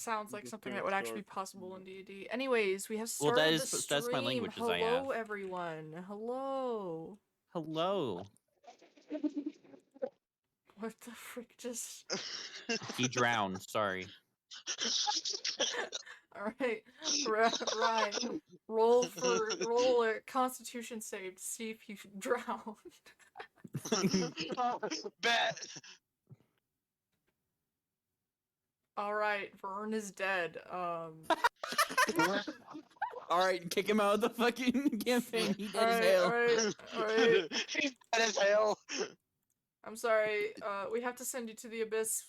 Sounds like Just something don't that would actually be start. possible in D&D. Anyways, we have Well, started the stream. that's my languages I have. Hello, everyone. Hello. Hello. What the frick just... He drowned. Sorry. Alright. Right. Roll a constitution save to see if you drown. Bet. Alright, Vern is dead. Alright, kick him out of the fucking campaign. He dead as hell. Alright. He's dead as hell. I'm sorry, we have to send you to the abyss.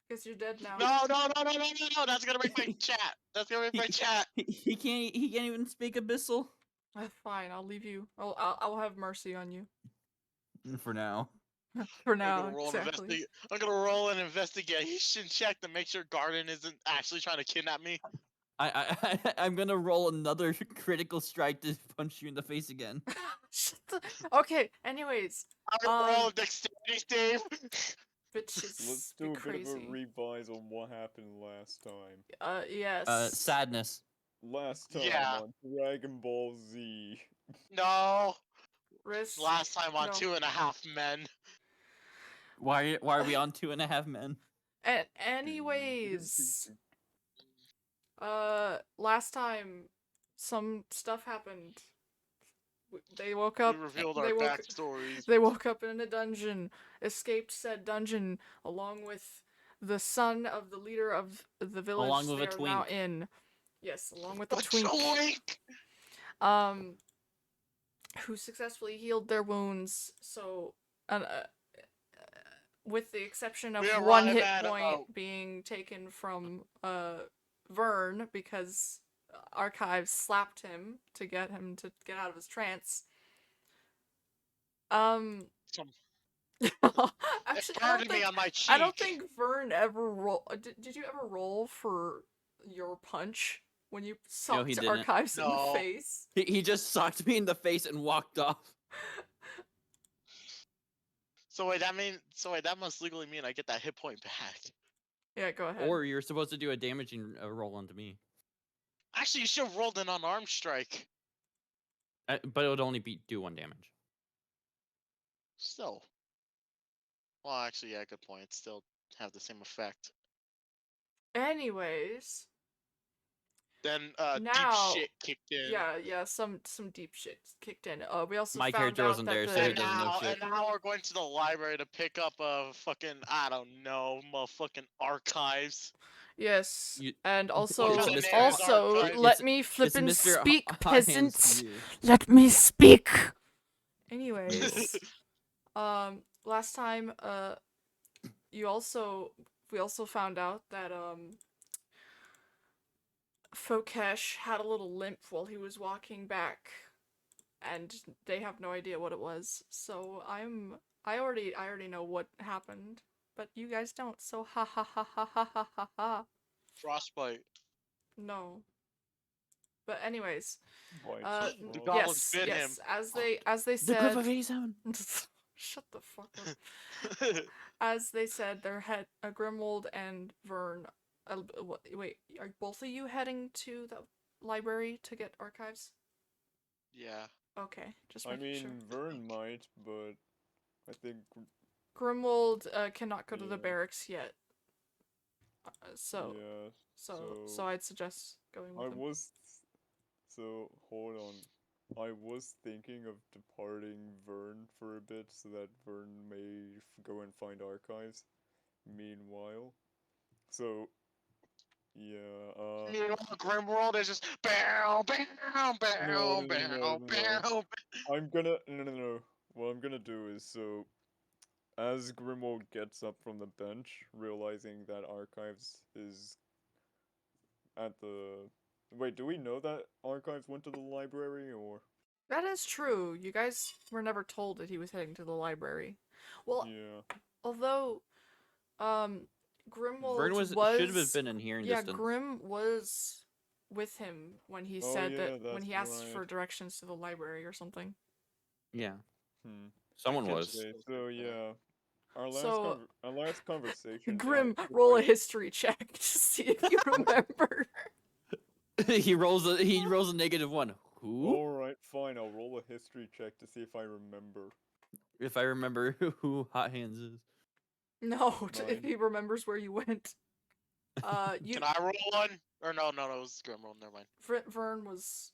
Because you're dead now. No, that's gonna break my chat. That's gonna break my chat. He can't even speak abyssal. Fine, I'll leave you. I'll have mercy on you. For now. For now, exactly. I'm gonna roll an investigation check to make sure Garden isn't actually trying to kidnap me. I'm gonna roll another critical strike to punch you in the face again. Okay, anyways. I'm gonna roll a dexterity save. Bitches. Let's do a crazy. bit of a revise on what happened last time. Yes. Sadness. Last time Yeah. on Dragon Ball Z. No. Risk. Last time on No. 2.5 Men. Why are we on 2.5 Men? Anyways. Last time, some stuff happened. They woke up. We revealed our backstories. They woke up in a dungeon, escaped said dungeon, along with the son of the leader of the village. Along with they a are twink. now in. Yes, along with the A twink. Who successfully healed their wounds. So, with the exception of one hit point being taken from Vern because Archives slapped him to get out of his trance. Actually, I don't think Vern ever roll. Did you ever roll for your punch when you socked Archives in the face? He just socked me in the face and walked off. So wait, that must legally mean I get that hit point back. Yeah, go ahead. Or you're supposed to do a damaging roll onto me. Actually, you should have rolled an unarmed strike. But it would only do 1 damage. Still. Well, actually, yeah, good point. It'd still have the same effect. Anyways. Then now, deep shit kicked in. Yeah, some deep shit kicked in. We also My found character out wasn't there, so he doesn't know shit. And now we're going to the library to pick up a fucking, I don't know, motherfucking archives. Yes, and also, Mr. let me flippin' speak, peasants. Here. Let me speak. Anyways, last time, we also found out that Fokesh had a little limp while he was walking back, and they have no idea what it was. So I already know what happened. But you guys don't, so ha ha ha ha ha ha ha ha. Frostbite. No. But anyways, yes, as they said, the group of 87. Shut the fuck up. As they said, their head, Grimwald and Vern. Wait, are both of you heading to the library to get archives? Yeah. Okay, just making sure. Vern might, but I think Grimwald cannot go to the barracks yet. So I'd suggest going with him. So hold on. I was thinking of departing Vern for a bit so that Vern may go and find archives. Meanwhile, so yeah. Grimworld is just bow, bow, bow, bow, bow. I'm gonna no. What I'm gonna do is so. As Grimwald gets up from the bench, realizing that Archives is at the... Wait, do we know that Archives went to the library, or...? That is true. You guys were never told that he was heading to the library. Well, yeah. Although, Grimwald Vern should have been in here in distance. Grim was with him when he said when he asked for directions to the library or something. Yeah. Someone was. So, yeah. So, our last conversation. Grim, if roll I- a history check to see if you remember. he rolls a -1. Who? All right, fine. I'll roll a history check to see if I remember. If I remember who Hot Hands is. No, if Nine. he remembers where you went. You Can I roll one? Or no, it was Grim roll. Never mind. Vern was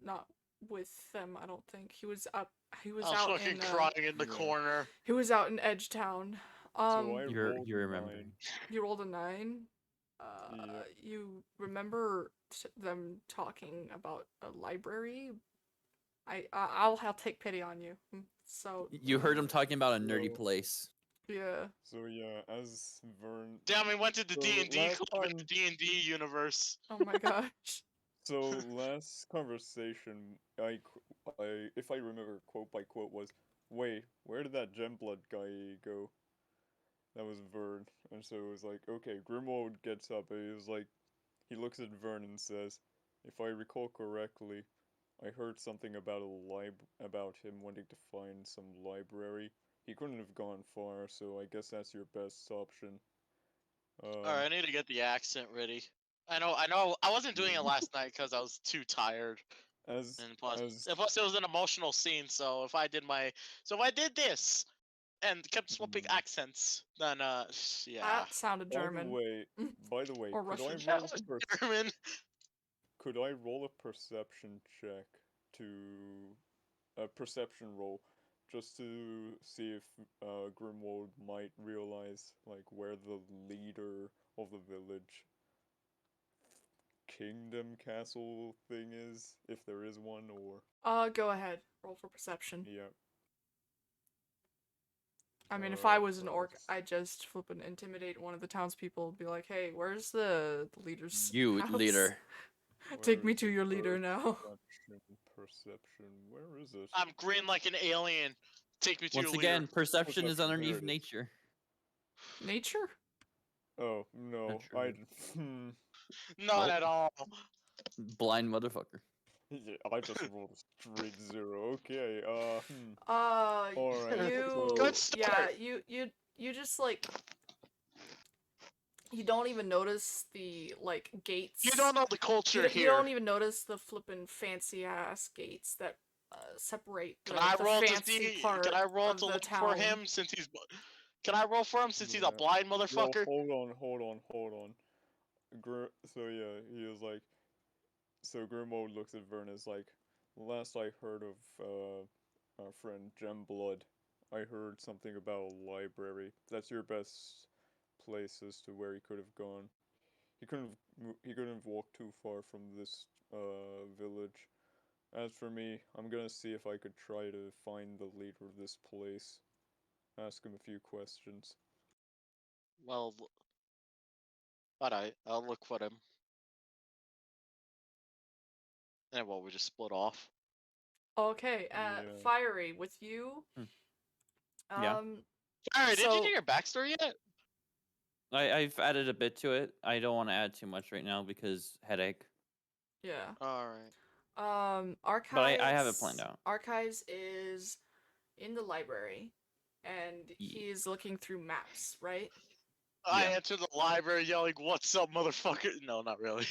not with them. I don't think he was up. He was I was out fucking in. crying in the Yeah. corner. He was out in Edgetown. So I You're rolled you a remember. 9. You rolled a 9. Yeah. You remember them talking about a library? I'll take pity on you. So You heard him talking about a nerdy So- place. yeah. So yeah, as Vern. Damn, we went to the So D&D last club in the time- D&D universe. Oh my gosh. So last conversation, if I remember quote by quote was, "Wait, where did that Gemblood guy go?" That was Vern, and so it was like, okay, Grimwald gets up, and he was like, he looks at Vern and says, "If I recall correctly, I heard something about about him wanting to find some library. He couldn't have gone far, so I guess that's your best option." Alright, I need to get the accent ready. I know, I wasn't doing it last night because I was too tired. As And plus, as it was an emotional scene, so if I did this and kept swapping accents, then yeah. That sounded by the German. way, by the way, Or could I Russian. roll a German. could I roll a perception check to a perception roll just to see if Grimwald might realize like where the leader of the village kingdom castle thing is, if there is one, or Go ahead. Roll for perception. yeah. I mean, if I was an Right. orc, I'd just flip and intimidate one of the townspeople and be like, "Hey, where's the leader's You house? leader. Take me Where to is your it? leader now." Perception. Where is it? I'm green like an alien. Take me to Once your again, leader. perception is Perception, there underneath it is. nature. Nature? Oh no, I Naturally. Not Nope. at all. Blind motherfucker. Yeah, I just rolled a straight 0. Okay, You, so- Good yeah, start. you just like, you don't even notice the like gates. You don't know the culture You here. don't even notice the flippin' fancy ass gates that separate Can the, I the roll to fancy see? part Can I roll of to the look town. for him since he's? Can I roll for him since he's a Yeah. blind Well, motherfucker? hold on. So yeah, he was like, so Grimwald looks at Vern as like, last I heard of our friend Gemblood, I heard something about a library. That's your best place as to where he could have gone. He couldn't have walked too far from this village. As for me, I'm gonna see if I could try to find the leader of this place. Ask him a few questions. Well, alright, I'll look for him. And well, we just split off. Okay, Yeah. Fiery, with you. Yeah. Alright, did you So- do your backstory yet? I've added a bit to it. I don't want to add too much right now because headache. Yeah. Alright. Archives. But I have it planned out. Archives is in the library, and Ye- he is looking through maps, right? I Yeah. entered the library yelling, "What's up, motherfucker?" No, not really.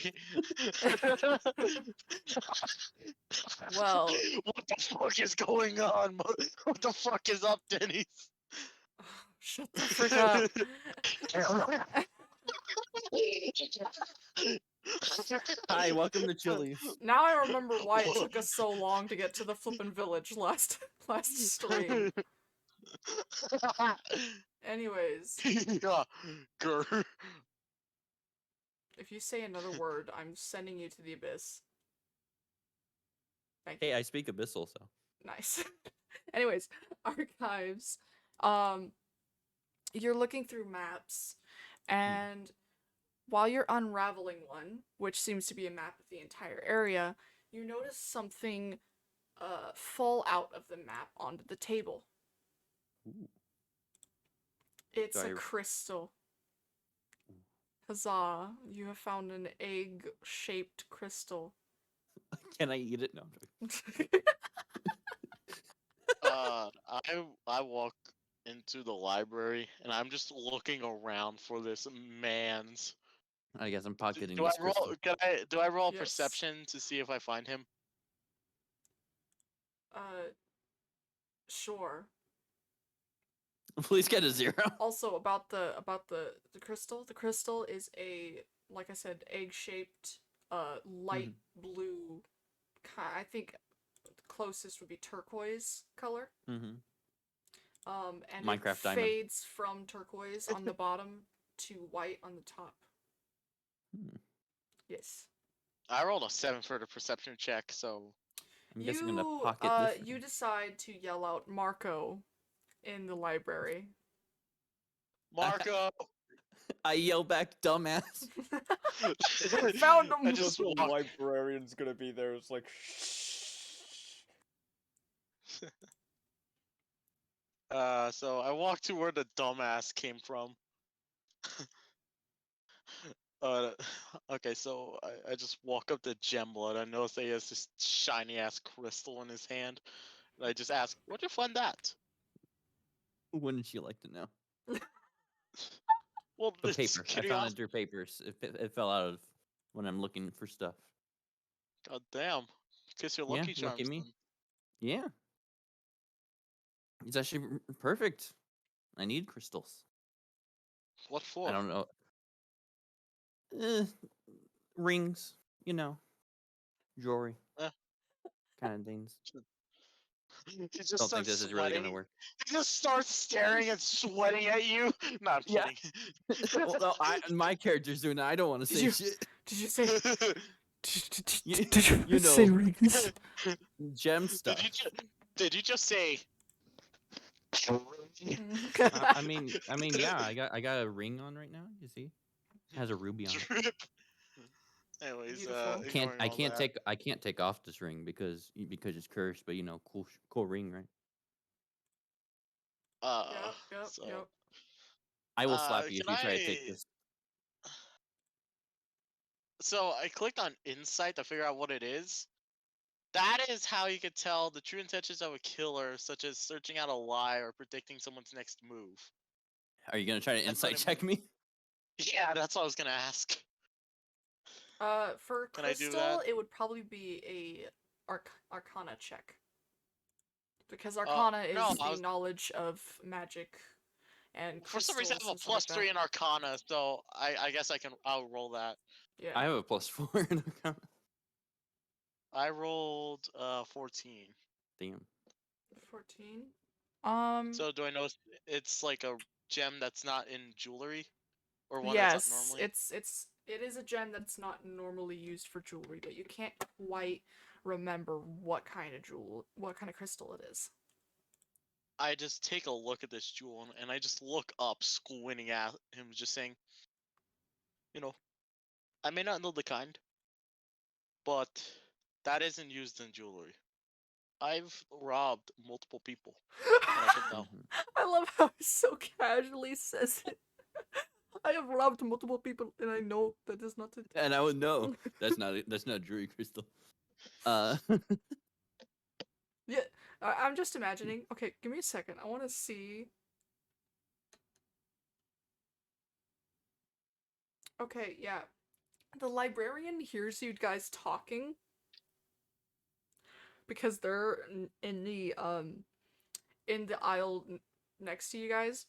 Well- what the fuck is going on? What the fuck is up, Denny's? Shut the frick up. Hi, welcome to Chili's. Now I remember why it took us so long to get to the flippin' village last stream. Anyways, Yeah, grr. if you say another word, I'm sending you to the abyss. Thank you. Hey, I speak abyssal, so. Nice. Anyways, archives. You're looking through maps, and while you're unraveling one, which seems to be a map of the entire area, you notice something fall out of the map onto the table. Ooh. It's Do a I- crystal. Huzzah, you have found an egg-shaped crystal. Can I eat it? No. I'm joking. I walk into the library, and I'm just looking around for this man's. I guess I'm pocketing Do I this roll? crystal. Do I roll Yes. perception to see if I find him? Sure. Please get a 0. Also about the crystal. The crystal is a, like I said, egg-shaped, light blue. I think the closest would be turquoise color. Mm-hmm. And Minecraft it diamond. fades from turquoise on the bottom to white on the top. Yes. I rolled a 7 for the perception check, so I'm guessing I'm gonna pocket this. You decide to yell out Marco in the library. Marco. I yell back, dumbass. Found him! I Just just the walk. librarian's gonna be there. It's like, So I walked to where the dumbass came from. Okay, so I just walk up to Gemblood. I notice that he has this shiny ass crystal in his hand. And I just ask, "Where'd you find that?" Wouldn't you like to know? Well, The it's paper. I found it curiosity. through papers. It fell out of when I'm looking for stuff. God damn. Kiss your Yeah, lucky charms. lucky me. then. Yeah. It's actually perfect. I need crystals. What for? I don't know. Rings, you know, jewelry, Eh. kind of things. He just Don't think starts this is really gonna sweating. work. He just starts staring and sweating at you. No, I'm Yeah. kidding. Well, no, my character's doing that. I don't want to Did say you- shit. Did you say? You- Did you, you say know. rings? Gem stuff. Did you just say? I mean, yeah. I got a ring on right now. You see, it has a ruby on it. Drip. Anyways, Beautiful. I ignoring all can't take off this ring because it's cursed. But you know, cool ring, right? that. Yep. I will slap you if Can you try to take I- this. So I clicked on Insight to figure out what it is. That is how you could tell the true intentions of a killer, such as searching out a lie or predicting someone's next move. Are you gonna try to That's what insight it check me? Yeah, that's what I was gonna ask. For Can I do crystal, that? it would probably be a Arcana check. Because Arcana is no, the knowledge of magic and For some reason, I have a crystals and stuff +3 like in Arcana, so I guess I'll roll that. that. Yeah. I have a +4 in Arcana. I rolled 14. Damn. 14. So do I know it's like a gem that's not in jewelry, or one yes, that's not normally? it is a gem that's not normally used for jewelry, but you can't quite remember what kind of crystal it is. I just take a look at this jewel and I just look up, squinting at him, just saying, I may not know the kind, but that isn't used in jewelry. I've robbed multiple people, and I can tell. Mhm. I love how he so casually says it. I have robbed multiple people, and I know that is not it. And I would know that's not jewelry crystal. Yeah, I'm just imagining. Okay, give me a second. I want to see. Okay, yeah. The librarian hears you guys talking because they're in the aisle next to you guys,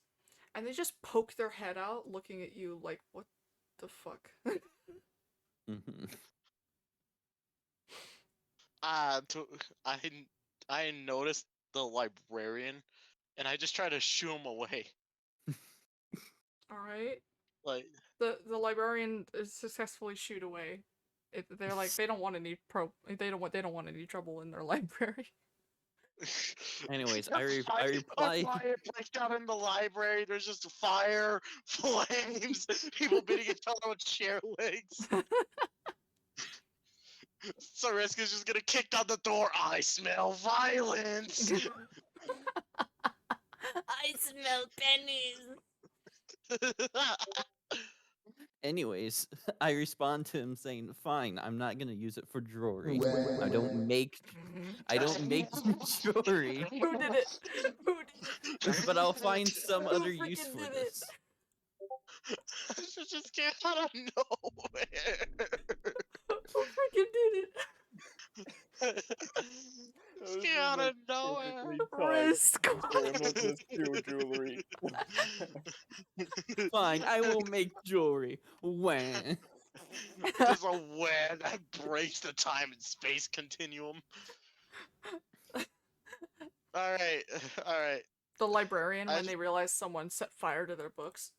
and they just poke their head out, looking at you like, "What the fuck?" Mhm. I noticed the librarian, and I just try to shoo him away. All right. Like, The librarian is successfully shooed away. They're like they don't want any they don't want any trouble in their library. Anyways, I reply. A fire breaks out in the library. There's just fire, flames, people beating each other with chair legs. Sariska's just gonna kick down the door. I smell violence. I smell pennies. Anyways, I respond to him saying, "Fine, I'm not gonna use it for jewelry. I don't make jewelry." Who did it? Who did but I'll find some Who other use freaking for did it? this. She just came out of nowhere. Who freaking did it? Just came out of nowhere. Risk. Grandma just steal jewelry. Fine, I will make jewelry. When? Just a web that breaks the time and space continuum. Alright, alright. The librarian, I when just- they realize someone set fire to their books.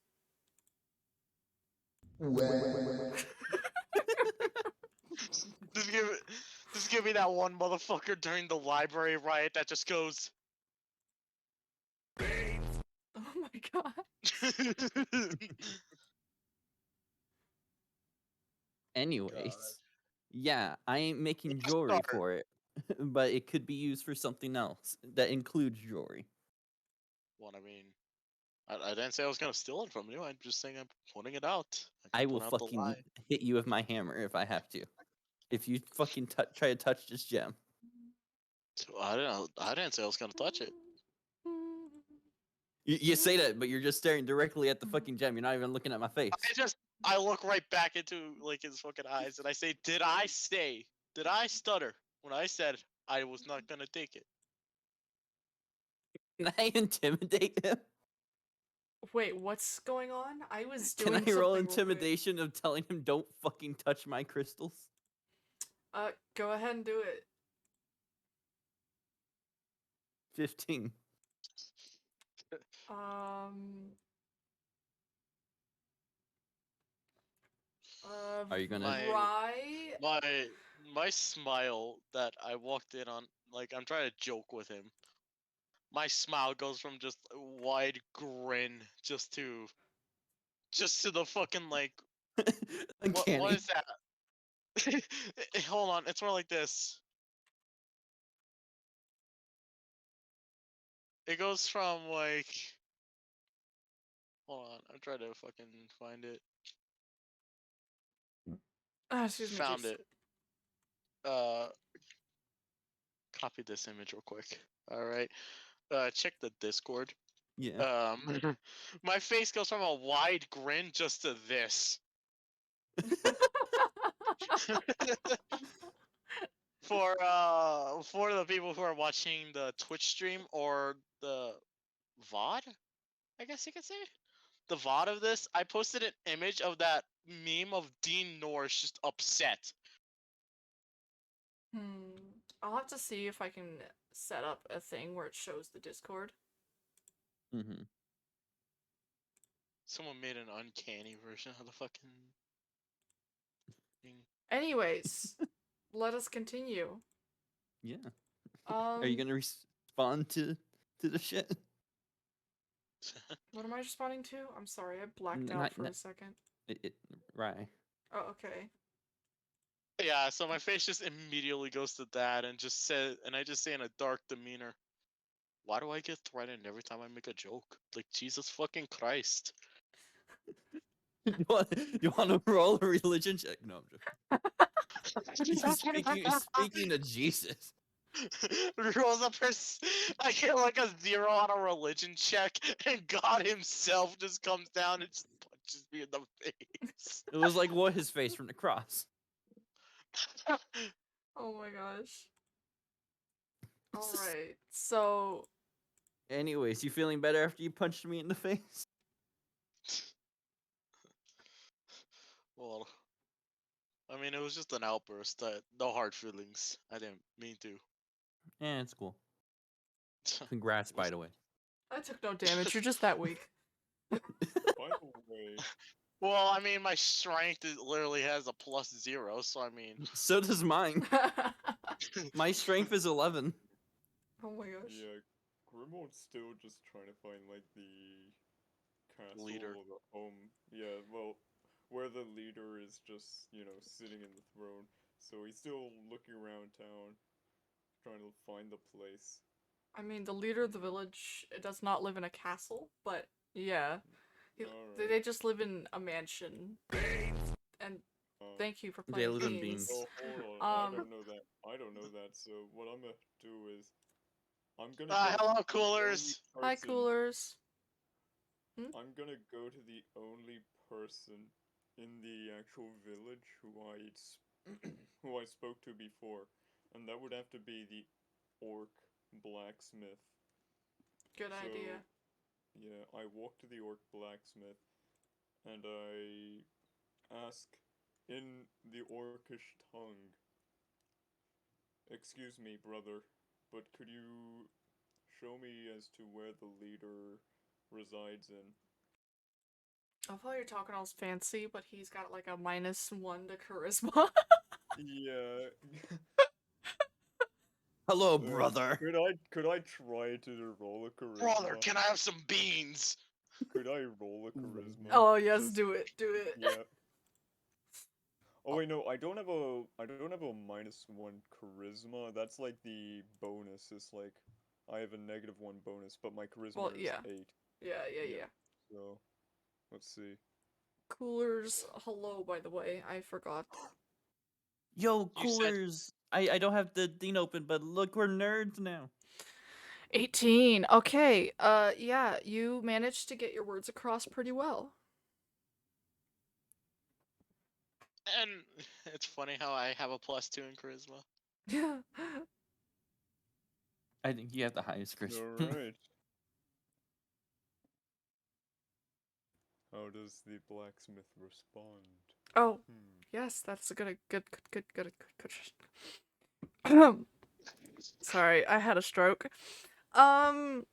Just give me that one motherfucker during the library riot that just goes. Oh my god. Anyways, yeah, I ain't making jewelry Start. for it, but it could be used for something else that includes jewelry. Well, I mean, I didn't say I was gonna steal it from you. I'm just saying I'm pointing it out. I can will point out the fucking lie. hit you with my hammer if I have to. If you fucking try to touch this gem. So I didn't say I was gonna touch it. You say that, but you're just staring directly at the fucking gem. You're not even looking at my face. I look right back into like his fucking eyes and I say, did I stutter when I said I was not gonna take it? Can I intimidate him? Wait, what's going on? I was Can doing I roll something real quick. intimidation of telling him don't fucking touch my crystals? Go ahead and do it. 15. Are you gonna- My smile that I walked in on, like I'm trying to joke with him. My smile goes from just a wide grin just to the fucking like Uncanny. what is that? Hold on, it's more like this. It goes from like hold on, I'm trying to fucking find it. Excuse me. Found Jace. it. Copy this image real quick. Alright. Check the Discord. Yeah. My face goes from a wide grin just to this. For the people who are watching the Twitch stream or the VOD, I guess you could say. The VOD of this, I posted an image of that meme of Dean Norris just upset. I'll have to see if I can set up a thing where it shows the Discord. Mm-hmm. Someone made an uncanny version of the fucking thing. Anyways, let us continue. Yeah. Um, Are you gonna respond to the shit? What am I responding to? I'm sorry, I blacked N- out not- for a not- second. Right. Oh, okay. Yeah, so my face just immediately goes to that and I just say in a dark demeanor, why do I get threatened every time I make a joke? Like, Jesus fucking Christ. you want to roll a religion check? No, I'm joking. Speaking of Jesus. Rolls up I get like a 0 on a religion check, and God himself just comes down and just punches me in the face. It was like what his face from the cross. Oh my gosh. Alright, so... Anyways, you feeling better after you punched me in the face? Well, I mean, it was just an outburst. No hard feelings. I didn't mean to. Yeah, it's cool. Congrats, by the way. I took no damage, you're just that weak. By the way, Well, I mean, my strength literally has a +0, so I mean. So does mine. My strength is 11. Oh my gosh. yeah, Grimwald's still just trying to find like the castle Leader. or the home. Yeah, well, where the leader is just, sitting in the throne. So he's still looking around town, trying to find the place. I mean, the leader of the village does not live in a castle, but yeah. Alright. They just live in a mansion. And thank you for They playing live in beans. beans. Oh, hold on. Um, I don't know that. So what I'm gonna do is I'm gonna go to Hello, the only coolers. Hi, person- coolers. I'm gonna go to the only person in the actual village who I spoke to before, and that would have to be the orc blacksmith. Good idea. Yeah, I walk to the orc blacksmith, and I ask in the orcish tongue, "Excuse me, brother, but could you show me as to where the leader resides in?" I thought you're talking all fancy, but he's got like a -1 to charisma. Yeah. Hello, brother. Could I try to roll a charisma? Brother, can I have some beans? Could I roll a charisma? Oh yes, Just- do it, do it. Yeah. Oh wait, no, I don't have a -1 charisma. That's like the bonus. It's like I have a -1 bonus, but my charisma Well, is yeah. 8. Yeah. Yeah. So let's see. Coolers, hello, by the way, I forgot. Yo, You said- coolers. I don't have the thing open, but look, we're nerds now. 18. Okay. Yeah, you managed to get your words across pretty well. And it's funny how I have a +2 in charisma. Yeah. I think you have the highest Chris. Alright. How does the blacksmith respond? Oh, Hmm. yes, that's a good. Sorry, I had a stroke. Point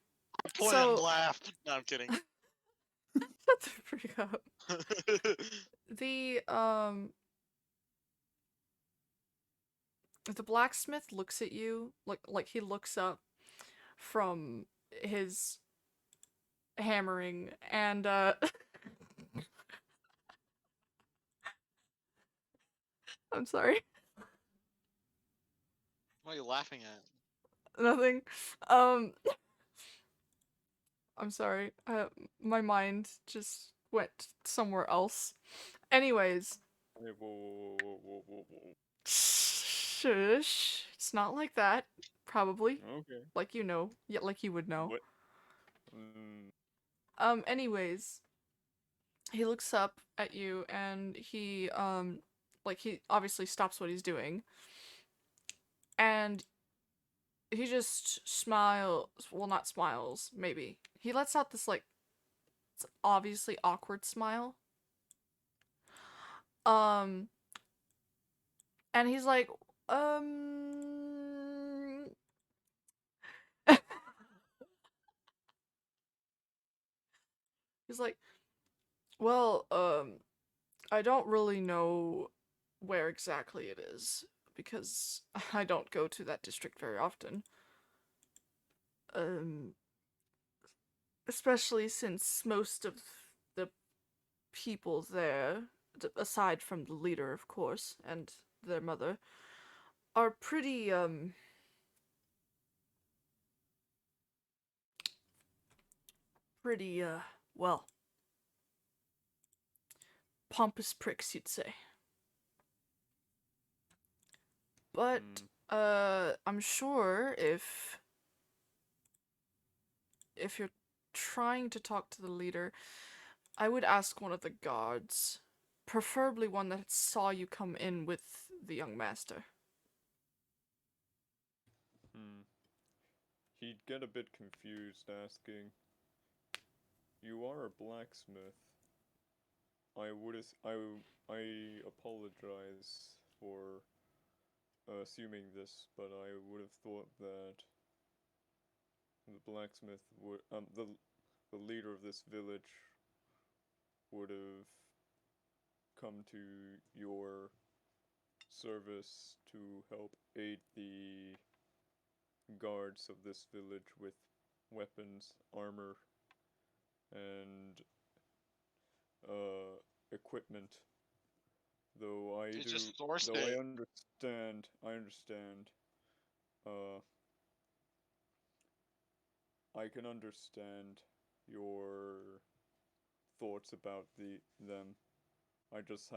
So- and laugh. No, I'm kidding. Shut the freak up. The blacksmith looks at you, like he looks up from his hammering, and I'm sorry, What are you laughing at? nothing. I'm sorry. My mind just went somewhere else. Anyways, Hey, whoa. shush. It's not like that. Probably, Okay. like you know, yeah, like you would know. What? Mm, Anyways, he looks up at you and he obviously stops what he's doing. And he just smiles, well, not smiles, maybe. He lets out this like it's obviously awkward smile. And he's like, he's like, well, I don't really know where exactly it is because I don't go to that district very often. Especially since most of the people there, aside from the leader, of course, and their mother, are pretty, well, pompous pricks, you'd say. But, I'm sure if you're trying to talk to the leader, I would ask one of the guards, preferably one that saw you come in with the young master. He'd get a bit confused, asking, "You are a blacksmith. I apologize for assuming this, but I would have thought that the blacksmith would, the leader of this village would have come to your service to help aid the guards of this village with weapons, armor, and equipment. Though You just sourced though it. I understand. I can understand your thoughts about them. I just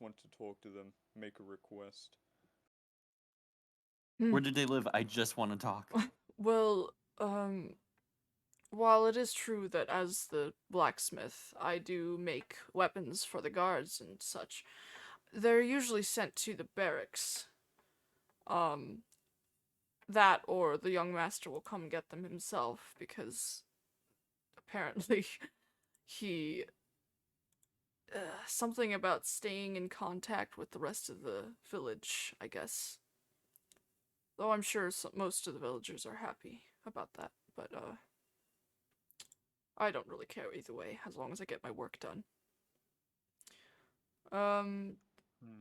want to talk to them, make a request. Where did they live? I just want to talk. Well, while it is true that as the blacksmith, I do make weapons for the guards and such, they're usually sent to the barracks. That or the young master will come get them himself because apparently he something about staying in contact with the rest of the village, I guess. Though I'm sure most of the villagers are happy about that, but I don't really care either way as long as I get my work done.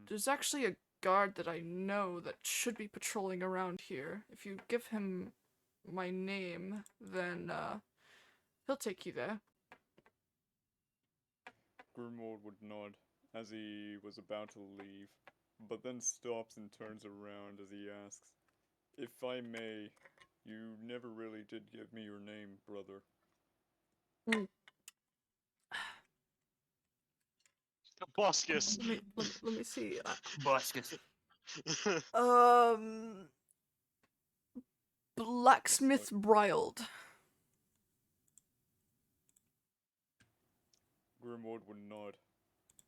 There's actually a guard that I know that should be patrolling around here. If you give him my name, then he'll take you there. Grimwald would nod as he was about to leave, but then stops and turns around as he asks, "If I may, you never really did give me your name, brother." Boscus. Let me see. Buscus. Blacksmith Briled. Grimwald would nod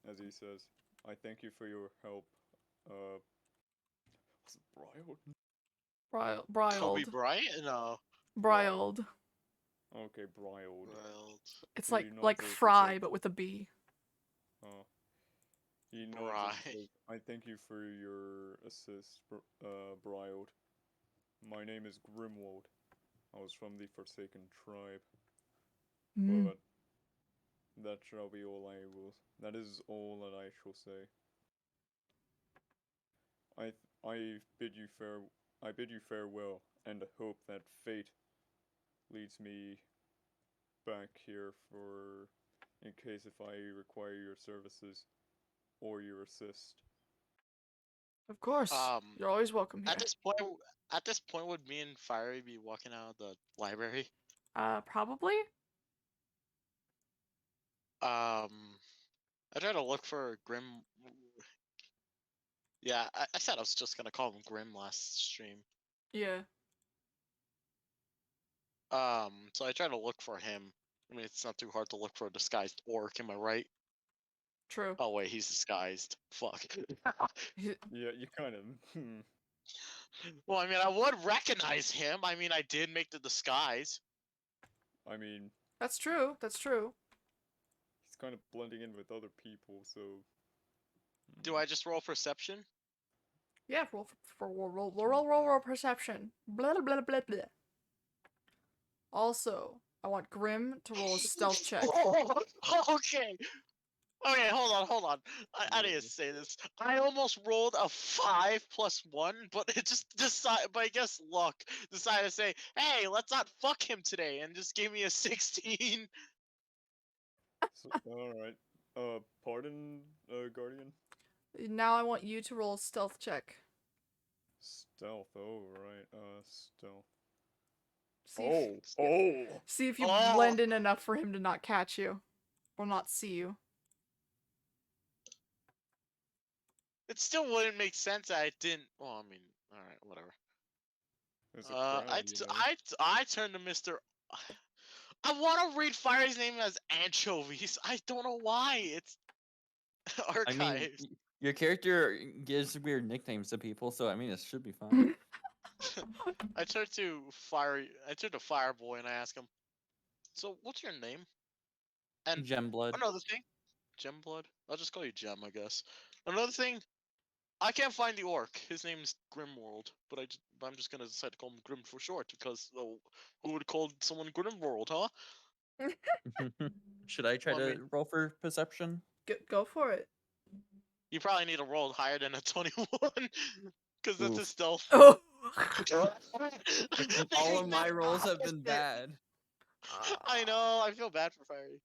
as he says, "I thank you for your help. Was it Briled? Kobe Briled. Bryant? No. Briled. Okay, Briled. It's He nods like as he fry, says- but with a B. Oh. He nods as he says, "I thank you for your assist, Briled. My name is Grimwald. I was from the Forsaken Tribe. But that shall be all I will. That is all that I shall say. I bid you farewell, and hope that fate leads me back here for in case if I require your services or your assist." Of course. You're always welcome here. At this point, would me and Fiery be walking out of the library? Probably. I tried to look for Grim. Yeah, I said I was just gonna call him Grim last stream. Yeah. So I tried to look for him. I mean, it's not too hard to look for a disguised orc, am I right? True. Oh wait, he's disguised. Fuck. Yeah, you kind of. Well, I mean, I would recognize him. I mean, I did make the disguise. I mean, That's true. That's true. he's kind of blending in with other people, so. Do I just roll perception? Yeah. Roll perception. Blah blah blah blah. Also, I want Grim to roll a stealth check. Okay. Okay, hold on. I didn't say this. I almost rolled a 5 plus 1, but it just decided, but I guess luck decided to say, "Hey, let's not fuck him today," and just gave me a 16. So, alright. Pardon, Guardian? Now I want you to roll a stealth check. Stealth, oh, right, stealth. See if you Oh. blend in enough for him to not catch you. Or not see you. It still wouldn't make sense that I didn't. Well, I mean, all right, whatever. There's a crowd, you know. I turned to Mr. I want to read Fire's name as Anchovies. I don't know why. It's I mean, archives. your character gives weird nicknames to people, so I mean, it should be fine. I turned to Fireboy and I asked him, "So, what's your name?" And Gemblood. another thing, Gemblood. I'll just call you Gem, I guess. Another thing, I can't find the orc. His name's Grimworld, but I'm just gonna decide to call him Grim for short because who would call someone Grimworld, huh? Should I try Well, I to mean- roll for perception? Go for it. You probably need to roll higher than a 21, because that's a Oof. stealth. Oh. I think all of my rolls have been bad. I know. I feel bad for Fiery.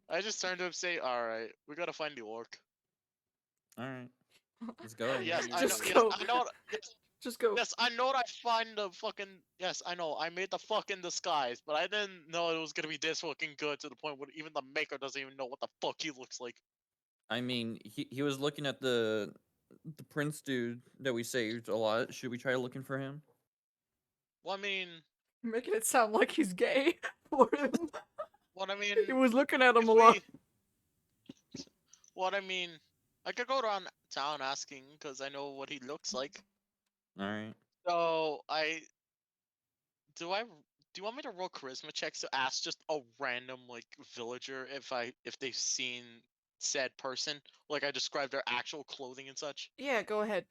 I just turned to him and say, "All right, we gotta find the orc." All right, let's go. Yes, I know. Just Yes, go. I know. Yes, Just go. yes, I know. I find the fucking. Yes, I know. I made the fucking disguise, but I didn't know it was gonna be this fucking good to the point where even the maker doesn't even know what the fuck he looks like. I mean, he was looking at the prince dude that we saved a lot. Should we try looking for him? Well, I mean, You're making it sound like he's gay for him. what I mean, He was looking at him if a lot. what I mean, I could go around town asking because I know what he looks like. All right. So do I do you want me to roll charisma checks to ask just a random like villager if they've seen said person, like I described their actual clothing and such? Yeah, go ahead.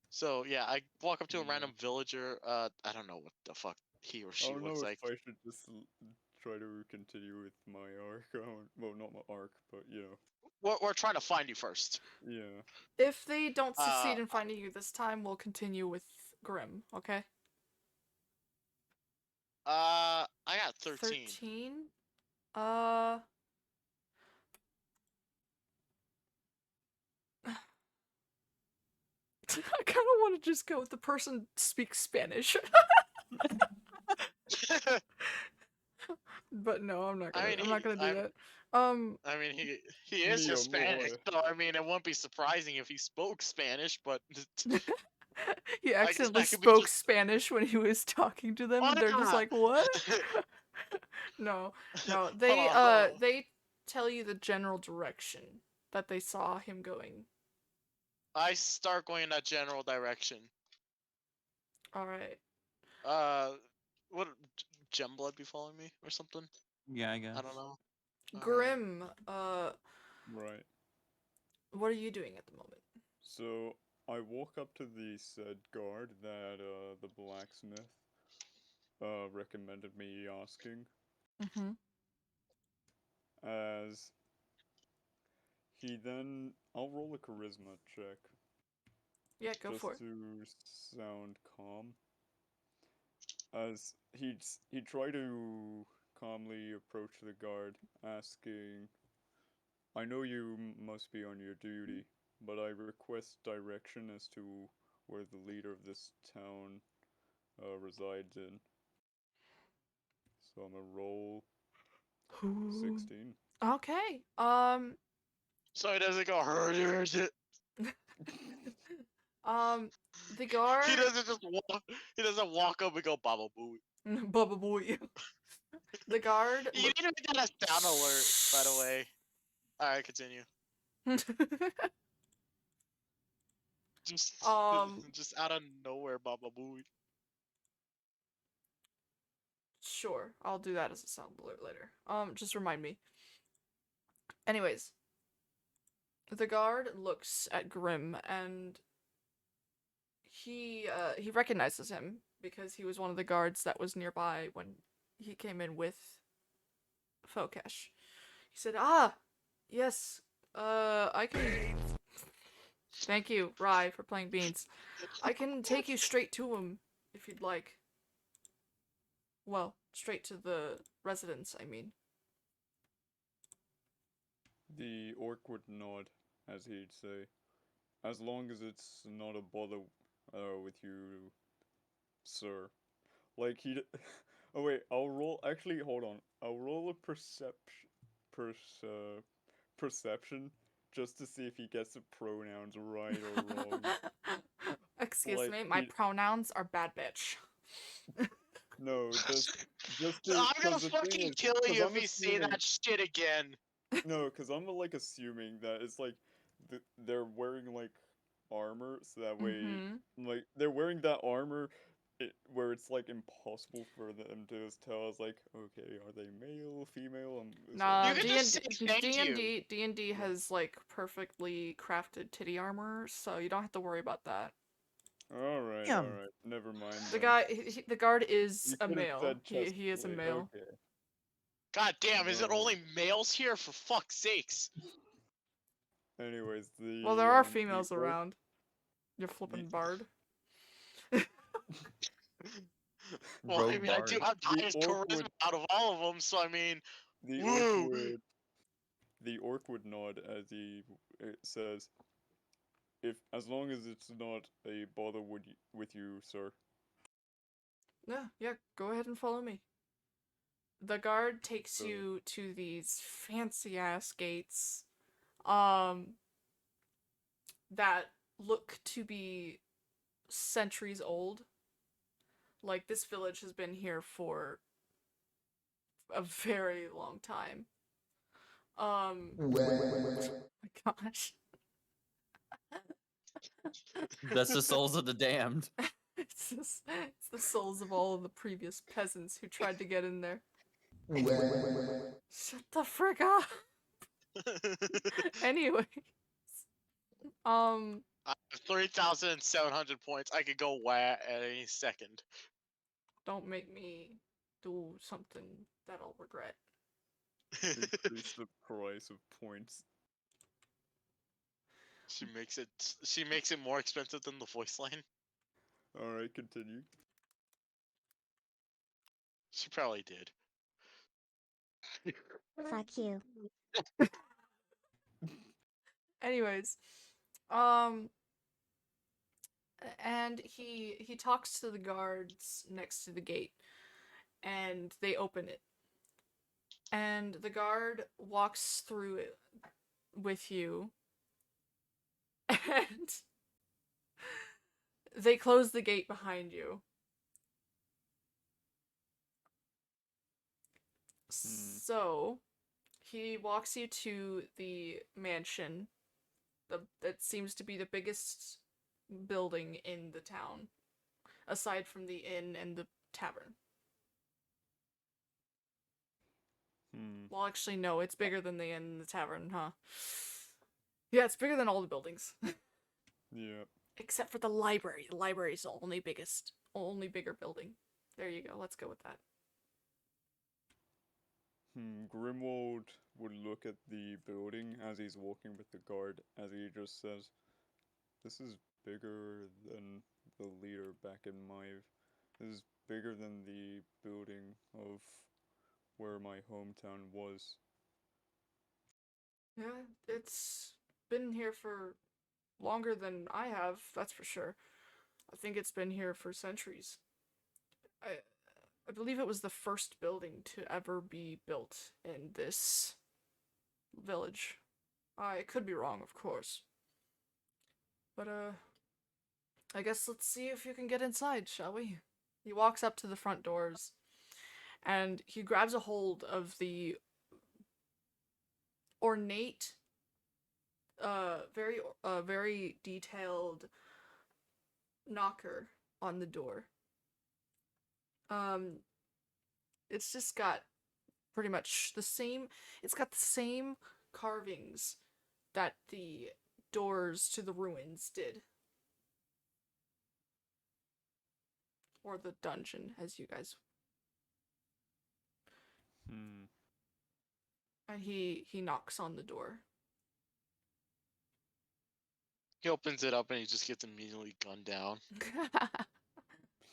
So yeah, I walk up to a Yeah. random villager. I don't know what the fuck he or I she don't know looks if like. I should just try to continue with my arc. Well, not my arc, but you know. We're trying to find you first. Yeah. If they don't Uh, succeed in finding you this time, we'll continue with Grim, okay? I got 13. 13? Uh... I kind of want to just go with the person speaks Spanish. But no, I'm not gonna. I'm not gonna do that. I mean, he is Mi Hispanic, amor. so I mean, it wouldn't be surprising if he spoke Spanish, but he I guess accidentally that could be spoke just. Spanish when he was talking to them, and they're just Hola! like, "What?" No, no. Oh, They tell you the general direction that they saw him going. I start going in that general direction. All right. Uh, what Gemblood be following me or something? Yeah, I guess. I don't know. Alright. Grim. Right. What are you doing at the moment? So I walk up to the said guard that the blacksmith recommended me asking, Mm-hmm. as he then I'll roll a charisma check Yeah, go just for it. to sound calm. As he tried to calmly approach the guard, asking, "I know you must be on your duty, but I request direction as to where the leader of this town resides in." So I'm gonna roll Ooh. 16. Okay. So he doesn't go hurt. The guard. He doesn't just walk. He doesn't walk up and go Baba Booey. Bubba boy. The guard. You need to make that a sound alert, by the way. Alright, continue. Just, Um. just out of nowhere, Baba Booey. Sure, I'll do that as a sound alert later. Just remind me. Anyways, the guard looks at Grim and he recognizes him because he was one of the guards that was nearby when he came in with Fokesh. He said, "Ah, yes, I can." Thank you, Rye, for playing beans. I can take you straight to him if you'd like. Well, straight to the residence, I mean. The orc would nod, as he'd say, "As long as it's not a bother with you, sir." Like he. Oh wait, I'll roll. Actually, hold on. I'll roll a perception just to see if he gets the pronouns right or wrong. Excuse Like me, my he. pronouns are bad bitch. No, just So to, I'm gonna cause the thing fucking is, kill cause you if I'm you say assuming. that shit again. No, cause I'm like assuming that it's like they're wearing like armor, so that way, Mm-hmm. like they're wearing that armor, where it's like impossible for them to just tell us like, okay, are they male, female? Is there Nah, You like can a just D&D, say thank you. D&D yeah. has like perfectly crafted titty armor, so you don't have to worry about that. All right, Yeah. all right, never mind The then. guy, the guard is You a could have male. said chest He is a plate. male. Okay, God damn, is it all only males here? For fuck's sakes. right. Anyways, Well, there are the females orc, around. You're the flipping bard. Well, I Rogue mean, I do Bard. have the the highest orc charisma would out of all of them, so I mean, the orc woo! would the orc would nod as he says, "If as long as it's not a bother with you, sir." Yeah, yeah, go ahead and follow me. The guard takes So you to these fancy ass gates, um, that look to be centuries old. Like, this village has been here for a very long time. Oh my gosh. That's the souls of the damned. It's the souls of all of the previous peasants who tried to get in there. Shut the frick up! Anyways. I have 3,700 points. I could go where at any second. Don't make me do something that I'll regret. Increase the price of points. She makes it more expensive than the voice line. Alright, continue. She probably did. Fuck you. Anyways, and he talks to the guards next to the gate, and they open it. And the guard walks through it with you, and they close the gate behind you. So, he walks you to the mansion. That seems to be the biggest building in the town, aside from the inn and the tavern. Well, actually, no, it's bigger than the inn and the tavern, huh? Yeah, it's bigger than all the buildings. Yeah. Except for the library. The library is the only bigger building. There you go, let's go with that. Grimwald would look at the building as he's walking with the guard, as he just says, "This is bigger than the leader back in Maive. This is bigger than the building of where my hometown was." Yeah, it's been here for longer than I have, that's for sure. I think it's been here for centuries. I believe it was the first building to ever be built in this village. I could be wrong, of course. But, I guess let's see if you can get inside, shall we? He walks up to the front doors, and he grabs a hold of the ornate, very detailed knocker on the door. It's just got pretty much it's got the same carvings that the doors to the ruins did. Or the dungeon, as you guys. And he knocks on the door. He opens it up and he just gets immediately gunned down.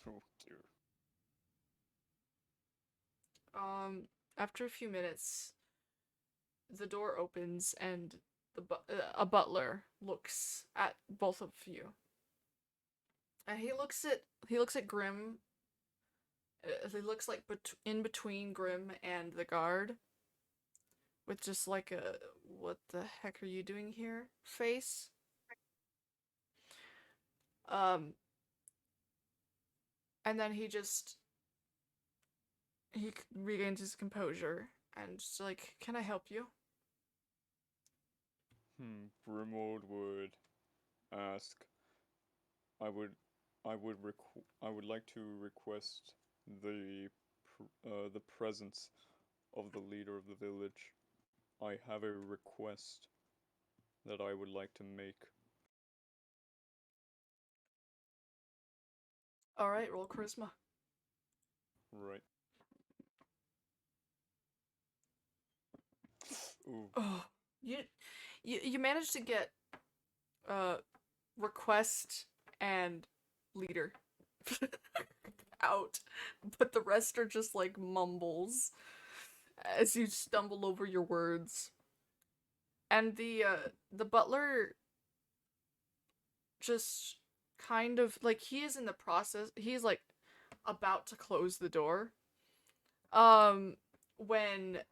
Oh dear. After a few minutes, the door opens and a butler looks at both of you. And he looks at Grim. He looks like in between Grim and the guard, with just like a "what the heck are you doing here" face. And then he regains his composure and just like, "Can I help you?" Grimwald would ask, I would like to request the presence of the leader of the village. I have a request that I would like to make. Alright, roll charisma. Right. Ooh. Oh, you managed to get request and leader out, but the rest are just like mumbles as you stumble over your words. And the butler just kind of like, he is in the process, he's like about to close the door when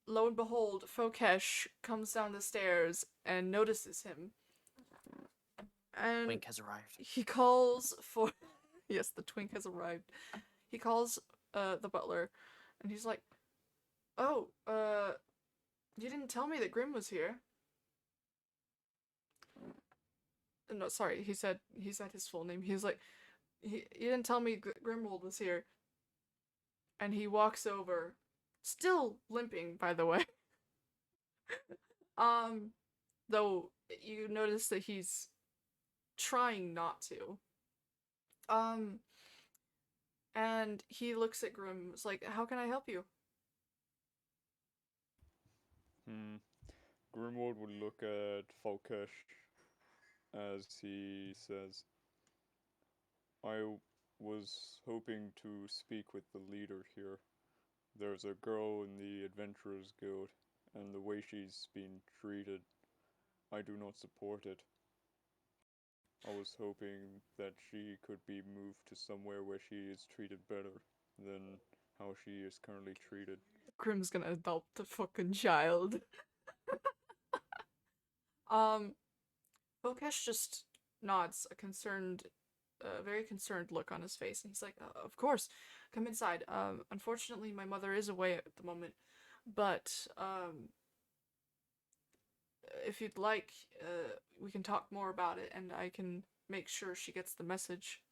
lo and behold, Fokesh comes down the stairs and notices him. And Wink has arrived. he calls for Yes, the twink has arrived. He calls the butler, and he's like, "Oh, you didn't tell me that Grim was here." No, sorry, he said his full name. He was like, you didn't tell me Grimwald was here. And he walks over, still limping, by the way. Though you notice that he's trying not to. And he looks at Grim. It's like, "How can I help you?" Grimwald would look at Falkesh as he says, I was hoping to speak with the leader here. There's a girl in the Adventurers Guild, and the way she's been treated, I do not support it. I was hoping that she could be moved to somewhere where she is treated better than how she is currently treated. Grim's gonna adopt the fucking child. Bokesh just nods, a very concerned look on his face, and he's like, "Of course, come inside. Unfortunately, my mother is away at the moment, but if you'd like, we can talk more about it, and I can make sure she gets the message."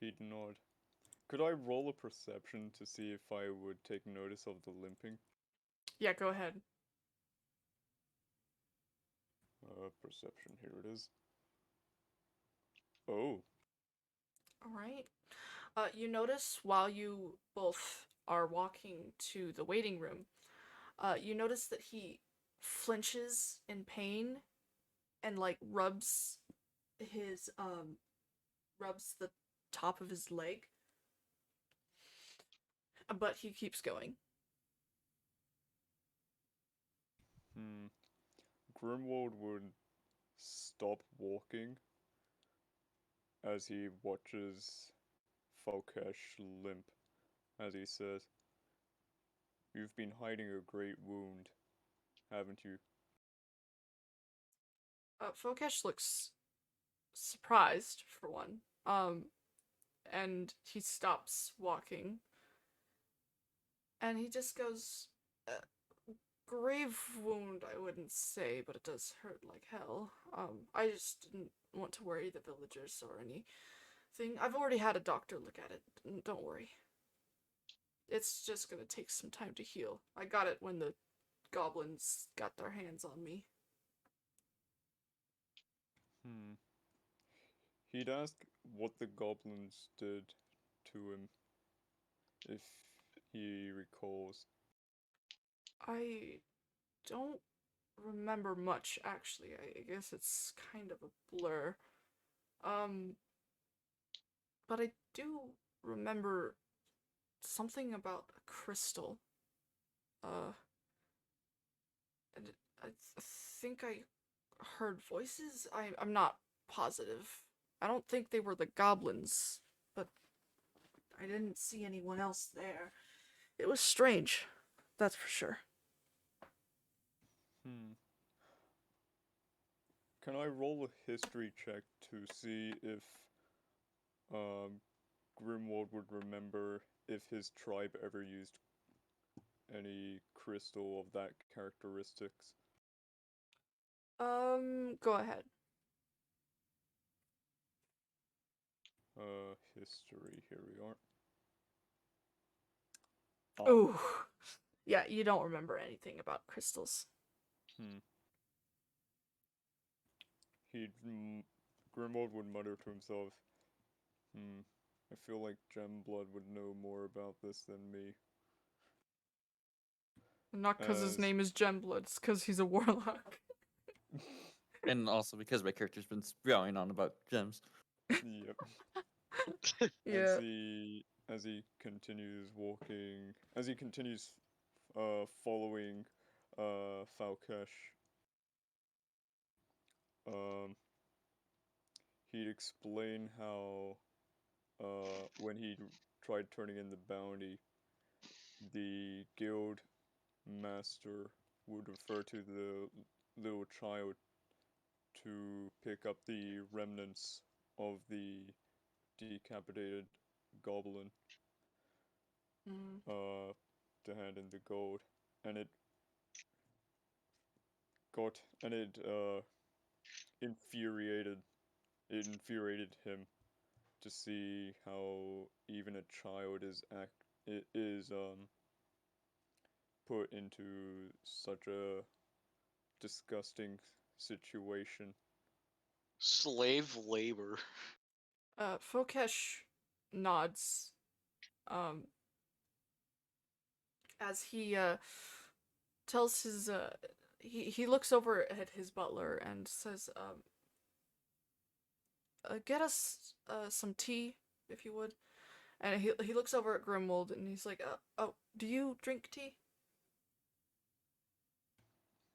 He'd nod. Could I roll a perception to see if I would take notice of the limping? Yeah, go ahead. Perception, here it is. Oh. Alright. You notice while you both are walking to the waiting room, you notice that he flinches in pain and like rubs the top of his leg. But he keeps going. Grimwald would stop walking as he watches Falkesh limp, as he says, You've been hiding a great wound, haven't you? Fokesh looks surprised, for one. And he stops walking. And he just goes, grave wound, I wouldn't say, but it does hurt like hell. I just didn't want to worry the villagers or anything. I've already had a doctor look at it. Don't worry. It's just gonna take some time to heal. I got it when the goblins got their hands on me. He'd ask what the goblins did to him, if he recalls. I don't remember much, actually. I guess it's kind of a blur. But I do remember something about a crystal. And I think I heard voices? I'm not positive. I don't think they were the goblins, but I didn't see anyone else there. It was strange, that's for sure. Can I roll a history check to see if Grimwald would remember if his tribe ever used any crystal of that characteristics? Go ahead. History, here we are. Ooh. Yeah, you don't remember anything about crystals. Grimwald would mutter to himself, I feel like Gemblood would know more about this than me. Not because his name is Gemblood, it's because he's a warlock. And also because my character's been spewing on about gems. Yep. Yeah. As he continues walking, as he continues following Falkesh, he'd explain how when he tried turning in the bounty, the guild master would refer to the little child to pick up the remnants of the decapitated goblin Mm. to hand in the gold, and it infuriated him to see how even a child is put into such a disgusting situation. Slave labor. Fokesh nods, um, as he, tells his, he looks over at his butler and says, get us, some tea, if you would. And he looks over at Grimwald and he's like, oh, do you drink tea?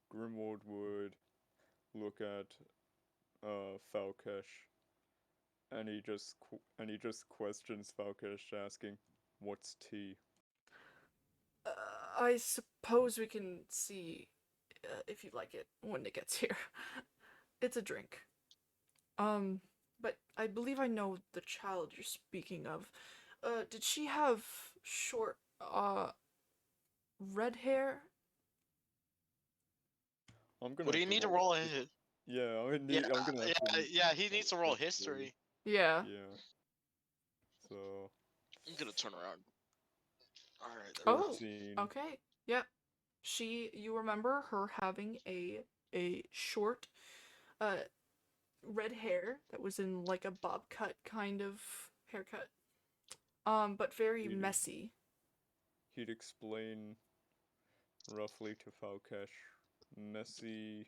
Grimwald would look at Falkesh, and he just questions Falkesh, asking, "What's tea?" I suppose we can see, if you'd like it when it gets here. It's a drink. But I believe I know the child you're speaking of. Did she have short, red hair? I'm gonna What do have you to need to roll. roll ahead? Yeah, Yeah, I'm gonna have to. yeah. He needs to roll roll. history. Yeah. Yeah. So I'm gonna turn around. All right, there we go. Oh, 14. okay. Yep. You remember her having a short, uh, red hair that was in like a bob cut kind of haircut. But very He'd, messy. he'd explain roughly to Falkesh, messy.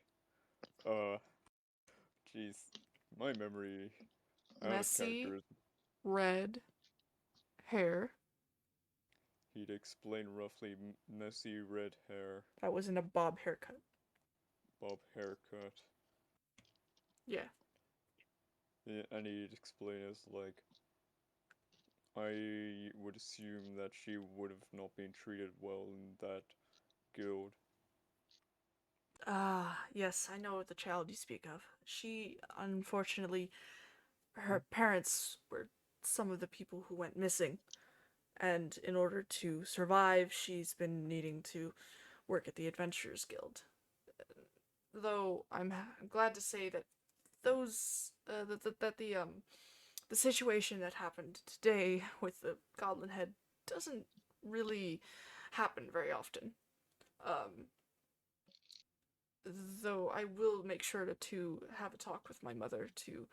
Uh, jeez, my memory out of Messy character. red hair He'd explain roughly messy red hair, that was in a bob haircut. bob haircut. Yeah. Yeah, and he'd explain as like, I would assume that she would have not been treated well in that guild. Ah, yes, I know the child you speak of. She, unfortunately, her parents were some of the people who went missing. And in order to survive, she's been needing to work at the Adventurers Guild. Though I'm glad to say that the situation that happened today with the Goblin Head doesn't really happen very often. Um, though I will make sure to have a talk with my mother to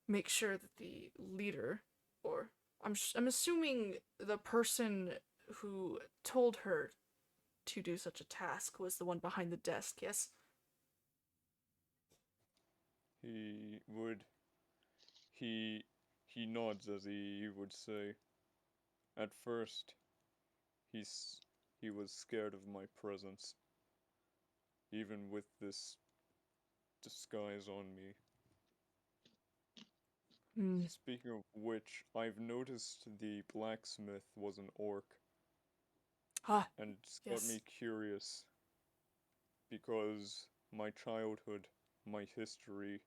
make sure that the leader, or I'm assuming the person who told her to do such a task was the one behind the desk, yes? He would he he nods as he would say, at first he's he was scared of my presence, even with this disguise on me. Hmm. Speaking of which, I've noticed the blacksmith was an orc, Ah, and it's got yes. me curious because my childhood, my history,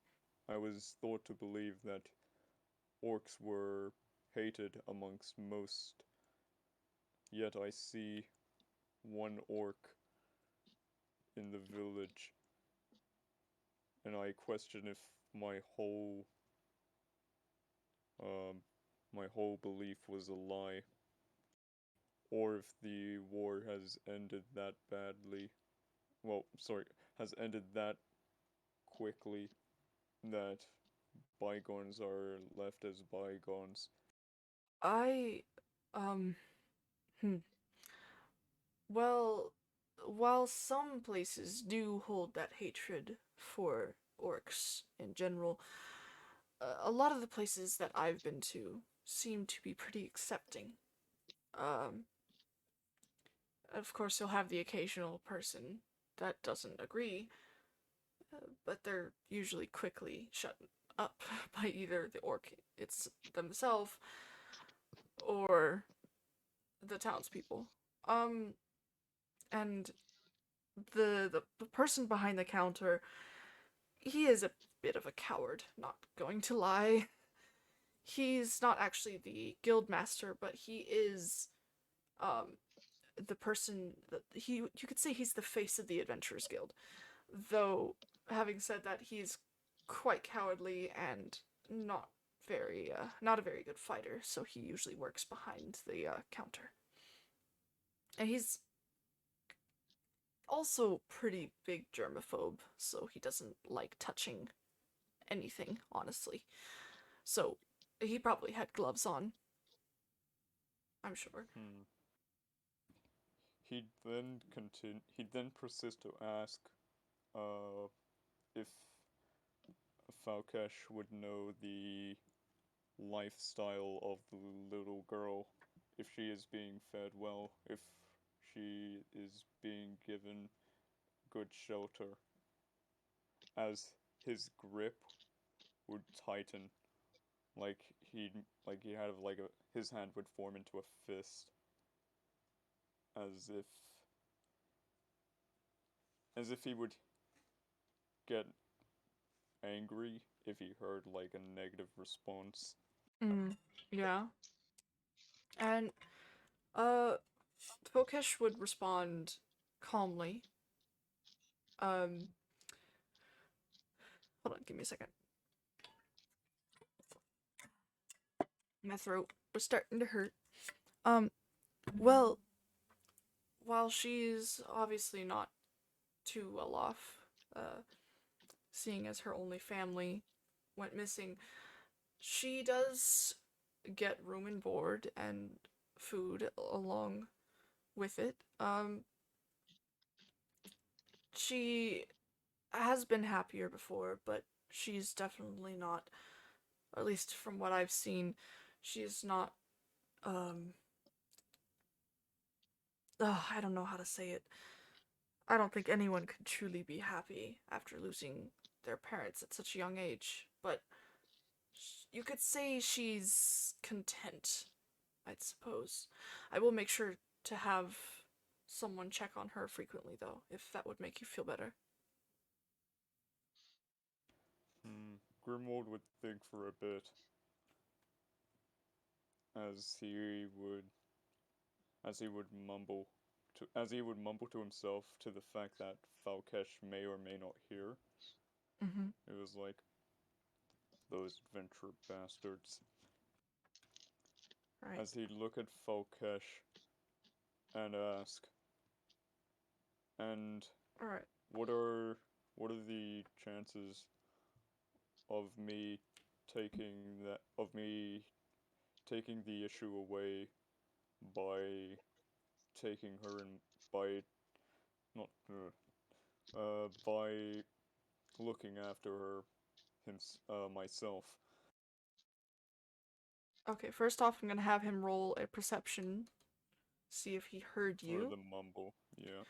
I was thought to believe that orcs were hated amongst most, yet I see one orc in the village, and I question if my whole um my whole belief was a lie, or if the war has ended that badly. Well, sorry, has ended that quickly that bygones are left as bygones. I, um, hmm. Well, while some places do hold that hatred for orcs in general, a lot of the places that I've been to seem to be pretty accepting. Um, of course, you'll have the occasional person that doesn't agree, but they're usually quickly shut up by either the orc it's themselves or the townspeople. Um, and the person behind the counter, he is a bit of a coward, not going to lie. he's not actually the guild master, but he is the person that you could say he's the face of the Adventurers Guild. Though having said that, he's quite cowardly and not a very good fighter, so he usually works behind the counter. And he's also pretty big germaphobe, so he doesn't like touching anything, honestly. So he probably had gloves on, I'm sure. He'd then proceed to ask if Falkesh would know the lifestyle of the little girl, if she is being fed well, if she is being given good shelter, as his grip would tighten, like he had his hand would form into a fist, as if he would get angry if he heard like a negative response. Yeah. And uh Fokesh would respond calmly. Um Hold on, give me a second. My throat was starting to hurt. Well, while she's obviously not too well off, seeing as her only family went missing, she does get room and board and food along with it. She has been happier before, but she's definitely not, at least from what I've seen, she's not, I don't know how to say it. I don't think anyone could truly be happy after losing their parents at such a young age, but you could say she's content, I'd suppose. I will make sure to have someone check on her frequently, though, if that would make you feel better. Grimwald would think for a bit, as he would mumble to himself to the fact that Falkesh may or may not hear. It was like, those adventure bastards. Right. As he'd look at Falkesh and ask, and Alright. what are the chances of me taking the issue away by taking her and by not by looking after her myself. Okay, first off, I'm gonna have him roll a perception, see if he heard Or you. the mumble, yeah.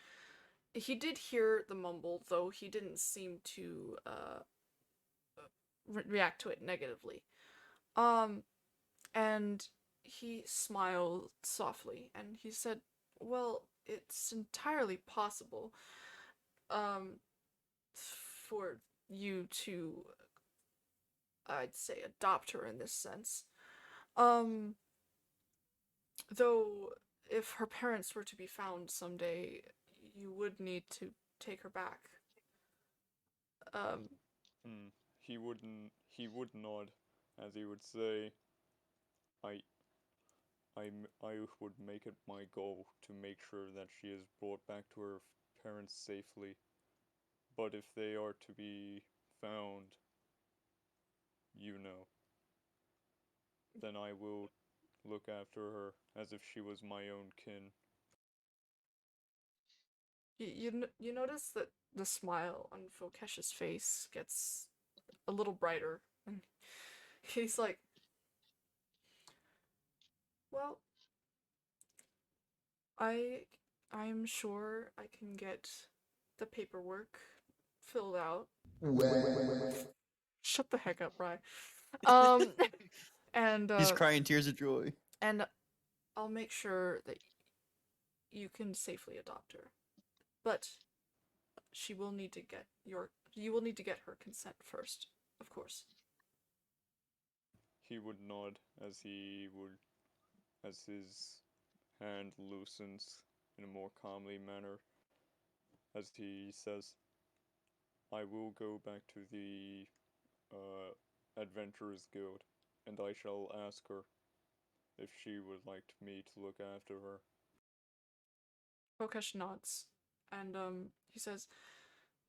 He did hear the mumble, though he didn't seem to react to it negatively. And he smiled softly and he said, "Well, it's entirely possible for you to, I'd say, adopt her in this sense. Though if her parents were to be found someday, you would need to take her back." He would nod, as he would say, I would make it my goal to make sure that she is brought back to her parents safely. But if they are to be found, then I will look after her as if she was my own kin. You notice that the smile on Fokesh's face gets a little brighter, and he's like, "Well, I'm sure I can get the paperwork filled out." Shut the heck up, Bri. Um, and He's crying tears of joy. and I'll make sure that you can safely adopt her, but you will need to get her consent first, of course. He would nod as his hand loosens in a more calmly manner as he says, I will go back to the Adventurers Guild, and I shall ask her if she would like me to look after her. Kokesh nods, and he says,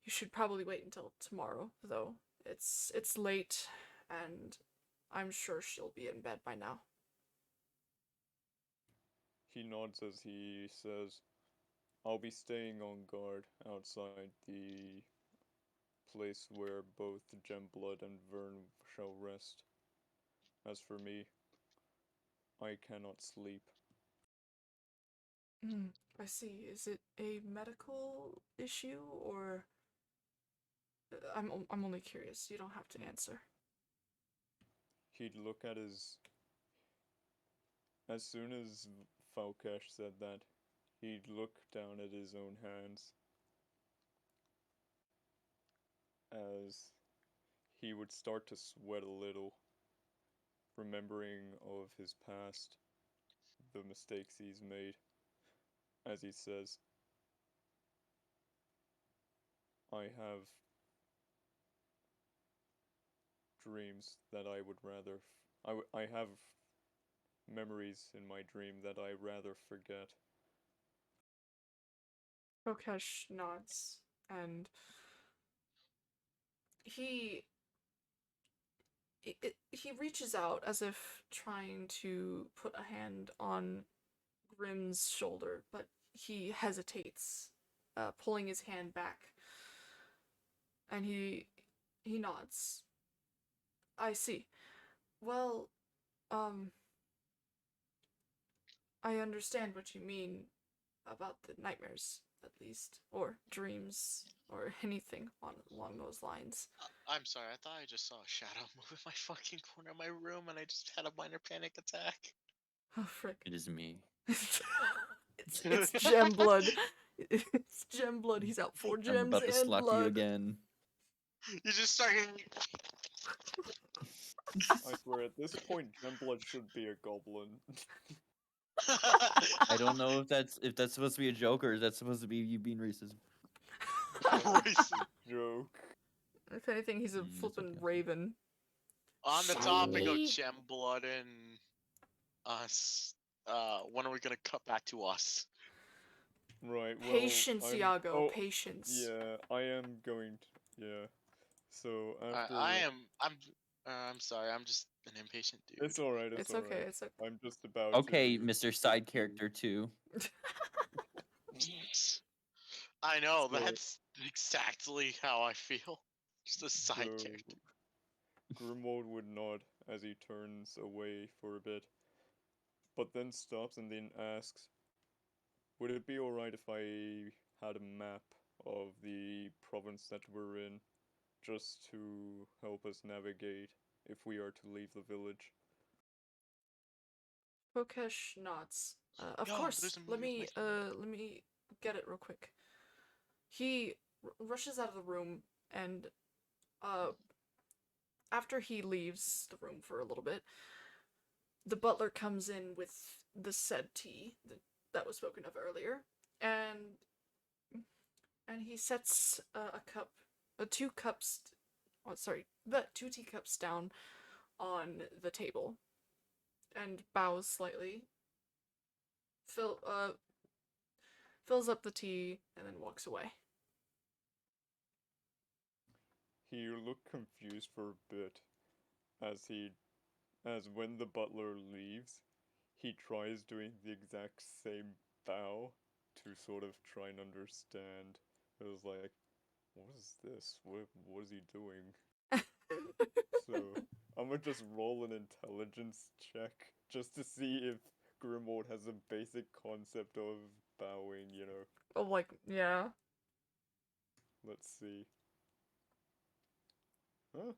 "You should probably wait until tomorrow, though. It's late, and I'm sure she'll be in bed by now." He nods as he says, I'll be staying on guard outside the place where both Gemblood and Vern shall rest. As for me, I cannot sleep. I see. Is it a medical issue, or I'm only curious. You don't have to answer. He'd look at his. As soon as Falkesh said that, he'd look down at his own hands as he would start to sweat a little, remembering of his past, the mistakes he's made, as he says, I have dreams that I would rather. I have memories in my dream that I rather forget. Kokesh nods, and he he reaches out as if trying to put a hand on Grim's shoulder, but he hesitates, pulling his hand back, and he nods. I see. Well, um, I understand what you mean about the nightmares, at least, or dreams, or anything along those lines. I'm sorry, I thought I just saw a shadow move in my fucking corner of my room and I just had a minor panic attack. Oh, frick. It is me. It's gem blood. It's gem blood. He's out 4 I'm gems about to and slap blood. you again. You just start getting. I swear, at this point, Gemblood should be a goblin. I don't know if that's supposed to be a joke or is that supposed to be you being racist. Racist. Joke. If anything, he's a That's flippin' okay. raven. On the topic of Shiny. gem blood and us, when are we gonna cut back to us? Right, well, Patience, I'm. Iago. Oh, Patience. yeah, I am going to. Yeah. So after. I'm sorry, I'm just an impatient dude. It's alright, it's It's okay. alright. It's okay. I'm just about Okay, to. Mr. Side Character 2. I know, So- that's exactly how I feel. Just a side So, character. Grimwald would nod as he turns away for a bit, but then stops and then asks, would it be alright if I had a map of the province that we're in, just to help us navigate if we are to leave the village? Kokesh nods. Of Yo, course. there's a Let me movement. let me get it real quick. He rushes out of the room, and after he leaves the room for a little bit, the butler comes in with the said tea that was spoken of earlier, and he sets two teacups down on the table, and bows slightly. Fills up the tea and then walks away. He looked confused for a bit as when the butler leaves, he tries doing the exact same bow to sort of try and understand. It was like, what is this? What is he doing? So I'm gonna just roll an intelligence check just to see if Grimwald has a basic concept of bowing, you know. Oh, like, yeah. Let's see. Huh?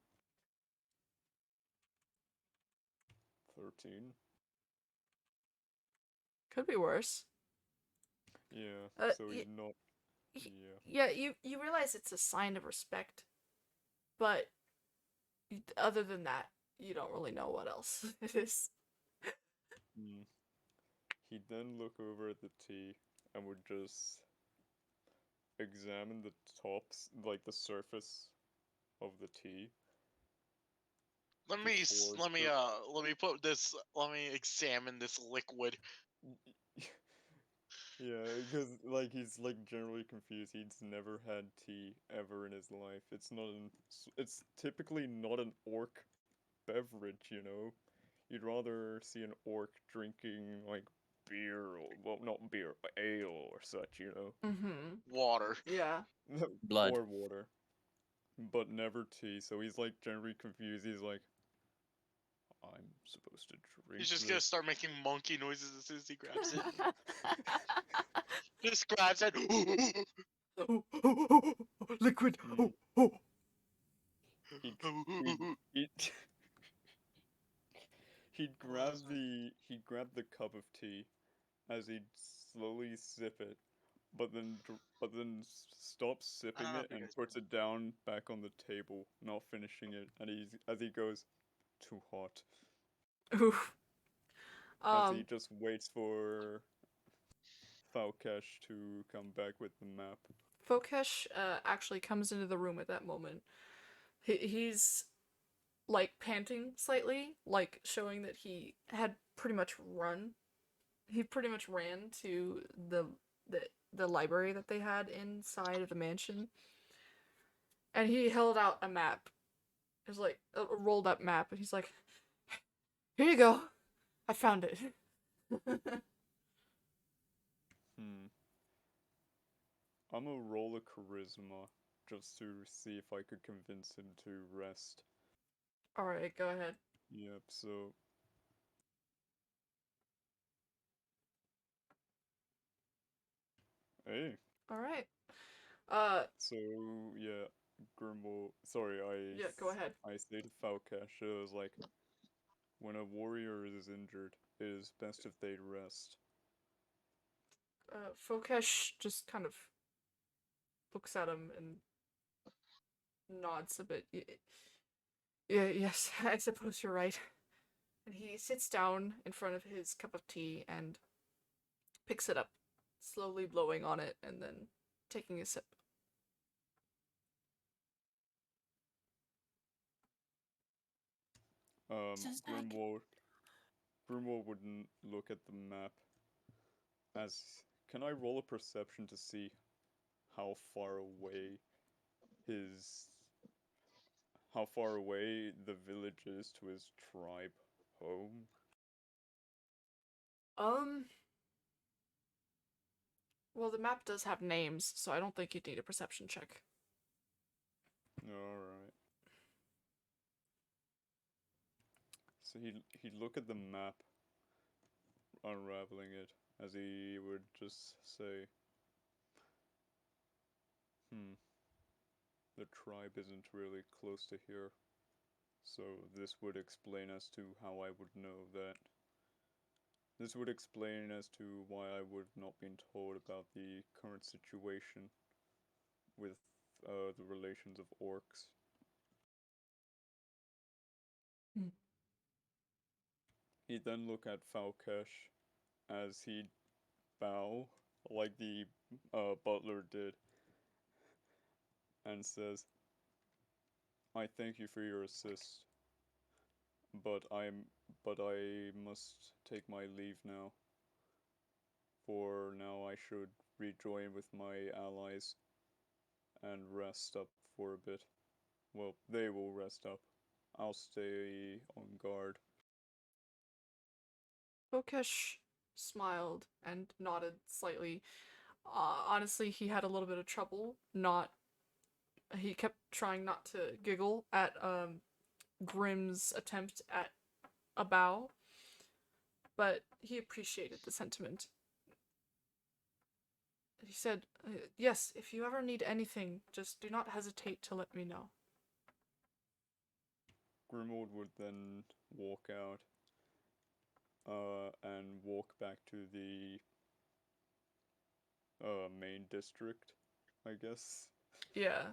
13. Could be worse. Yeah, so y- he's not. y- Yeah. Yeah, you realize it's a sign of respect, but other than that, you don't really know what else it is. Hmm. He'd then look over at the tea and would just examine the tops, like the surface of the tea. Let me before let me put this. Let me examine this liquid. Yeah, because like he's like generally confused. He's never had tea ever in his life. It's typically not an orc beverage, you know. You'd rather see an orc drinking like beer or well, not beer, but ale or such, you know. Mm-hmm. Water. Yeah. Blood. Or water, but never tea. So he's like generally confused. He's like, I'm supposed to drink He's just gonna this. start making monkey noises as soon as he grabs it. Just grabs it. Liquid. Hmm. He'd, he'd he'd grab the cup of tea as he'd slowly sip it, but then stops sipping Ah, it and because puts it down back on the table, not finishing it. And as he goes, too hot. Oof. As he Um, just waits for Falkesh to come back with the map. Fokesh actually comes into the room at that moment. He's like panting slightly, like showing that he had pretty much run. He pretty much ran to the the library that they had inside of the mansion, and he held out a map. It was like a rolled up map, and he's like, "Here you go, I found it." Hmm. I'm gonna roll a charisma just to see if I could convince him to rest. All right, go ahead. Yep, so hey. All right. Uh, So yeah, Grimble. Sorry, yeah, go ahead. I say to Falkesh, it was like when a warrior is injured, it is best if they rest. Fokesh just kind of looks at him and nods a bit. Yeah, yes, I suppose you're right. And he sits down in front of his cup of tea and picks it up, slowly blowing on it and then taking a sip. Grimwald. Grimwald wouldn't look at the map as. Can I roll a perception to see how far away his how far away the village is to his tribe home? Um, well, the map does have names, so I don't think you'd need a perception check. Alright. So he'd look at the map, unraveling it, as he would just say, the tribe isn't really close to here. So this would explain as to how I would know that. This would explain as to why I would have not been told about the current situation with the relations of orcs. Hmm. He'd then look at Falkesh as he'd bow, like the butler did, and says, I thank you for your assist, but but I must take my leave now. For now I should rejoin with my allies and rest up for a bit. Well, they will rest up. I'll stay on guard. Fokesh smiled and nodded slightly. Honestly, he had a little bit of trouble not. He kept trying not to giggle at Grimm's attempt at a bow, but he appreciated the sentiment. He said, yes, if you ever need anything, just do not hesitate to let me know. Grimwald would then walk out, and walk back to the main district, I guess. Yeah.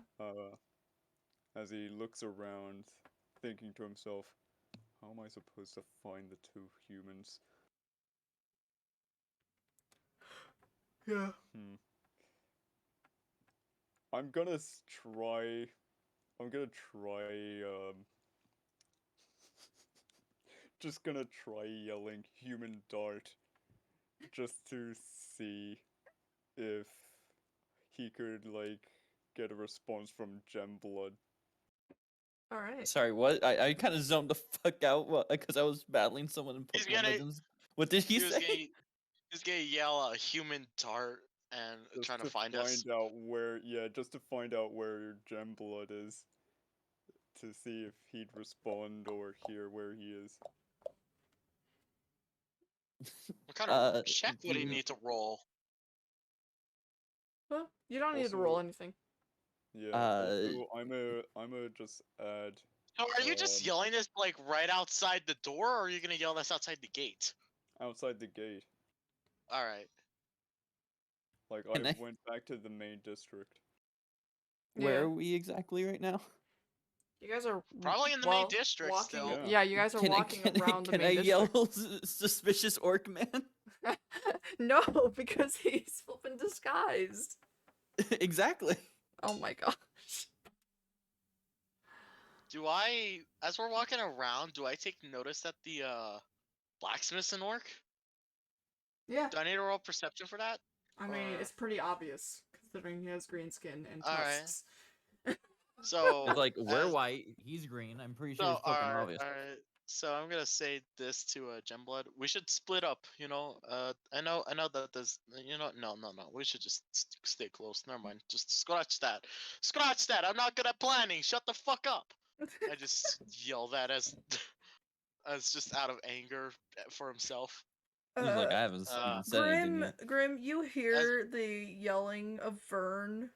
As he looks around, thinking to himself, how am I supposed to find the two humans? Yeah. I'm gonna try. I'm gonna try. Just gonna try yelling "human dart," just to see if he could like get a response from Gemblood. All right. Sorry, what? I kind of zoned the fuck out because I was battling someone in He's Pokemon gonna- Legends. What did he say? He's gonna yell a human dart and Just trying to find us. out where, just to find out where Gemblood is, to see if he'd respond or hear where he is. What kind of Uh, check do would he you- need to roll? Well, you don't need to Also- roll anything. Yeah. Also, I'm a just add. So are you just Um, yelling this like right outside the door, or are you gonna yell this outside the gate? outside the gate. All right. Like Can I I- went back to the main district. Where Yeah. are we exactly right now? You guys are Probably in the main district walking. still. Yeah. Yeah, you guys are walking around the Can main I district. yell suspicious orc man? No, because he's flipping disguised. Exactly. Oh my gosh. Do I, as we're walking around, do I take notice that the blacksmith's an orc? Yeah. Do I need to roll perception for that? I mean, Or- it's pretty obvious considering he has green skin and Alright. tusks. So It's like we're as- white, he's green. I'm pretty sure So it's fucking alright, obvious. alright. So I'm gonna say this to Gemblood. We should split up. You know. I know that there's. You know. No. We should just stay close. Never mind. Just scratch that. Scratch that. I'm not good at planning. Shut the fuck up. I just yell that as just out of anger for himself. He's like, I haven't Uh, even said anything yet. Grim, you hear the yelling of Vern,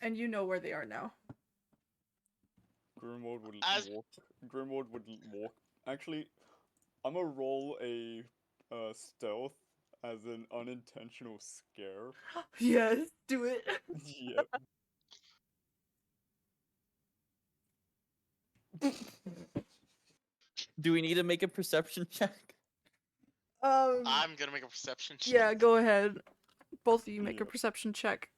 and you know where they are now. Grimwald would As- walk. Grimwald would walk. Actually, I'm gonna roll a stealth as an unintentional scare. Yes, do it. Yep. Do we need to make a perception check? I'm gonna make a perception check. Yeah, go ahead. Both of you make a Yeah. perception check.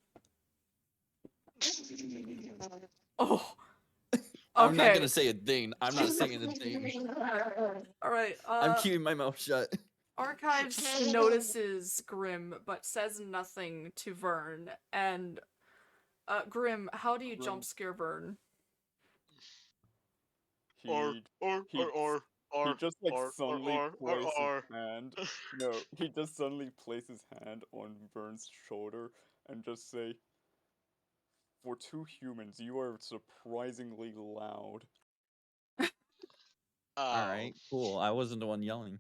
Oh. I'm not Okay. gonna say a thing. I'm not saying a thing. Alright, I'm keeping my mouth shut. Archives notices Grim, but says nothing to Vern. And, Grim, how do you Grim- jump scare Vern? Or He or just like or- suddenly or- places or- his hand. No, he just suddenly places hand on Vern's shoulder and just say, "For two humans, you are surprisingly loud." All right, cool. I wasn't the one yelling.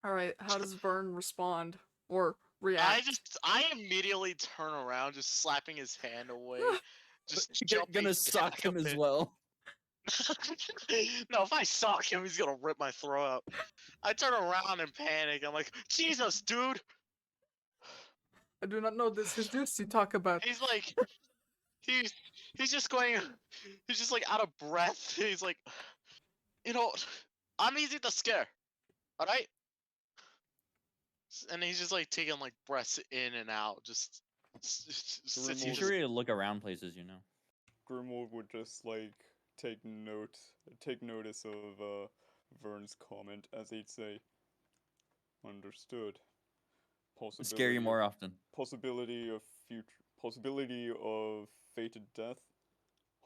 Alright, how does Vern respond? Or react? I immediately turn around, just slapping his hand away, just jumping Gonna sock back him a as bit. well. No, if I sock him, he's gonna rip my throat out. I turn around and panic. I'm like, Jesus, dude! I do not know this Jesus you talk about. He's like, he's just going, he's just like out of breath. He's like, you know, I'm easy to scare, all right? And he's just like taking like breaths in and out, just sits Grimwald- You here. should really look around places, you know. Grimwald would just like take notice of Vern's comment as he'd say, "Understood. Scare you more often. Possibility of fated death,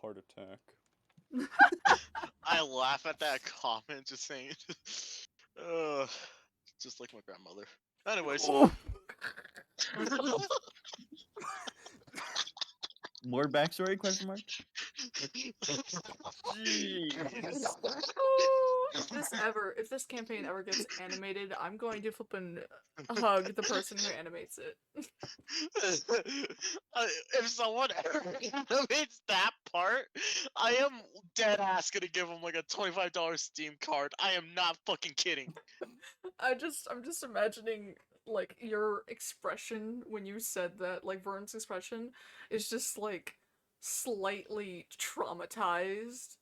heart attack." I laugh at that comment, just saying, just like my grandmother. Anyways, Oh. More backstory? Question mark. If this campaign ever gets animated, I'm going to flippin' hug the person who animates it. If someone ever animates that part, I am dead ass gonna give him like a $25 Steam card. I am not fucking kidding. I'm just imagining like your expression when you said that, like Vern's expression is just like slightly traumatized.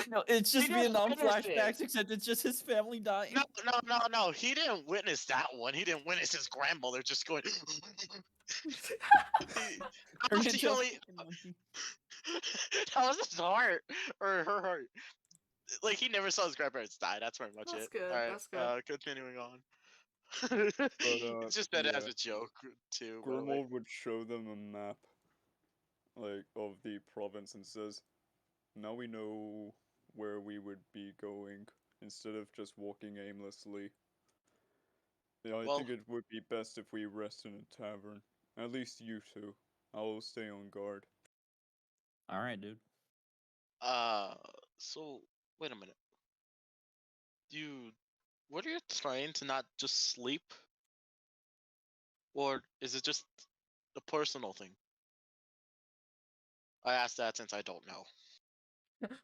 No, it's just didn't Vietnam witness it. flashbacks, except it's just his family dying. No. He didn't witness that one. He didn't witness his grandmother just going. That Turned was the into a only. fucking monkey. That was his heart or her heart. Like he never saw his grandparents die. That's pretty much That's it. good, All right. that's good. Continuing on. But It's just that as yeah, a joke too. By the way. Grimwald would show them a map, like, of the province and says, now we know where we would be going instead of just walking aimlessly. Yeah, I Well, think it would be best if we rest in a tavern. At least you two. I'll stay on guard. All right, dude. so wait a minute. You, what are you trying to not just sleep, or is it just a personal thing? I asked that since I don't know.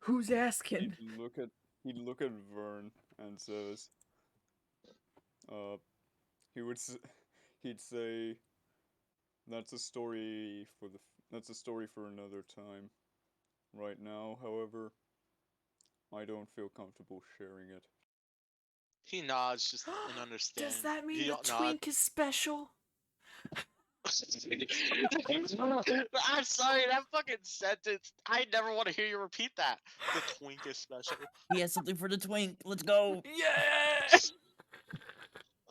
Who's asking? He'd look at Vern and says, uh, he would he'd say, that's a story for that's a story for another time. Right now, however, I don't feel comfortable sharing it. He nods, just in understanding. Does that mean He the don't nod. twink is special? I'm sorry, that fucking sentence. I never want to hear you repeat that. The twink is special. He has something for the twink. Let's go. Yeah.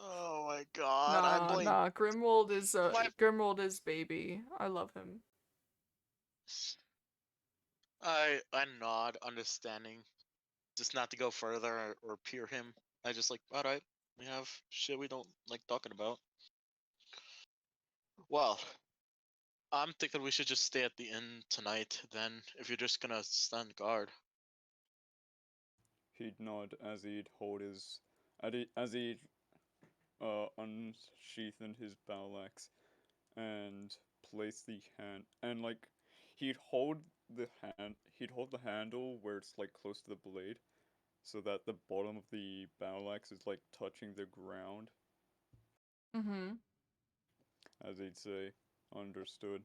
Oh my god, I'm blank. Nah. Grimwald is My- Grimwald is baby. I love him. I nod, understanding. Just not to go further or peer him. I just like, alright, we have shit we don't like talking about. Well, I'm thinking we should just stay at the inn tonight then, if you're just gonna stand guard. He'd nod as he'd hold his, as he'd unsheathen his battle axe and place the hand and like he'd hold he'd hold the handle where it's like close to the blade, so that the bottom of the battle axe is like touching the ground. Mm-hmm. As he'd say, understood.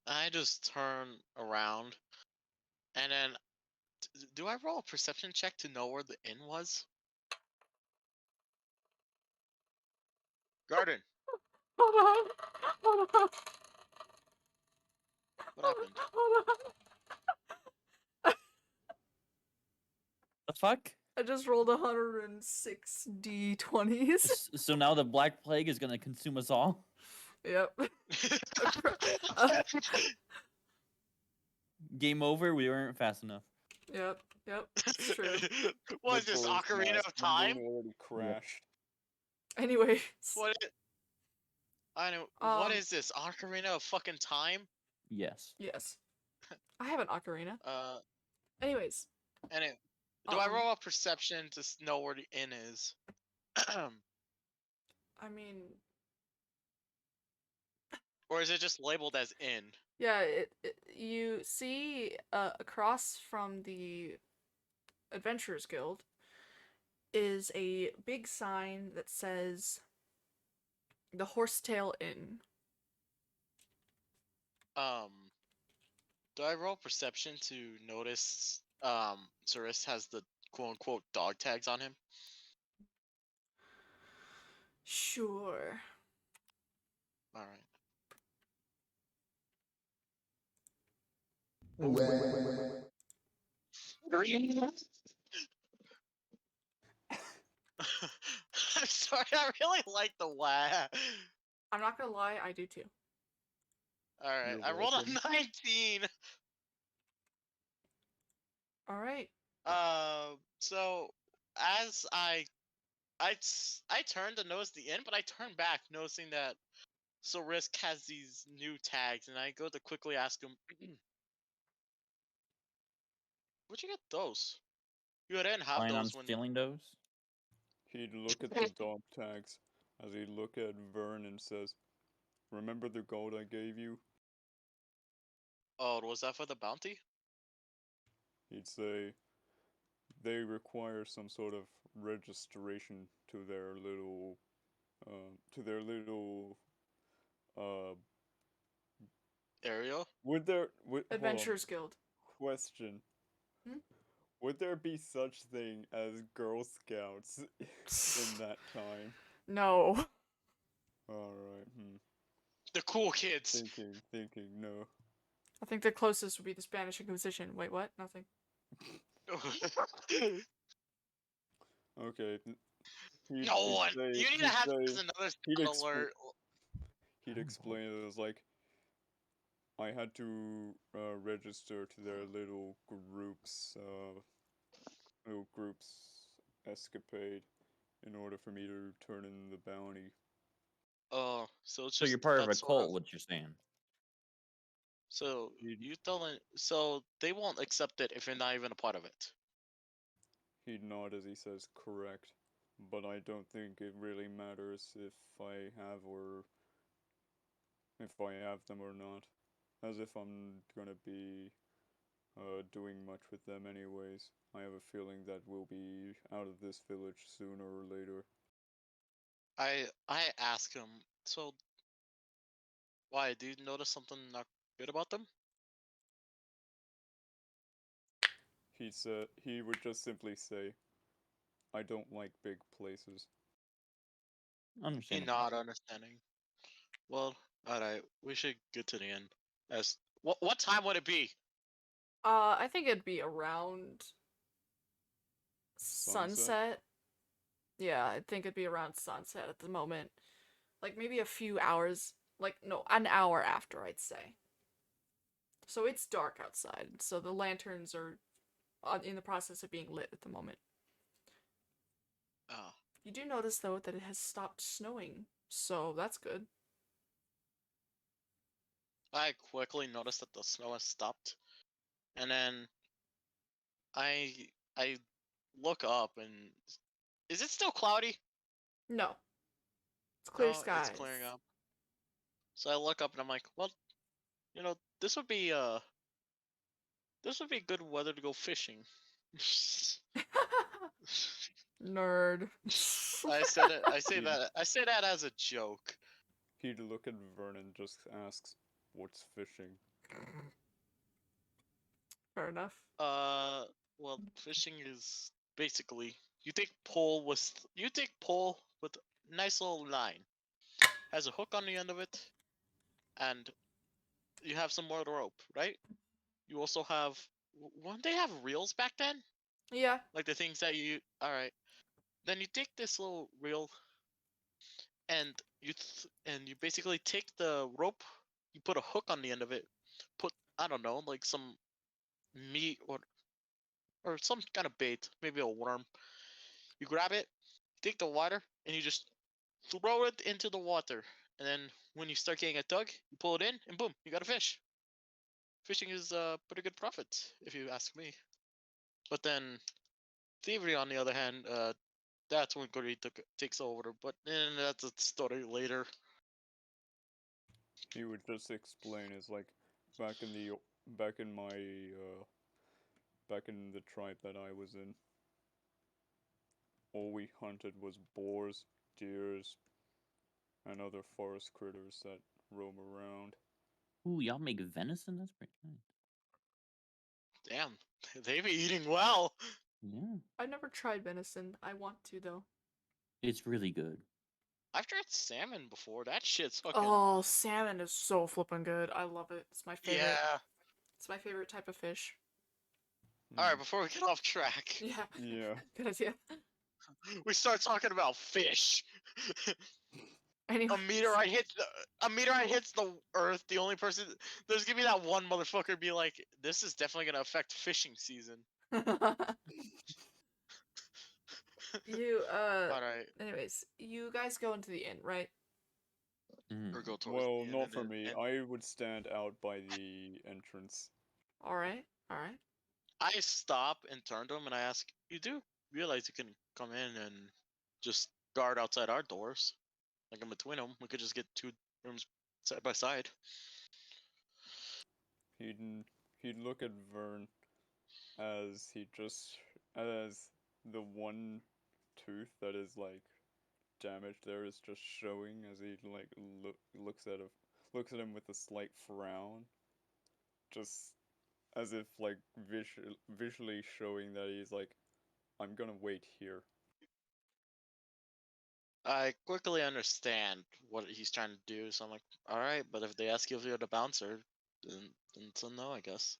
I just turn around, and then, do I roll a perception check to know where the inn was? Garden, Hold on. what happened? Hold on. The fuck? I just rolled 106 d20s. So now the Black Plague is gonna consume us all? Yep. Game over, we weren't fast enough. Yep. It's true. What is this, Nicholas Ocarina Mask, of Time? already crashed. Anyways. What? I know. What Um, is this, Ocarina of fucking Time? Yes. Yes. I have an ocarina. Uh, Anyways. anyway, do I Um, roll a perception to know where the inn is? I mean, Or is it just labeled as inn? yeah, you see across from the Adventurers Guild is a big sign that says the Horsetail Inn. Do I roll perception to notice Zuris has the quote unquote dog tags on him? Sure. Alright. I'm sorry, I really like the wah. I'm not gonna lie, I do too. Alright, You're I rolled a welcome. 19. Alright. So as I turned to notice the inn, but I turned back noticing that Risk has these new tags, and I go to quickly ask him, "Where'd you get those? You didn't have Plan on those when." stealing those? He'd look at the dog tags as he'd look at Vern and says, remember the gold I gave you? Oh, was that for the bounty? He'd say, they require some sort of registration to their uh, area. Would there hold on. Adventurers Guild. Question. Hmm? Would there be such thing as Girl Scouts in that time? No. Alright, The cool kids. Thinking, no. I think the closest would be the Spanish Inquisition. Wait, what? Nothing. Okay. No one. You need to have this as another he'd sound expl- alert. He'd explain it as like, I had to register to their little groups escapade in order for me to turn in the bounty. Oh, so it's So just you're part of a that sort cult, what you're saying. So He'd, you telling so they won't accept it if you're not even a part of it. he'd nod as he says correct, but I don't think it really matters if I have them or not, as if I'm gonna be doing much with them anyways. I have a feeling that we'll be out of this village sooner or later. I ask him, so why? Do you notice something not good about them? He would just simply say, I don't like big places. He Understandable. not understanding. Well, alright, we should get to the end. As what time would it be? I think it'd be around sunset. Yeah, I think it'd be around sunset at the moment. Like maybe a few hours, like no, an hour after, I'd say. So it's dark outside, so the lanterns are in the process of being lit at the moment. Oh, You do notice though that it has stopped snowing, so that's good. I quickly noticed that the snow has stopped, and then I look up and is it still cloudy? No, it's clear No, it's skies. clearing up. So I look up and I'm like, well, this would be good weather to go fishing. Nerd. I said it. I say He'd, that. I say that as a joke. he'd look at Vernon and just asks, what's fishing? Fair enough. Well, fishing is basically you take pole with a nice little line, has a hook on the end of it, and you have some more rope, right? You also have. Wouldn't they have reels back then? Yeah. Like the things that you. All right. Then you take this little reel and you basically take the rope, you put a hook on the end of it, put I don't know, like some meat or some kind of bait, maybe a worm. You grab it, take the water, and you just throw it into the water. And then when you start getting a tug, you pull it in, and boom, you got a fish. Fishing is pretty good profit, if you ask me. But then thievery, on the other hand, that's when Gory takes over. But that's a story later. He would just explain as like, back in the back in my back in the tribe that I was in, all we hunted was boars, deers, and other forest critters that roam around. Ooh, y'all make venison? That's pretty nice. Damn, they be eating well. Yeah. I've never tried venison. I want to though. It's really good. I've tried salmon before. That shit's fucking. Oh, salmon is so flippin' good. I love it. It's my favorite. Yeah. It's my favorite type of fish. All right, before we get off track, Yeah. Yeah. Good idea. we start talking about fish. Anyway. A meteorite hits the Earth. The only person there's gonna be that one motherfucker be like, "This is definitely gonna affect fishing season." You All right, anyways, you guys go into the inn, right? Mm. or go towards Well, the end. not for me. I would stand out by the entrance. Alright. Alright. I stop and turn to him and I ask, "You do realize you can come in and just guard outside our doors? Like in between them, we could just get two rooms side by side." He'd he'd look at Vern as as the one tooth that is like damaged there is just showing as he like looks at looks at him with a slight frown, just as if like visually showing that he's like, I'm gonna wait here. I quickly understand what he's trying to do, so I'm like, all right. But if they ask you if you're the bouncer, then it's a no, I guess.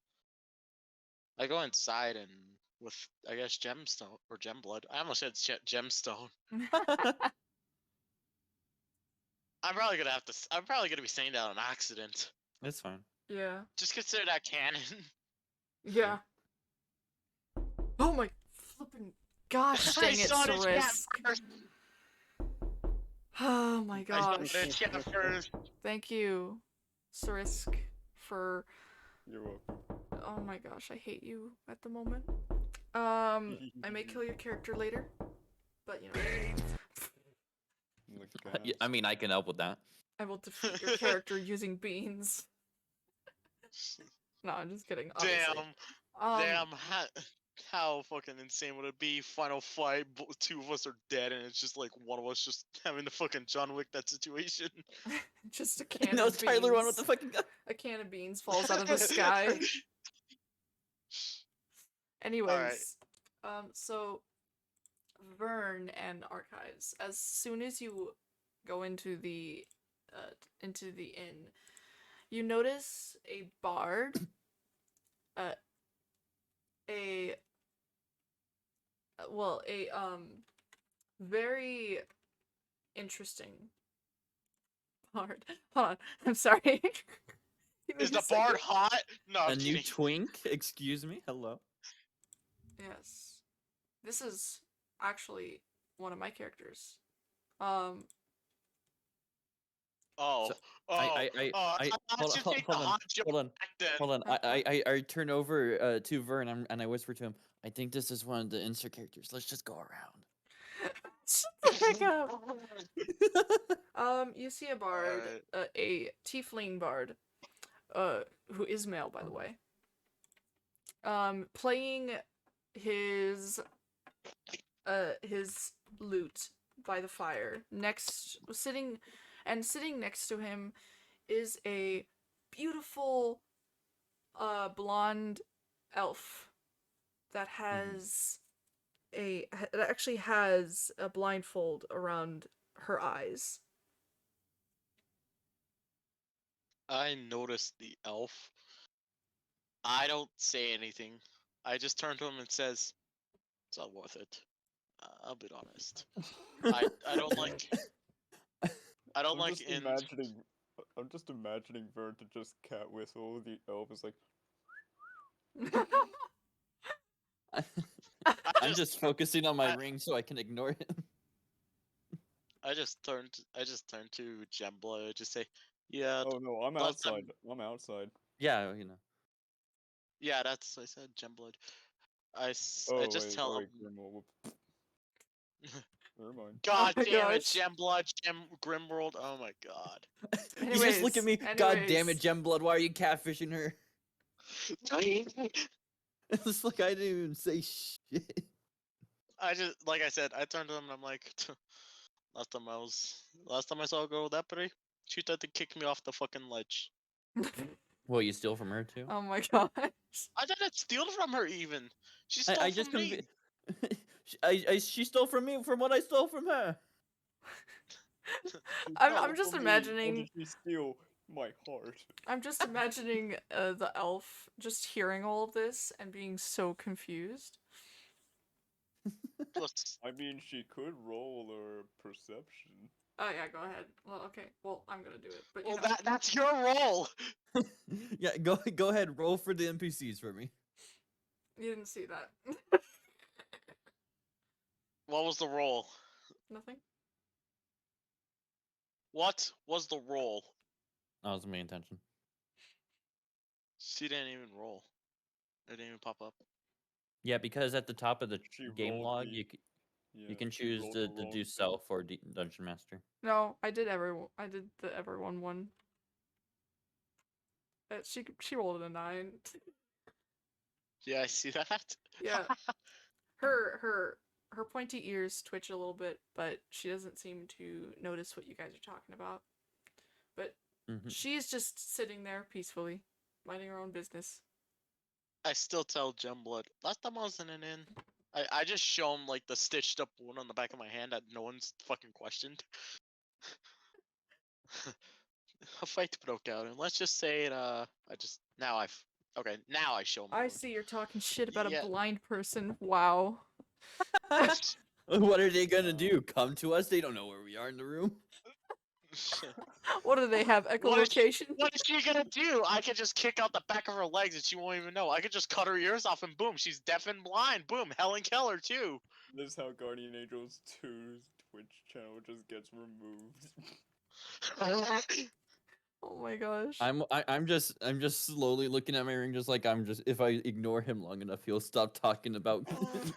I go inside and with I guess gemstone or gem blood. I almost said gemstone. I'm probably gonna be saying that on accident. It's fine. Yeah. Just consider that canon. Yeah. Oh my flipping gosh I dang it, saw this cat Sarisk. first. Oh my I saw gosh. this cat first. Thank you, Sarisk, for You're welcome. oh my gosh, I hate you at the moment. I may kill your character later, but you know, Look, Yeah, I mean, I can help with that. I will defeat your character using beans. No, I'm just kidding. Obviously. Damn. How fucking insane would it be? Final fight, two of us are dead, and it's just like one of us just having to fucking John Wick that situation. Just a can No, of beans. Tyler one with the fucking gun. A can of beans falls out of the sky. Anyways, so Vern and Archives. As soon as you go into the inn, you notice a bard, a very interesting bard. Hold on, I'm sorry. Give me Is a the second. bard hot? No, A I'm new kidding. twink? Excuse me? Hello? Yes. This is actually one of my characters. Oh. So, I hold should take the hot joke on. back then. Hold on. I turn over to Vern and I whisper to him, I think this is one of the insert characters. Let's just go around. Shut the heck up. You see a bard, a tiefling bard, who is male, by the way. Playing his lute by the fire. Sitting next to him is a beautiful, blonde elf that has that actually has a blindfold around her eyes. I noticed the elf. I don't say anything. I just turn to him and says, "It's not worth it." I'll be honest. I don't like. I don't like in. I'm just imagining Vern to just cat whistle. The elf is like, I'm just focusing on my ring so I can ignore him. I just turn to Gembla and just say, "Yeah." oh no, I'm last time- outside. I'm outside. Yeah, you know. Yeah, that's I said Gemblood. I Oh, just wait, tell wait, him. Grimwald. Never mind. God my damn it, gosh. Gemblood, Grimworld. Oh my god. You just look at me. God damn anyways. it, Gemblood. Why are you catfishing her? It's like I didn't even say shit. I just like I said, I turned to him and I'm like, last time I saw a girl that pretty, she tried to kick me off the fucking ledge. Well, you steal from her too? Oh my gosh. I didn't steal from her even. She stole I just from me. she stole from me from what I stole from her. I'm just What imagining. did she steal? My heart. I'm just imagining the elf just hearing all of this and being so confused. Plus, I mean, she could roll her perception. Oh yeah, go ahead. Well, okay. Well, I'm gonna do it, but you well, know. that's your role. Yeah, go ahead, roll for the NPCs for me. You didn't see that. What was the role? Nothing. What was the role? That was the main intention. She didn't even roll. It didn't even pop up. Yeah, because at the top of the She game rolled log, the- you Yeah, can she choose rolled to the do wrong thing. self or dungeon master. No, I did the everyone one. She rolled a 9. Yeah, I see that. Yeah. Her pointy ears twitch a little bit, but she doesn't seem to notice what you guys are talking about. But Mhm. She's just sitting there peacefully, minding her own business. I still tell Gemblood, last time I was in an inn, I just show him like the stitched up wound on the back of my hand that no one's fucking questioned. A fight broke out, and let's just say it. Now I show him the I wound. see you're talking shit about Yeah. a blind person. Wow. What are they gonna do? Come to us? They don't know where we are in the room. What do they have? Echolocation? What is she gonna do? I could just kick out the back of her legs and she won't even know. I could just cut her ears off and boom, she's deaf and blind. Boom, Helen Keller too. This is how Guardian Angels 2's Twitch channel just gets removed. Oh my gosh. I'm just slowly looking at my ring, just like if I ignore him long enough, he'll stop talking about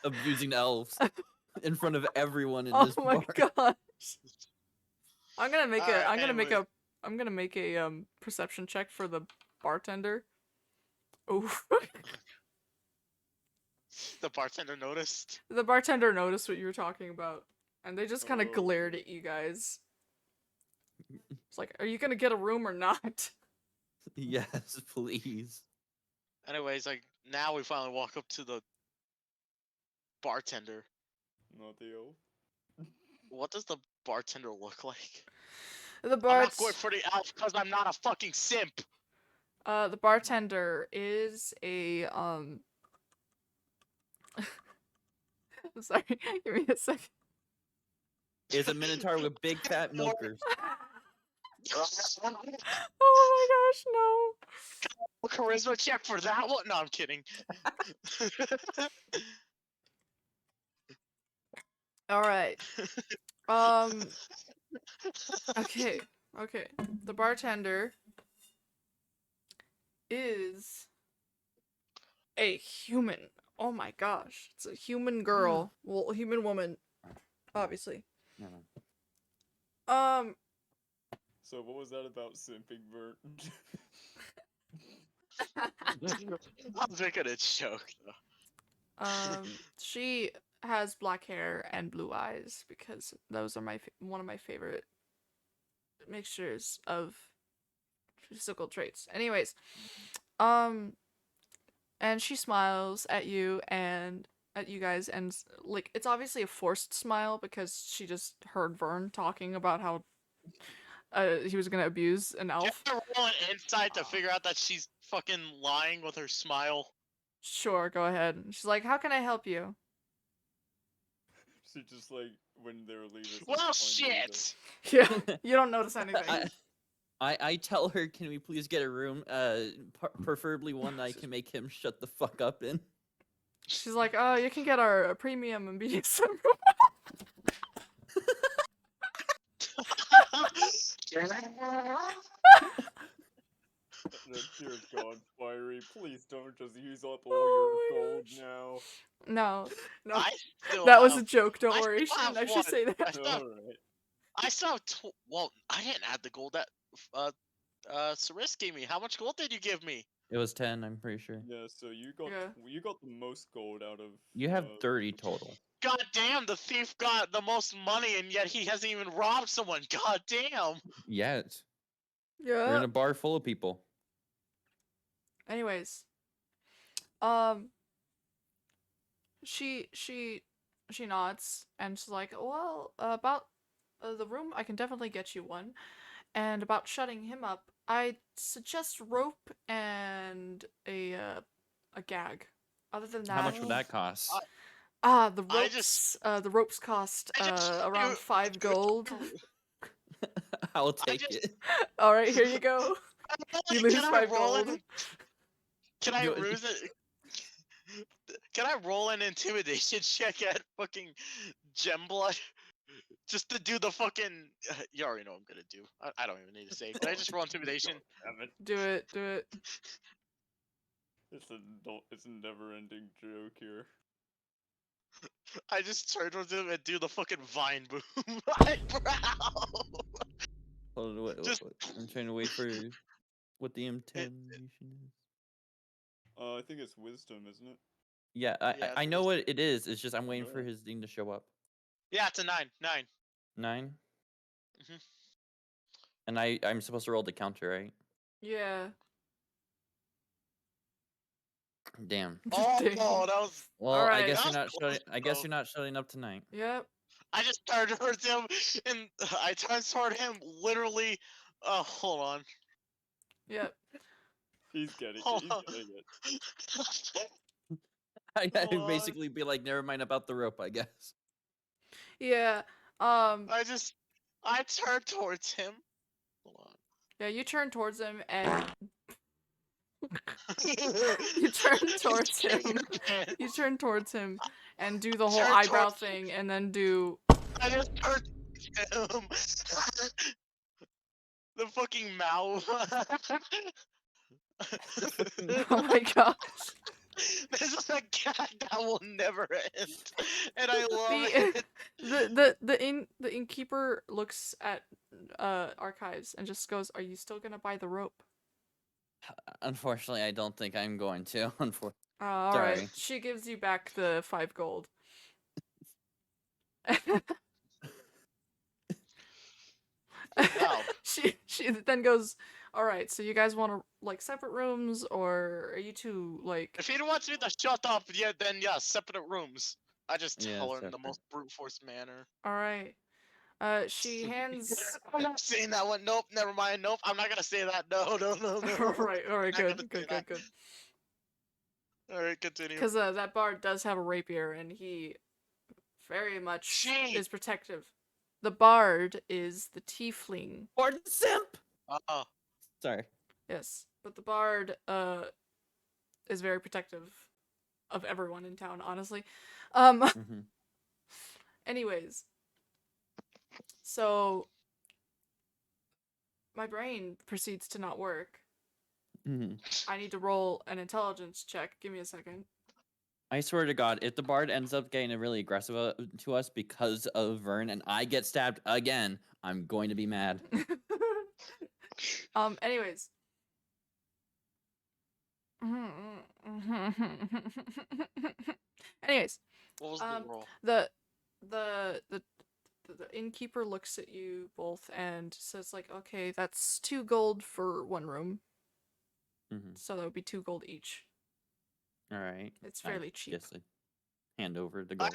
abusing elves in front of everyone in Oh this my bar. gosh. I'm gonna make Alright, I'm gonna make a perception check for the bartender. Oh. The bartender noticed. The bartender noticed what you were talking about, and they just kind of Oh. glared at you guys. It's like, are you gonna get a room or not? Yes, please. Anyways, like now we finally walk up to the bartender. Not the elf. What does the bartender look like? The I'm not bart's going for the elf because I'm not a fucking simp. the bartender is a I'm sorry, give me a second. Is a minotaur with big fat milkers. Oh my gosh, no. Charisma check for that one? No, I'm kidding. All right. Okay. Okay. The bartender is a human. Oh my gosh. It's a human girl. Well, a human woman, obviously. Um, So what was that about simping, Bert? I was making a joke though. she has black hair and blue eyes because those are one of my favorite mixtures of physical traits. Anyways, and she smiles at you and at you guys, and like it's obviously a forced smile because she just heard Vern talking about how he was gonna abuse an You elf. have to roll an insight to figure out that she's fucking lying with her smile. Sure, go ahead. She's like, "How can I help you?" She just like when they were leaving. Well, shit! Yeah, you don't notice anything. I tell her, can we please get a room? Preferably one that I can make him shut the fuck up in. She's like, "Oh, you can get our premium and BDSM room." Dear God, Fiery, please don't just use up all Oh your my gold gosh. now. No, no, I still that was a have- joke. Don't I worry. She still didn't have actually one. say that. Alright. I still have well, I didn't add the gold that Ceres gave me. How much gold did you give me? It was 10, I'm pretty sure. Yeah, so you got Yeah. you got the most gold out of. You have 30 total. God damn, the thief got the most money and yet he hasn't even robbed someone. God damn. Yet. We're Yeah. in a bar full of people. Anyways, she nods and she's like, "Well, about the room, I can definitely get you one, and about shutting him up, I suggest rope and a gag. Other than that, How much would that cost? the I ropes just- the ropes cost I just- around 5 gold. I'll take just- it. All right, here you go. You lose Can I 5 roll gold. an- Can I You- ruse it? Can I roll an intimidation check at fucking Gemblood? Just to do the fucking. You already know what I'm gonna do. I don't even need to say. Can I just roll intimidation? Damn it. Do it, do it. It's a never-ending joke here. I just turn towards him and do the fucking vine boom eyebrow. Hold on, Just- I'm trying to wait for what the intimidation is. I think it's wisdom, isn't it? Yeah, Yeah, I it's know what it is. It's just I'm waiting for Alright. his thing to show up. Yeah, it's a 9. 9. 9? And I'm supposed to roll the counter, right? Yeah. Damn. Oh, Dang. that was. Well, I Alright. guess That you're was not close, showing. I guess though. you're not showing up tonight. Yep. I just turned towards him, and I turned toward him. Literally. Hold on. Yep. He's getting Hold it. on. He's getting it. I'd Hold on. basically be like, never mind about the rope, I guess. Yeah. I turned towards him. Hold on. Yeah, you turn towards him and You you turn towards shit him. your pants. You turn towards him and do the whole Turn eyebrow towards- thing and then do I just turned towards him. The fucking mouth. oh my gosh. This is a gag that will never end, and I love The it. the innkeeper looks at archives and just goes, "Are you still gonna buy the rope?" Unfortunately, I don't think I'm going to. All Sorry. right. She gives you back the 5 gold. Wow. She then goes, "All right. So you guys want to like separate rooms, or are you two like?" If he wants me to shut up, yeah, then yeah, separate rooms. I just Yeah, tell her in the separate. most brute force manner. All right. She hands. I'm not saying that one. Nope, never mind. Nope, I'm not gonna say that. No, no, no, no. all right. All right. Not gonna Good. say Good. that. Good. Good. All right, continue. Because that bard does have a rapier, and he very much She. is protective. The bard is the tiefling. Or simp. Sorry. Yes, but the bard is very protective of everyone in town, honestly. Mhm. Anyways, so my brain proceeds to not work. Mhm. I need to roll an intelligence check. Give me a second. I swear to God, if the bard ends up getting really aggressive to us because of Vern, and I get stabbed again, I'm going to be mad. Anyways. Anyways, What was the roll? the the the the innkeeper looks at you both and says like, "Okay, that's 2 gold for 1 room. Mhm. So that would be 2 gold each. All right. It's fairly cheap." Guess I hand over the I gold.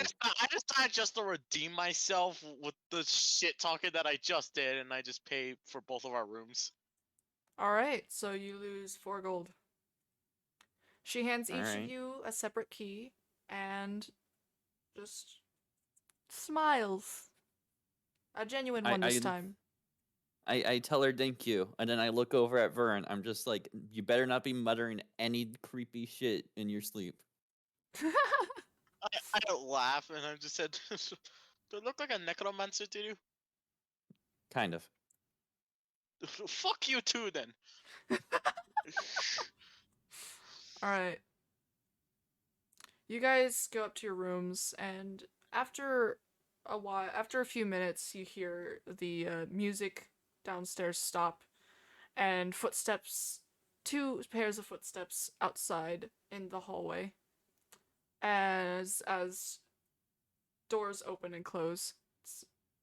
just tried just to redeem myself with the shit talking that I just did, and I just pay for both of our rooms. All right, so you lose 4 gold. She hands each of Alright. you a separate key and just smiles. A genuine one this time. I tell her thank you, and then I look over at Vern. I'm just like, you better not be muttering any creepy shit in your sleep. I don't laugh, and I just said, "Do it look like a necromancer to you?" Kind of. Fuck you too, then. All right. You guys go up to your rooms, and after a few minutes, you hear the music downstairs stop, and footsteps, 2 pairs of footsteps outside in the hallway, as doors open and close,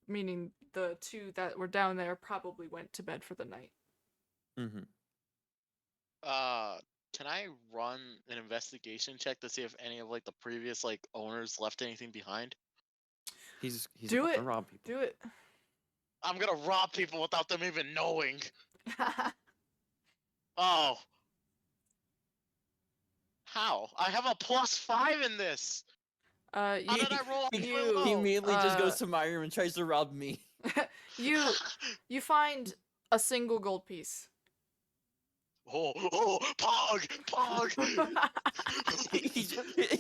meaning the 2 that were down there probably went to bed for the night. Mm-hmm. Can I run an investigation check to see if any of like the previous like owners left anything behind? He's Do about to it. rob people. Do it. I'm gonna rob people without them even knowing. Oh. How? I have a +5 in this. How you did I roll He, halfway you- he low? immediately just goes to my room and tries to rob me. you find a single gold piece. Oh, Pog, Pog.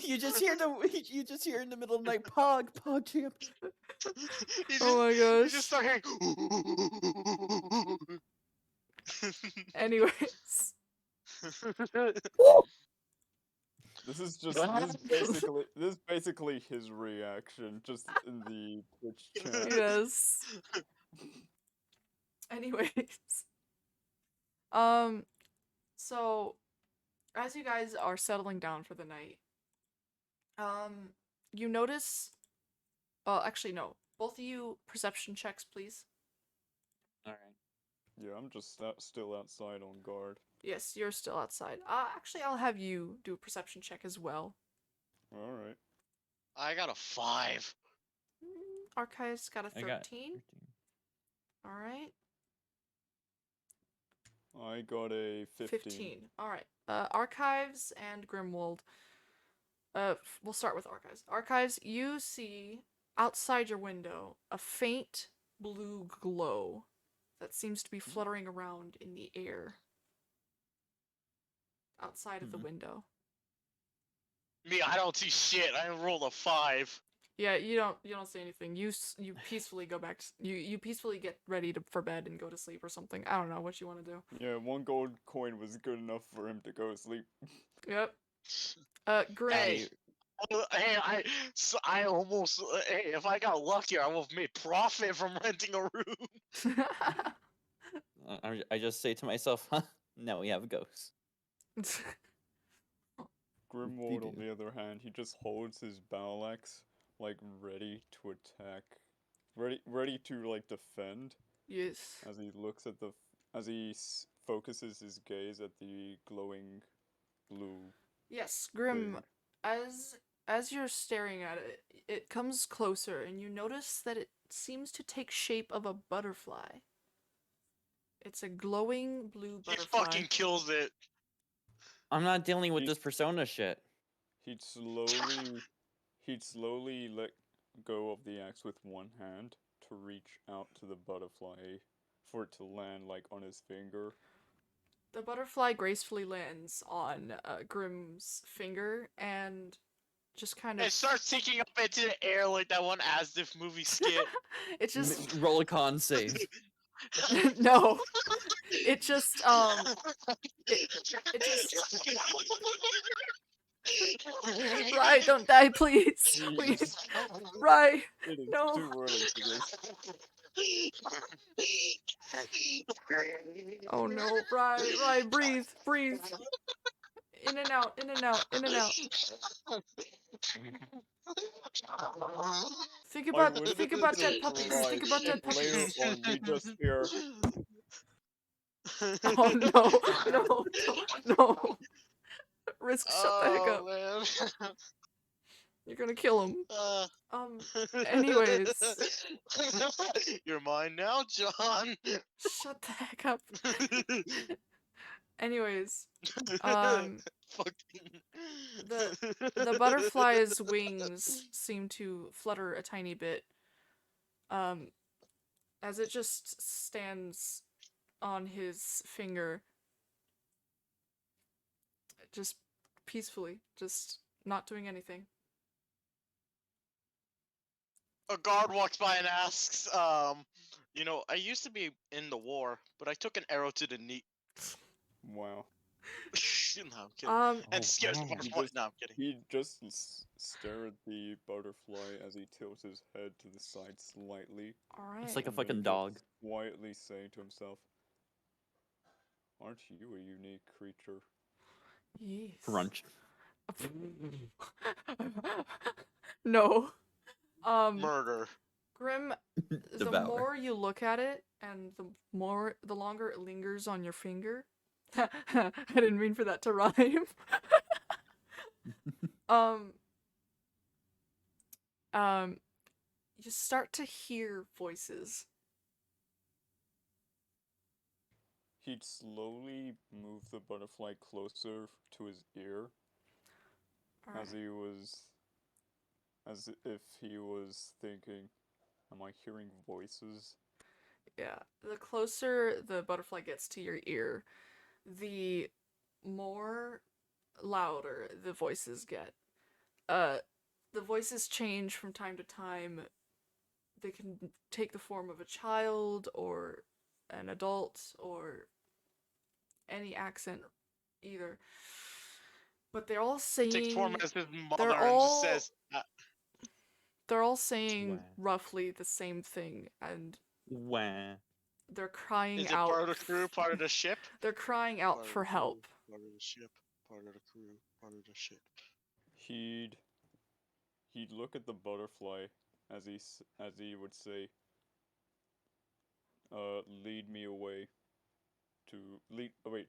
You just hear in the middle of the night, Pog champ. Oh my You gosh. just start hearing. Anyways, This is basically his reaction, just in the Twitch chat. yes. Anyways, so as you guys are settling down for the night, you notice. Actually, no. Both of you perception checks, please. All right. Yeah, I'm just still outside on guard. Yes, you're still outside. Actually, I'll have you do a perception check as well. Alright. I got a 5. Archives got a I got 13. 13. All right. I got a 15. All right. Archives and Grimwald. We'll start with Archives. Archives, you see outside your window a faint blue glow that seems to be fluttering around in the air outside of the window. Me, I don't see shit. I rolled a 5. Yeah, you don't say anything. You peacefully go back. You peacefully get ready for bed and go to sleep or something. I don't know what you want to do. Yeah, 1 gold coin was good enough for him to go to sleep. Yep. Grim. Hey, I almost. Hey, if I got lucky, I would have made profit from renting a room. I just say to myself, huh? Now we have ghosts. Grimwald, on do. the other hand, he just holds his battle axe, like, ready to attack. Ready to, like, defend. Yes. As he looks at as he focuses his gaze at the glowing blue Yes, Grim. thing. As you're staring at it, it comes closer, and you notice that it seems to take shape of a butterfly. It's a glowing blue He butterfly. fucking kills it. I'm not dealing with He- this persona shit. He'd slowly let go of the axe with one hand to reach out to the butterfly for it to land, like, on his finger. The butterfly gracefully lands on Grim's finger and just kind of. It starts taking up into the air like that one Asdif movie skit. It just Roll a con save. no. It just It just. Rye, don't die, please. Please. Rye. It is No. too early for this. Oh no, Rye, breathe. In and out, in and out, in and out. Think about dead puppies. Think about dead Later puppies. on, we just hear, Oh no. Risk, shut the heck up. Man. You're gonna kill him. Uh, Anyways. You're mine now, John. Shut the heck up. Anyways, Fucking. the butterfly's wings seem to flutter a tiny bit, as it just stands on his finger, just peacefully, just not doing anything. A guard walks by and asks, you know, I used to be in the war, but I took an arrow to the knee. wow. No, I'm kidding. And Oh, scares the wow. butterfly. No, I'm kidding. He just stare at the butterfly as he tilts his head to the side slightly. Alright. It's like a and then fucking just dog. Quietly saying to himself, "Aren't you a unique creature?" Yes. Crunch. No. Murder. Grim, the Devour. more you look at it, and the longer it lingers on your finger. I didn't mean for that to rhyme. You start to hear voices. He'd slowly move the butterfly closer to his ear, as if he was thinking, "Am I hearing voices?" Yeah, the closer the butterfly gets to your ear, the more louder the voices get. The voices change from time to time. They can take the form of a child or an adult or any accent either. But they're all saying Takes form as his mother they're and all- just says, they're all saying Wow. roughly the same thing, and Wah. they're crying is it out. part of the crew, part of the ship? They're crying out Part of for the crew, help. Part of the ship, part of the crew, part of the ship. He'd look at the butterfly as he would say, "Lead me away." to lead. Oh wait,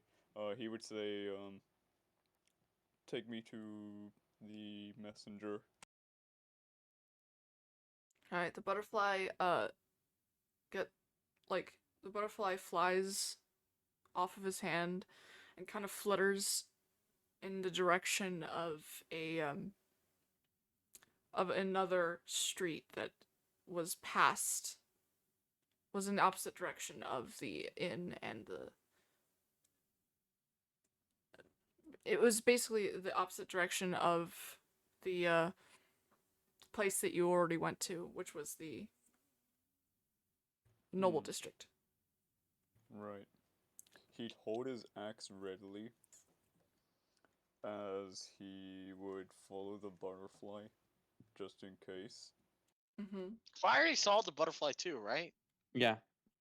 he would say, take me to the messenger. Alright, the butterfly, the butterfly flies off of his hand and kind of flutters in the direction of another street that was in the opposite direction of the inn and it was basically the opposite direction of the place that you already went to, which was the Noble Hmm. District. Right. He'd hold his axe readily as he would follow the butterfly just in case. Mm-hmm. Fiery saw the butterfly too, right? Yeah.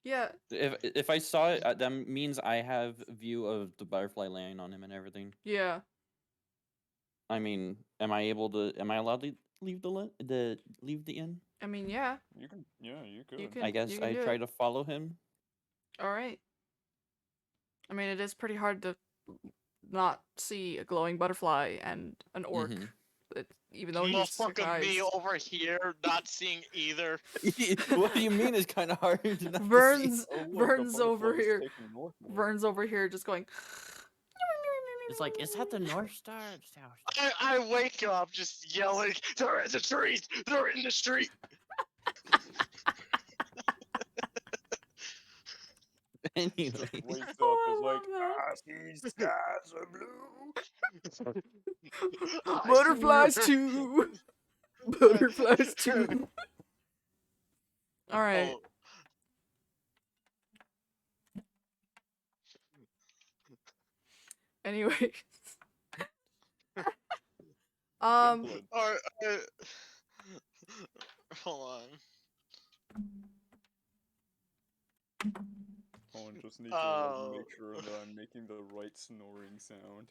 Yeah, If I saw it, that means I have view of the butterfly laying on him and everything. yeah. I mean, am I allowed to leave leave the inn? I mean, yeah. You can, yeah, you could. You I can guess I do try it. to follow him. Alright. I mean, it is pretty hard to not see a glowing butterfly and an orc. Mhm. Even though he's Motherfucking me disguised. over here, not seeing either. What do you mean? It's kind of hard to not to see? Vern's Oh, look, a Vern's over butterfly's here. taking northward. Vern's over here just going. It's like, is that the North Star? or South Star? I wake up just yelling, they're in the trees! They're in the street! Anyway, Just wakes up, Oh, is I like, love I see skies are blue. that. Butterflies too. Butterflies too. All right. Oh, Anyways. Template. hold on. Oh, and just need to Oh. make sure that I'm making the right snoring sound.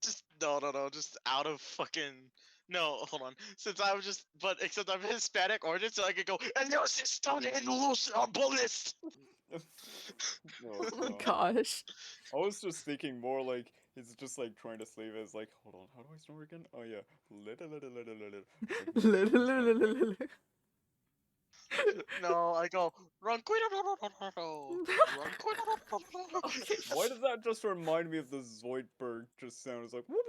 Just no, just out of fucking no. Hold on. Since I was just, but except I'm Hispanic origin, so I could go. And there's this stunning loose bullets. No, Oh it's my not. gosh. I was just thinking more like he's just like trying to sleep. It's like, hold on, how do I snore again? Oh yeah, little. No, I go run, queen, run, queen. Okay. Why does that just remind me of the Zoidberg just sound? It's like, That's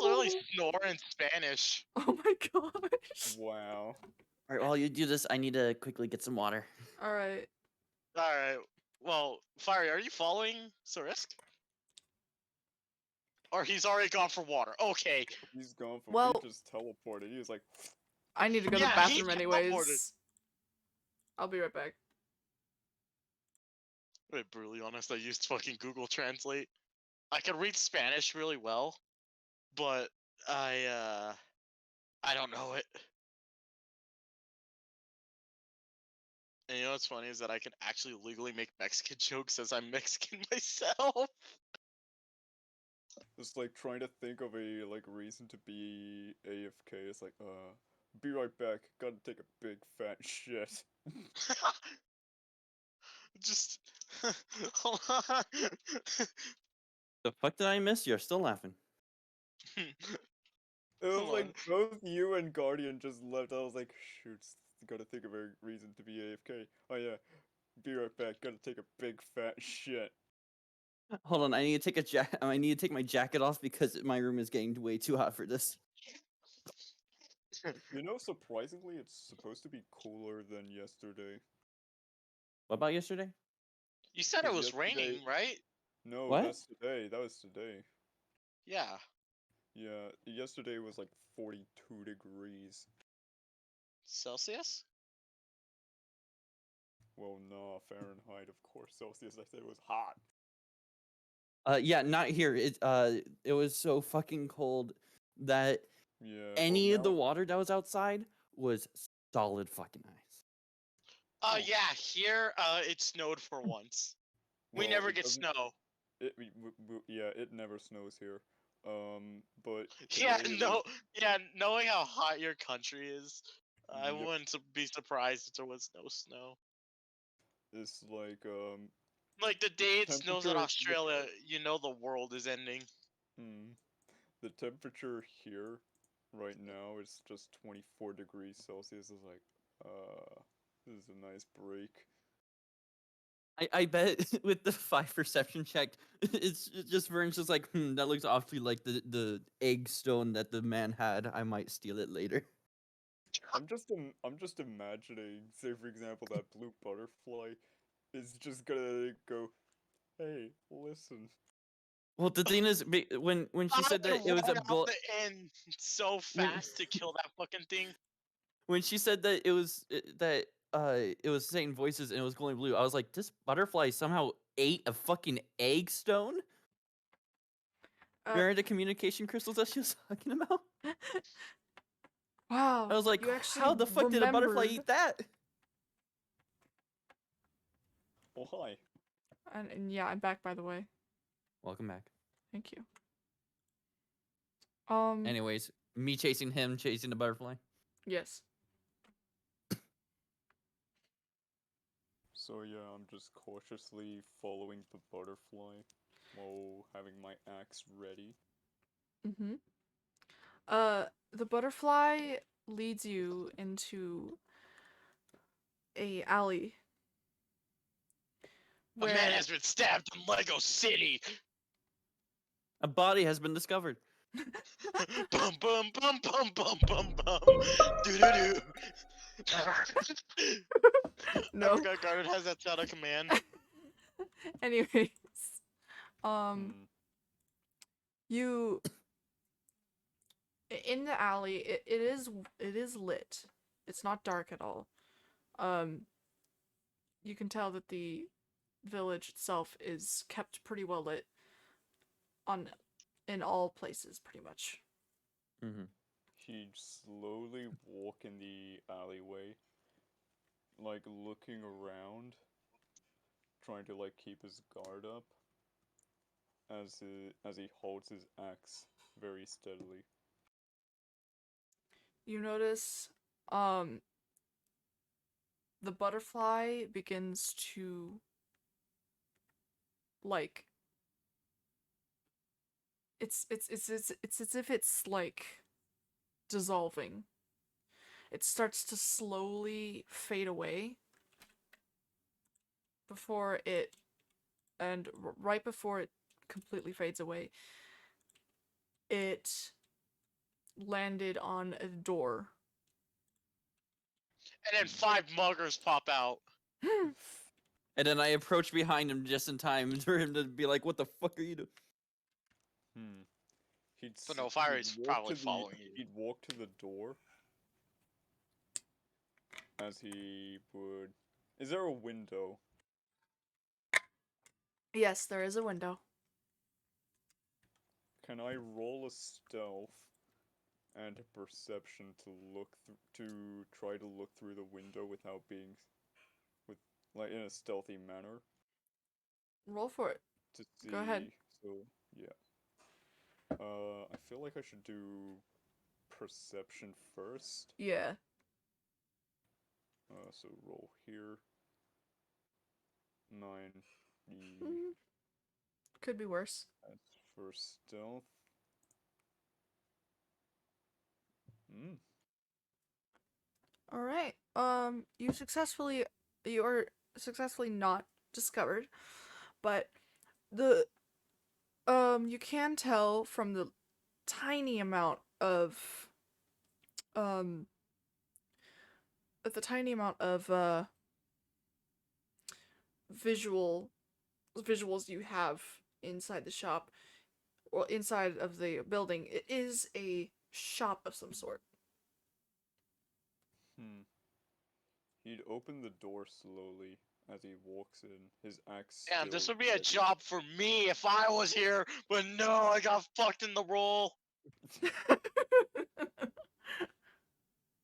literally snore in Spanish. Oh my gosh. wow. all right. While you do this, I need to quickly get some water. All right. All right. Well, Fiery, are you following Sarisk? Or he's already gone for water. Okay. He's gone for. Well- He just teleported. He was like, I need to go to the Yeah, he bathroom anyways. teleported. I'll be right back. To be brutally honest, I used fucking Google Translate. I can read Spanish really well, but I don't know it. And you know what's funny is that I can actually legally make Mexican jokes as I'm Mexican myself. just like trying to think of a like reason to be AFK. It's like, be right back. Gotta take a big fat shit. Just hold on. The fuck did I miss? You're still laughing. It was Hold like on. both you and Guardian just left. I was like, shoot, gotta think of a reason to be AFK. Oh yeah, be right back. Gotta take a big fat shit. Hold on, I need to take I need to take my jacket off because my room is getting way too hot for this. You know, surprisingly, it's supposed to be cooler than yesterday. What about yesterday? You said it was Yesterday- raining, right? No, What? that's today. That was today. Yeah. Yeah, yesterday was like 42 degrees. Celsius? Well, nah, Fahrenheit, of course. Celsius, I said it was hot. Yeah, not here. It was so fucking cold that Yeah. well, any of the now- water that was outside was solid fucking ice. Oh. Yeah, here it snowed for once. We well, never it get doesn't- snow. Yeah, it never snows here. But Yeah, today no, was- yeah, knowing how hot your country is, I Yep. wouldn't be surprised if there was no snow. It's like Like the day it snows in temperature. Australia, you know the world is ending. The temperature here right now is just 24 degrees Celsius. Is like, this is a nice break. I bet with the 5 perception check, it's just Vern's just like, that looks awfully like the egg stone that the man had. I might steal it later. I'm just imagining, say for example, that blue butterfly is just gonna go, hey, listen. Well, the thing is, when she I said that would it was a run out bull, the end so when fast to kill that fucking thing. when she said that it was it was saying voices and it was glowing blue, I was like, this butterfly somehow ate a fucking egg stone. Uh, Remember the communication crystals that she was talking about? wow, I was like, you actually how the fuck did a butterfly remembered. eat that? Oh hi. And yeah, I'm back by the way. Welcome back. Thank you. Anyways, me chasing him, chasing the butterfly. Yes. So yeah, I'm just cautiously following the butterfly while having my axe ready. Mm-hmm. The butterfly leads you into a alley A man where has been stabbed in Lego City. A body has been discovered. Bum bum bum bum bum bum bum. Doo doo doo. I no. forgot Garnet has that sound of command. Anyways, Hmm. you in the alley. It is lit. It's not dark at all. You can tell that the village itself is kept pretty well lit in all places, pretty much. Mm-hmm. He'd slowly walk in the alleyway, like looking around, trying to like keep his guard up as he holds his axe very steadily. You notice, the butterfly begins to, like, it's as if it's like dissolving. It starts to slowly fade away before it, and right before it completely fades away, it landed on a door. And then 5 muggers pop out. And then I approached behind him just in time for him to be like, "What the fuck are you doing?" Hmm. So no, Fire is probably the following you. he'd walk to the door as he would. Is there a window? Yes, there is a window. Can I roll a stealth and a perception to to try to look through the window without being with like in a stealthy manner Roll for it. to see? Go ahead. So yeah. I feel like I should do perception first. Yeah. So roll here. 9. Could be worse. That's for stealth. All right. You are successfully not discovered, but the you can tell from the tiny amount of um visuals you have inside the shop or inside of the building. It is a shop of some sort. He'd open the door slowly as he walks in, his axe Damn, this still would be a ready. job for me if I was here, but no, I got fucked in the role.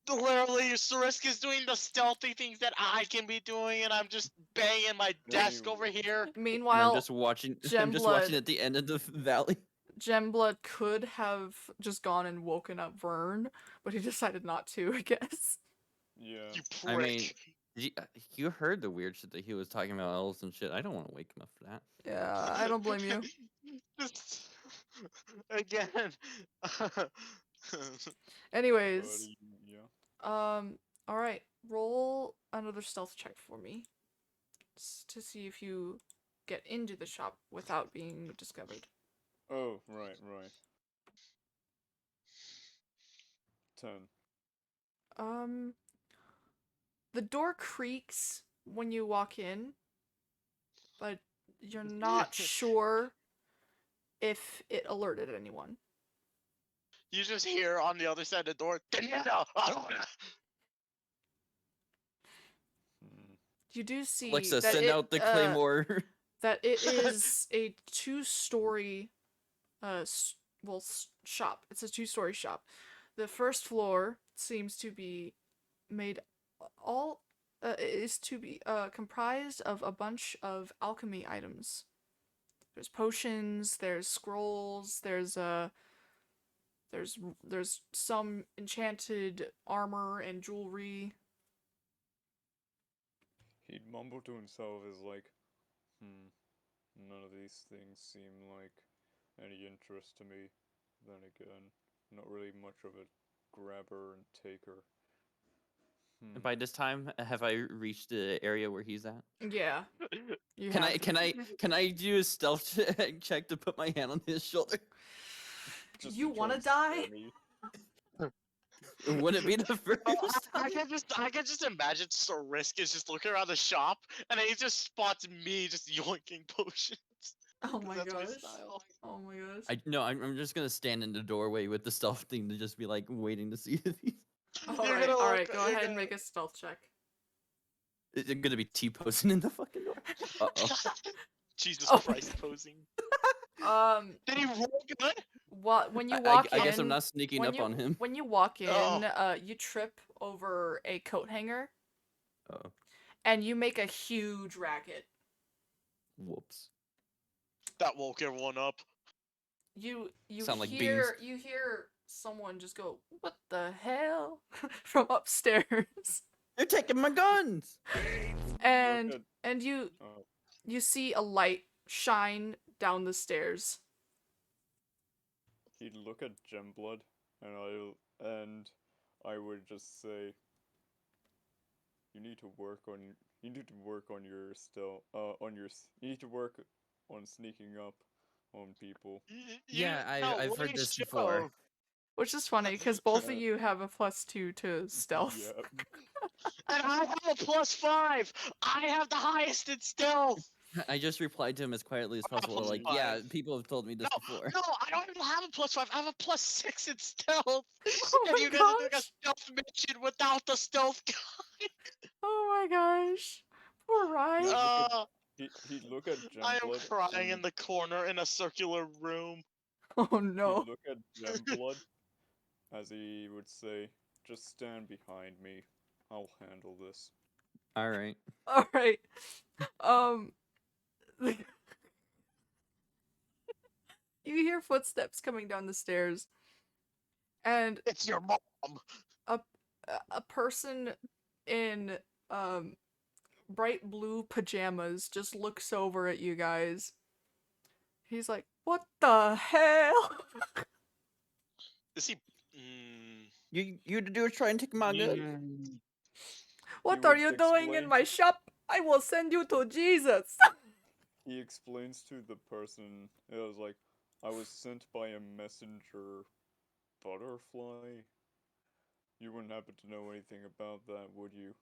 Literally, Sarisk is doing the stealthy things that I can be doing, and I'm just banging my desk over here. And Meanwhile, I'm just watching. I'm Gem just Blood- watching at the end of the valley. Gemblood could have just gone and woken up Vern, but he decided not to, I guess. Yeah. You I prick. mean, You heard the weird shit that he was talking about elves and shit. I don't want to wake him up for that. Yeah, I don't blame you. Just again. Anyways, yeah. all right, roll another stealth check for me to see if you get into the shop without being discovered. Oh, right. 10. Um, the door creaks when you walk in, but you're not sure if it alerted anyone. You just hear on the other side of the door, Daniela! Hmm. You do see Alexa, that send out the claymore. that it is a two-story shop. It's a two-story shop. The first floor seems to be made all is to be comprised of a bunch of alchemy items. There's potions, there's scrolls, there's some enchanted armor and jewelry. He'd mumble to himself as like, none of these things seem like any interest to me. Then again, not really much of a grabber and taker. And by this time, have I reached the area where he's at? Yeah, you Can have I to. can I do a stealth check to put my hand on his shoulder? Just You to try want to and scare die? me. Would it be the first? I can just imagine Risk is just looking around the shop and then he just spots me just yoinking potions. Oh 'Cause my that's my gosh. style. Oh my gosh. I'm just gonna stand in the doorway with the stealth thing to just be like waiting to see if he's. You're gonna All look- right. Go you're ahead and gonna- make a stealth check. Is it gonna be T-posing in the fucking door? Uh-oh. Jesus Oh. Christ posing. Did he roll good? When you I walk in, guess I'm not sneaking when up on him. When you walk in, Oh. you trip over a coat hanger, Oh, and you make a huge racket. whoops. That woke everyone up. You Sound like beans. hear someone just go, "What the hell?" from upstairs, They're taking my guns. and Look you see a light shine down the stairs. he'd look at Gemblood, and I would just say, you need to work on your stealth. You need to work on sneaking up on people. Yeah, no, I've heard wait, this show. before. Which is funny because both of you have a +2 to stealth. Yep. And I have a +5. I have the highest in stealth. I just replied to him as quietly as I have a possible, like, +5. yeah, people have told me this No, before. no, I don't even have a +5. I have a +6 in stealth. Oh and my you guys are doing a gosh. stealth mission without the stealth guy. Oh my gosh. Poor Ryan. He'd look at I am Gemblood. crying in and the corner in a circular room. Oh no. He'd look at Gemblood as he would say, "Just stand behind me. I'll handle this." All right. All right. You hear footsteps coming down the stairs, and It's your mom. a person in bright blue pajamas just looks over at you guys. He's like, "What the hell?" Is he? You do try and take my gun. What He are would you doing in explain- my shop? I will send you to Jesus. He explains to the person, it was like, I was sent by a messenger butterfly. You wouldn't happen to know anything about that, would you?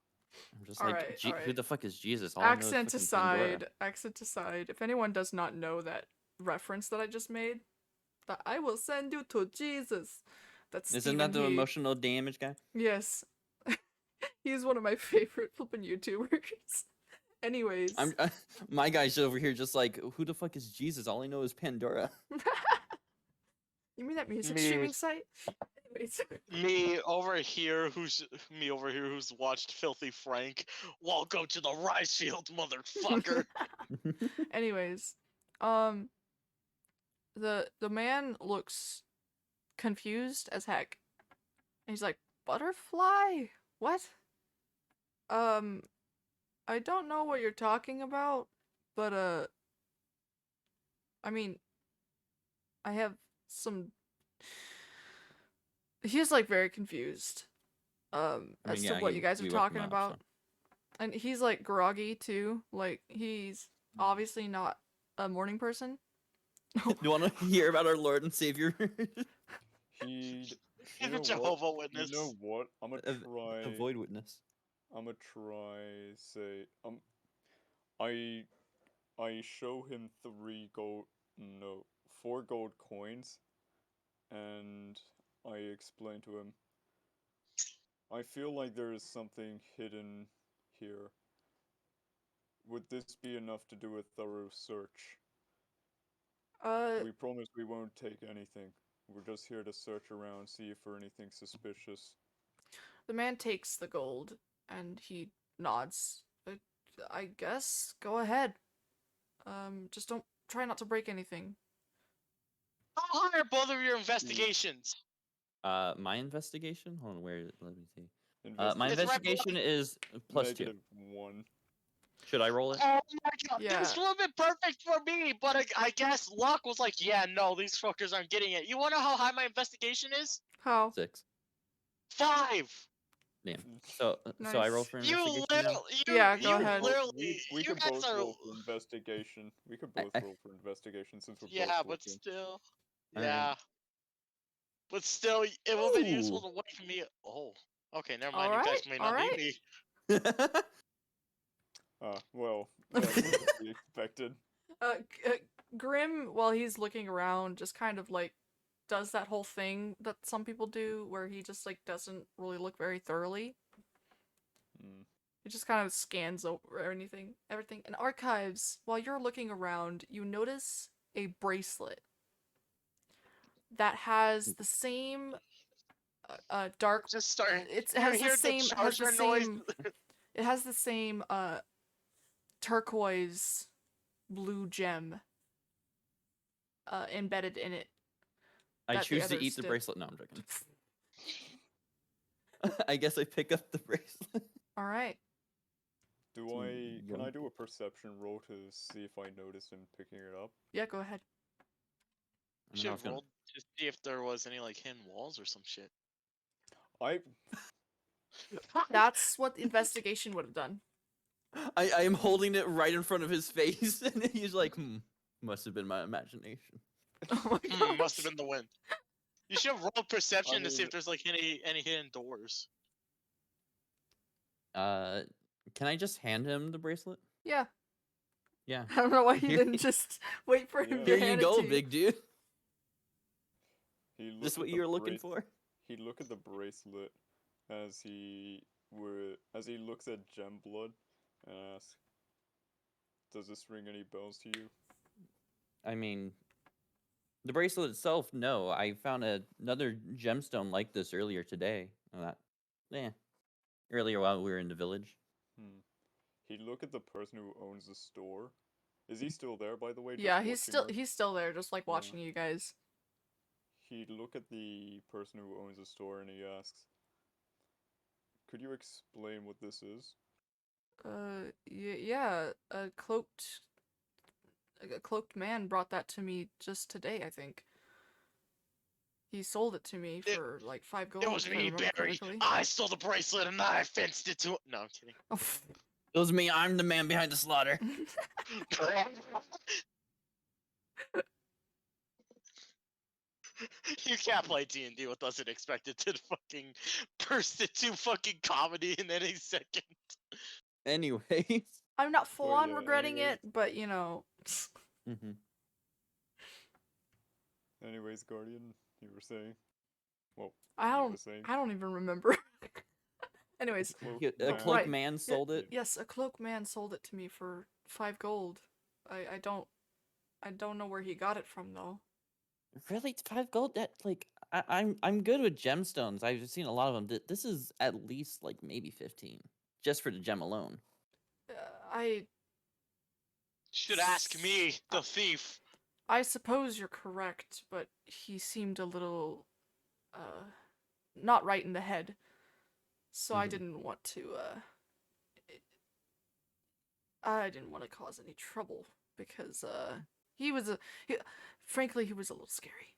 I'm just Alright, like, who alright. the fuck is Jesus? All I know is Accent fucking Pandora. aside. If anyone does not know that reference that I just made, that I will send you to Jesus. That's Isn't that the Stephen He. emotional damage guy? Yes. He's one of my favorite flippin' YouTubers. Anyways. My guy's over here just like, who the fuck is Jesus? All I know is Pandora. You mean that music Me. streaming site? Anyways. Me over here, who's watched Filthy Frank. Welcome to the rice field, motherfucker. Anyways, the man looks confused as heck. And he's like, "Butterfly? What?" I don't know what you're talking about, but I mean, I have some. He's like very confused, I as mean, to yeah, what you guys are we woke him talking up, about, and he's like groggy too. Like he's obviously not a morning person. so. Do you want to hear about our Lord and Savior? He, He's you a know what? Jehovah You Witness. know what? I'm gonna A try. void witness. I'm gonna try. Say, I, I show him 3 gold, no, 4 gold coins, and I explain to him. I feel like there is something hidden here. Would this be enough to do a thorough search? Uh, We promise we won't take anything. We're just here to search around, see for anything suspicious. the man takes the gold and he nods. I guess go ahead. Just don't try not to break anything. How high are both of your investigations? My investigation? Hold on, where is it? Let me see. My It's right below- investigation is +2. -1. Should I roll it? Oh my god, Yeah. this would have been perfect for me, but I guess luck was like, yeah, no, these fuckers aren't getting it. You wanna know how high my investigation is? How? 6. 5! Damn. So I roll Nice. for You investigation now? literally, Yeah, go ahead. We you could guys both are, roll for investigation. We could both roll for investigation since we're yeah, both but looking. still, Alright. yeah. But still, it would have been useful Ooh. to wait for me. Oh, okay, never mind. You guys Alright, may not need me. Well, that was to be expected. Grim, while he's looking around, just kind of like does that whole thing that some people do where he just like doesn't really look very thoroughly. Hmm. He just kind of scans over everything. In archives, while you're looking around, you notice a bracelet that has the same dark. Just starting. It You has the hear the same charger noise. It has the same turquoise blue gem embedded in it. I that the choose to others eat the did. bracelet. No, I'm joking. I guess I pick up the bracelet. All right. Can I do a perception roll to see if I notice him picking it up? Yeah, go ahead. And then I Should was have gonna- rolled to see if there was any like hidden walls or some shit. That's what the investigation would have done. I am holding it right in front of his face, and he's like, must have been my imagination. Oh my god. Must have been the wind. You should have rolled perception to see mean- if there's like any hidden doors. Can I just hand him the bracelet? Yeah. Yeah. I don't know why you Here didn't you- just wait for him Yeah. to Here you hand go, it to big dude. He This looked what at you the were looking brace- for? He looked at the bracelet as he looks at gem blood and asks, "Does this ring any bells to you?" I mean, the bracelet itself, no. I found another gemstone like this earlier today. Earlier while we were in the village. Hmm. He looked at the person who owns the store. Is he still there, by the way? Yeah, just watching us? he's still there, just like Yeah. watching you guys. He looked at the person who owns the store and he asks, "Could you explain what this is?" Yeah, a cloaked man brought that to me just today, I think. He sold it to me It- for like 5 gold. It was if I me, remember Barry. correctly. I stole the bracelet and I fenced it to. No, I'm kidding. Oh, It was me. I'm the man behind the slaughter. You can't play D&D with us and expect it to fucking burst into fucking comedy in any second. Anyways. I'm not full Well, on yeah, regretting anyways. it, but you know. Mm-hmm. Anyways, Guardian, you were saying? Well, I you don't were saying? I don't even remember. Anyways, A cloak Right. man sold it. yes, a cloaked man sold it to me for 5 gold. I don't know where he got it from though. Really, 5 gold? That like I'm good with gemstones. I've seen a lot of them. This is at least like maybe 15, just for the gem alone. I Should ask me, the thief. suppose you're correct, but he seemed a little not right in the head. So I Mhm. didn't want to I didn't want to cause any trouble because frankly he was a little scary.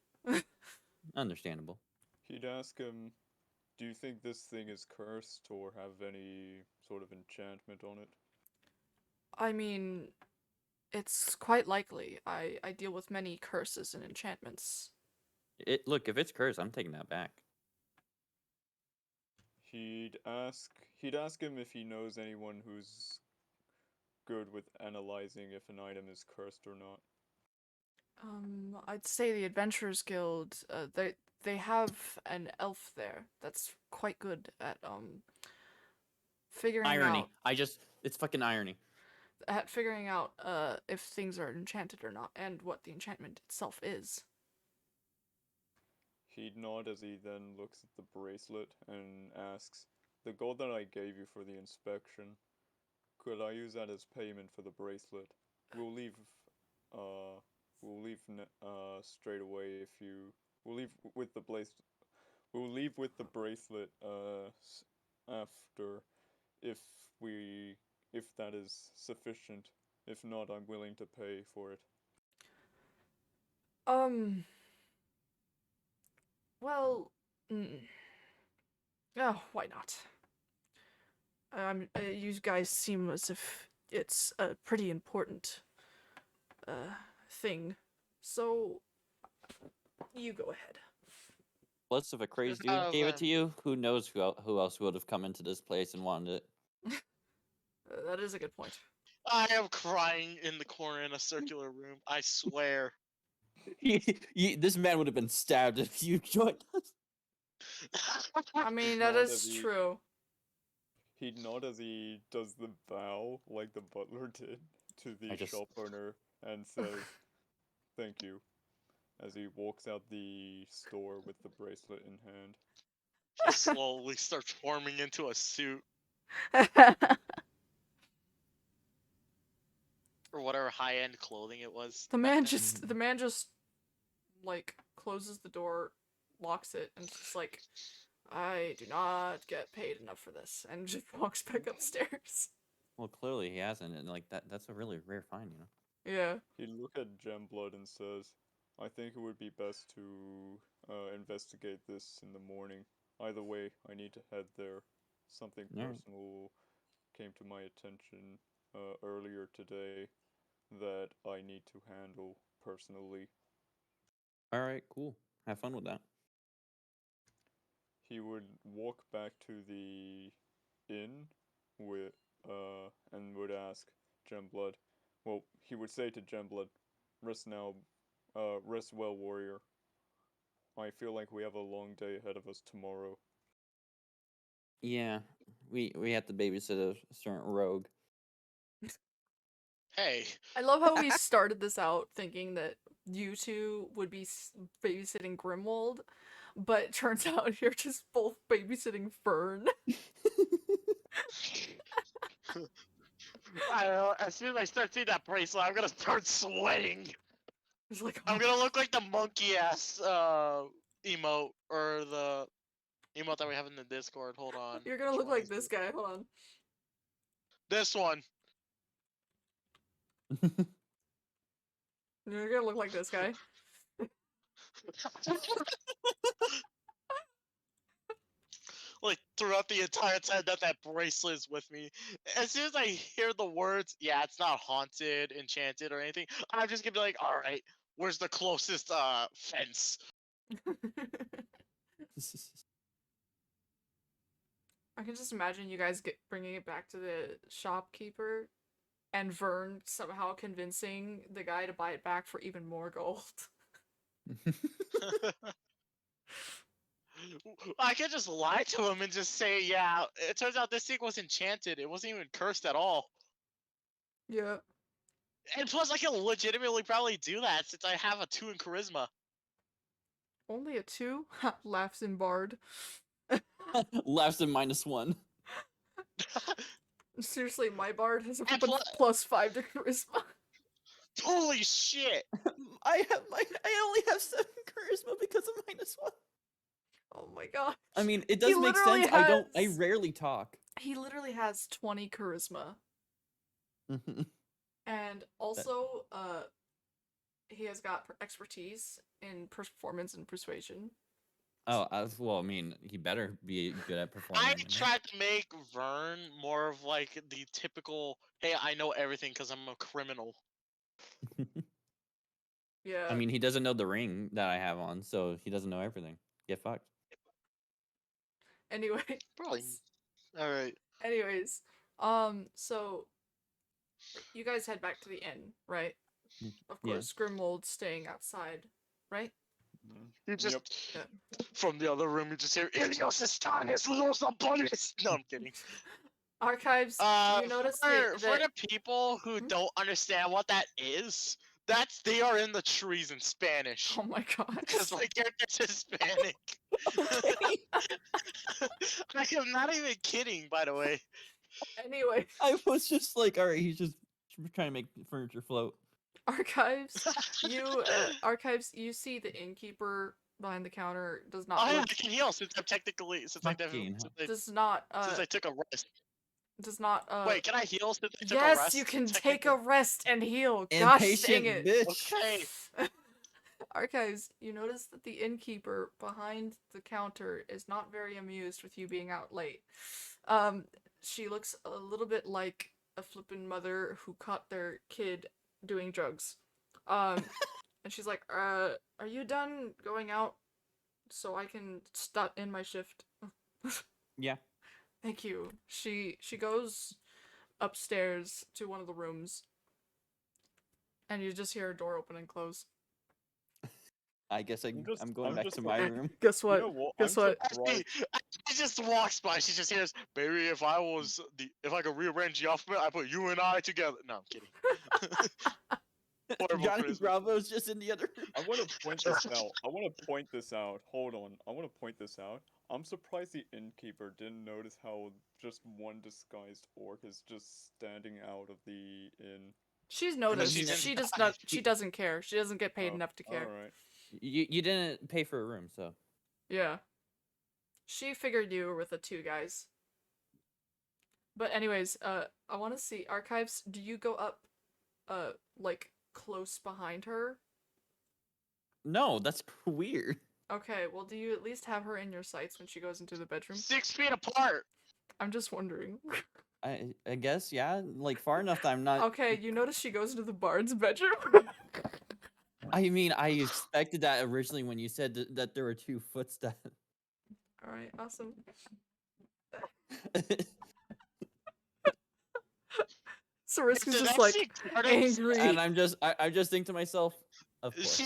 Understandable. He'd ask him, do you think this thing is cursed or have any sort of enchantment on it? I mean, it's quite likely. I deal with many curses and enchantments. Look, if it's cursed, I'm taking that back. He'd ask him if he knows anyone who's good with analyzing if an item is cursed or not. I'd say the Adventurers Guild, they have an elf there that's quite good at figuring Irony. out It's fucking irony. if things are enchanted or not and what the enchantment itself is. He'd nod as he then looks at the bracelet and asks, the gold that I gave you for the inspection, could I use that as payment for the bracelet? We'll leave, straight away if you, we'll leave with the we'll leave with the bracelet, after, if if that is sufficient. If not, I'm willing to pay for it. Well, oh, why not? You guys seem as if it's a pretty important thing, so you go ahead. Plus, if a crazy dude Oh, gave it man. to you, who knows who else would have come into this place and wanted it? That is a good point. I am crying in the corner in a circular room. I swear. This man would have been stabbed if you joined us. I mean, that Not is as he- true. He'd nod as he does the bow, like the butler did, to the shop owner and says, thank you, as he walks out the store with the bracelet in hand. He slowly starts forming into a suit or whatever high-end clothing it was. The back man then. just like closes the door, locks it, and just like, I do not get paid enough for this, and just walks back upstairs. Well, clearly he hasn't, and like that's a really rare find, you know. Yeah. He'd look at Gemblood and says, I think it would be best to investigate this in the morning. Either way, I need to head there. Something Alright. personal came to my attention earlier today that I need to handle personally. All right, cool. Have fun with that. He would walk back to the inn with and would ask Gemblood. Well, he would say to Gemblood, rest now, rest well, warrior. I feel like we have a long day ahead of us tomorrow. Yeah, we have to babysit a certain rogue. Hey, I love how we started this out thinking that you two would be babysitting Grimwald, but it turns out you're just both babysitting Fern. I don't know. As soon as I start seeing that bracelet, I'm gonna start sweating. It's like, I'm gonna look like the monkey ass emote or the emote that we have in the Discord. Hold on. you're gonna Which look one like is this it? guy. Hold on. This one. You're gonna look like this guy. Like throughout the entire time that that bracelet is with me, as soon as I hear the words, yeah, it's not haunted, enchanted, or anything, I'm just gonna be like, all right, where's the closest fence? I can just imagine you guys bringing it back to the shopkeeper, and Vern somehow convincing the guy to buy it back for even more gold. I could just lie to him and just say, yeah, it turns out this thing was enchanted. It wasn't even cursed at all. Yeah. And plus, I can legitimately probably do that since I have a 2 in charisma. Only a 2? Ha, laughs in Bard. Laughs in -1. Seriously, my Bard has a And +5 to charisma. Holy shit! I only have 7 charisma because of -1. Oh my god. I mean, it He does make literally sense. I has- rarely talk. He literally has 20 charisma. And also, he has got expertise in performance and persuasion. Oh, well, I mean, he better be good at performing. I you know? tried to make Vern more of like the typical, hey, I know everything because I'm a criminal. Yeah. I mean, he doesn't know the ring that I have on, so he doesn't know everything. Get fucked. Anyway. Probably. All right. Anyways, so you guys head back to the inn, right? Of Yeah. course, Grimwold's staying outside, right? You just Yep. from the other room, you just hear Ilios Estanes los Abones. No, I'm kidding. Archives, you notice For that the people who Hmm? don't understand what that is, they are in the trees in Spanish. oh my gosh. Because my character's Hispanic. I am not even kidding, by the way. Anyway, I was just like, all right, he's just trying to make furniture float. Archives, you see the innkeeper behind the counter does not Oh yeah, look I can heal since I'm technically Fucking does not since I took a rest. does not Wait, can I heal since I took a yes, rest? you can take technically? a rest and heal. Gosh dang impatient it. bitch. Okay. Archives, you notice that the innkeeper behind the counter is not very amused with you being out late. She looks a little bit like a flippin' mother who caught their kid doing drugs. And she's like, are you done going out so I can start in my shift?" Yeah. Thank you. She goes upstairs to one of the rooms, and you just hear a door open and close. I guess I'm going I'm back just to my room. Guess what? You know what? Guess I'm what? surprised. She just walks by. She just hears, "Baby, if I could rearrange the alphabet, I put you and I together." No, I'm kidding. Horrible Johnny Christmas. Bravo's just in the other room. I want to point this out. I want to point this out. Hold on. I want to point this out. I'm surprised the innkeeper didn't notice how just one disguised orc is just standing out of the inn. She's noticed. she's She does inside. not. She doesn't care. She doesn't get paid Oh, enough to care. Alright. You didn't pay for a room, so Yeah. She figured you were with the two guys. But anyways, I want to see Archives. Do you go up, like close behind her? no, that's weird. Okay. Well, do you at least have her in your sights when she goes into the bedroom? 6 feet apart. I'm just wondering. I guess, yeah, like far enough that I'm not. Okay, you notice she goes into the bard's bedroom. I mean, I expected that originally when you said that there were two footsteps. All right. Awesome. Sariska's Did just I like see Carter? angry. And I just think to myself, of course.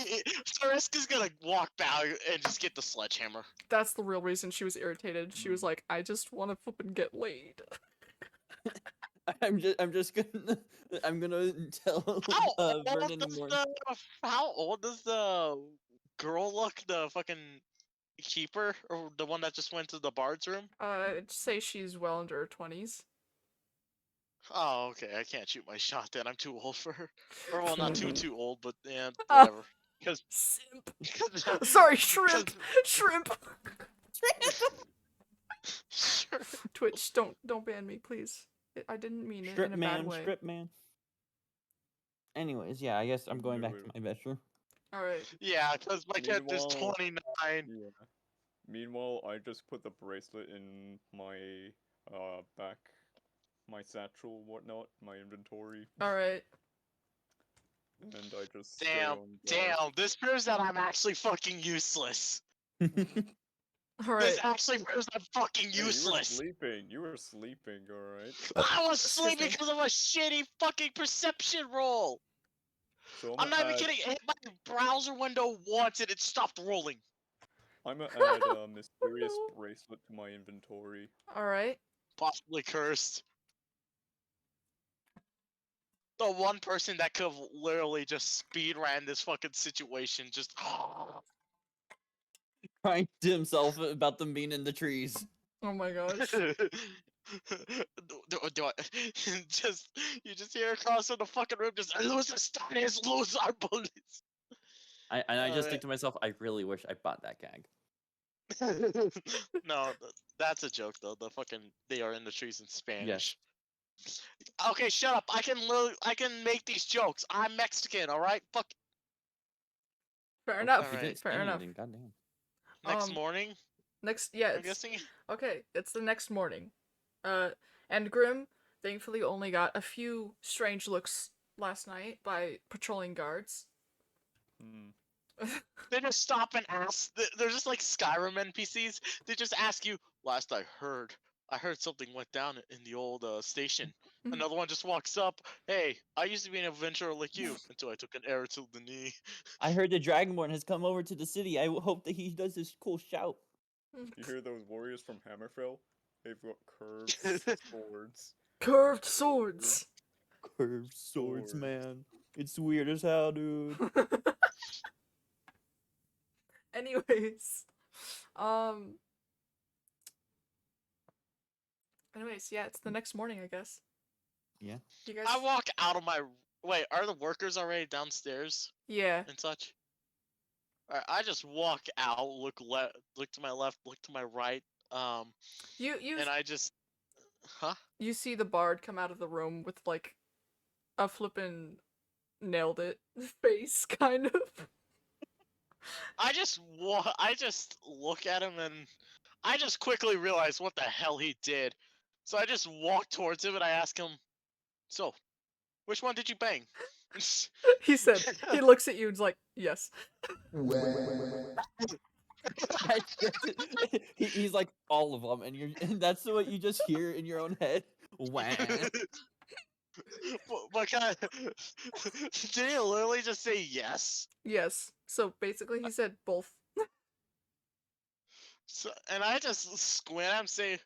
Sariska's gonna walk back and just get the sledgehammer. That's the real reason she was irritated. She was like, I just want to flip and get laid. I'm just gonna tell Vern in the morning. How old does the girl look? The fucking keeper, or the one that just went to the bard's room? I'd say she's well into her 20s. Oh, okay. I can't shoot my shot then. I'm too old for her. Or well, not too old, but yeah, Ah. whatever. Because Simp. Sorry, shrimp. Shrimp. Sure. Twitch, don't ban me, please. I didn't mean it Strip in a bad man, way. strip man. Anyways, yeah, I guess I'm going back to my bedroom. All right. Yeah, because my character's Meanwhile- 29. Yeah. Meanwhile, I just put the bracelet in my back, my satchel, whatnot, my inventory, All right. and I just stay Damn, on guard. damn. This proves that I'm actually fucking useless. All right. This actually proves I'm fucking Hey, useless. You were sleeping, alright? I was Excuse sleeping me. because of a shitty fucking perception roll. So I'm not even kidding. It hit my browser window once and it stopped rolling. I'm gonna add a mysterious no. bracelet to my inventory. All right. Possibly cursed. The one person that could have literally just speed ran this fucking situation just Crying to himself about them being in the trees. Oh my gosh. do I just you just hear across from the fucking room just lose our bullets. I just think to myself, I really wish I bought that gag. No, that's a joke though. The fucking they are in the trees in Spanish. Okay, shut up. I can make these jokes. I'm Mexican, all right? Fuck. Fair Oh, enough. fuck, you Alright. didn't say Fair enough. anything. Goddamn. Next Um, morning, yeah, I'm it's guessing. okay. It's the next morning. And Grim thankfully only got a few strange looks last night by patrolling guards. Hmm. They just stop and ask. They're just like Skyrim NPCs. They just ask you. Last I heard something went down in the old station. Mhm. Another one just walks up. Hey, I used to be an adventurer like you until I took an arrow to the knee. I heard the Dragonborn has come over to the city. I hope that he does this cool shout. You hear those warriors from Hammerfell? They've got curved swords. Curved swords. Curved swords, Swords. man. It's weird as hell, dude. Anyways, um. Anyways, yeah, it's the next morning, I guess. Yeah. You guys. I walk out of my. Wait, are the workers already downstairs Yeah. and such? Alright, I just walk out, look to my left, look to my right, You and I just, huh? you see the bard come out of the room with like a flippin' nailed it face, kind of. I just look at him and I just quickly realize what the hell he did. So I just walk towards him and I ask him, "So, which one did you bang?" He said. He looks at you and's like, yes. He's like all of them, and that's what you just hear in your own head. Wah. but did he literally just say yes? Yes. So basically, he said both. So, and I just squint at him and say,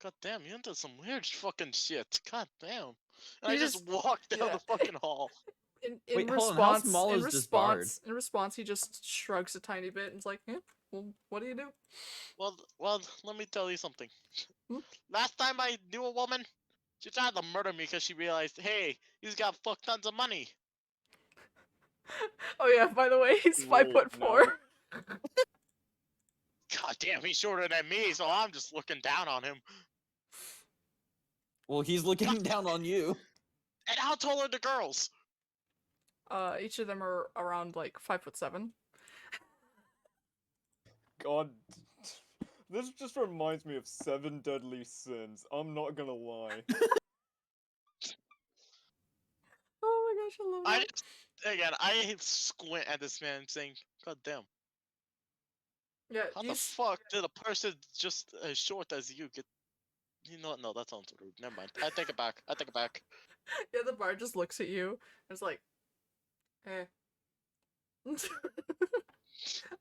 "God damn, you into some weird fucking shit. God damn." And He I just walk down yeah. the fucking hall. In Wait, hold on, how response, small is this bard? in response, he just shrugs a tiny bit and's like, "Yeah, well, what do you do?" Well, let me tell you something. Hmm? Last time I knew a woman, she tried to murder me because she realized, hey, he's got fuck tons of money. Oh yeah, by the way, he's Wait, 5'4". God damn, he's shorter than me, so I'm just looking down on him. Well, he's looking down on you. And how tall are the girls? Each of them are around like 5'7". God. This just reminds me of 7 Deadly Sins. I'm not gonna lie. Oh my gosh, I love I that. just, again, I squint at this man saying, God damn, Yeah, how you the s- fuck did a person just as short as you get? You know what? No, that sounds rude. Never mind. I take it back. I take it back. yeah, the bard just looks at you and is like, eh.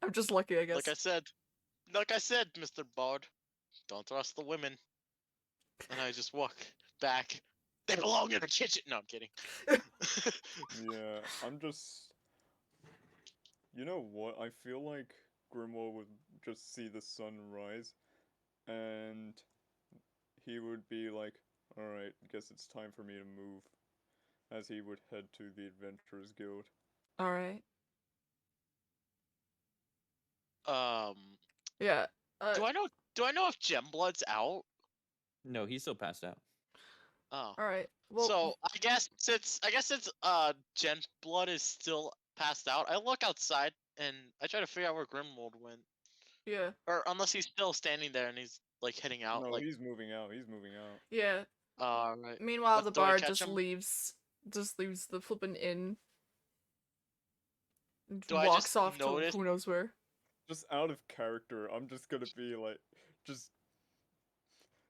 I'm just lucky, I guess. Like I said, Mr. Bard, don't trust the women. And I just walk back. They belong in the kitchen. No, I'm kidding. Yeah, I'm just. You know what? I feel like Grimoire would just see the sun rise, and he would be like, alright, guess it's time for me to move, as he would head to the Adventurers Guild. Alright. Um, Yeah. do I know? Do I know if Gemblood's out? No, he's still passed out. Oh, alright. Well, so I guess since Gemblood is still passed out, I look outside and I try to figure out where Grimwold went, yeah. or unless he's still standing there and he's like heading out. No, Like, he's moving out, he's moving out. Yeah. right. Meanwhile, What, the do I bard catch him? just leaves the flippin' inn and Do I walks just off to notice? who knows where. Just out of character, I'm just gonna be like, just.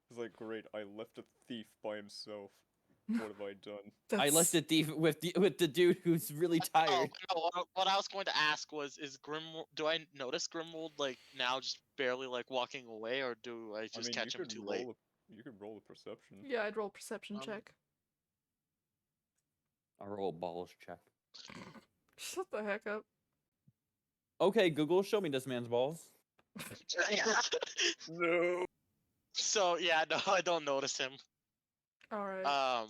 It's like, great, I left a thief by himself. What have I done? I left the thief with the dude who's really Oh, tired. no, what I was going to ask was, is Grimwold, do I notice Grimwold, like, now just barely, like, walking away, or do I I just mean, catch him too late? you could roll a perception. Yeah, I'd roll perception Um, check. I roll a balls check. Shut the heck up. Okay, Google, show me this man's balls. No. So, yeah, no, I don't notice him. Alright.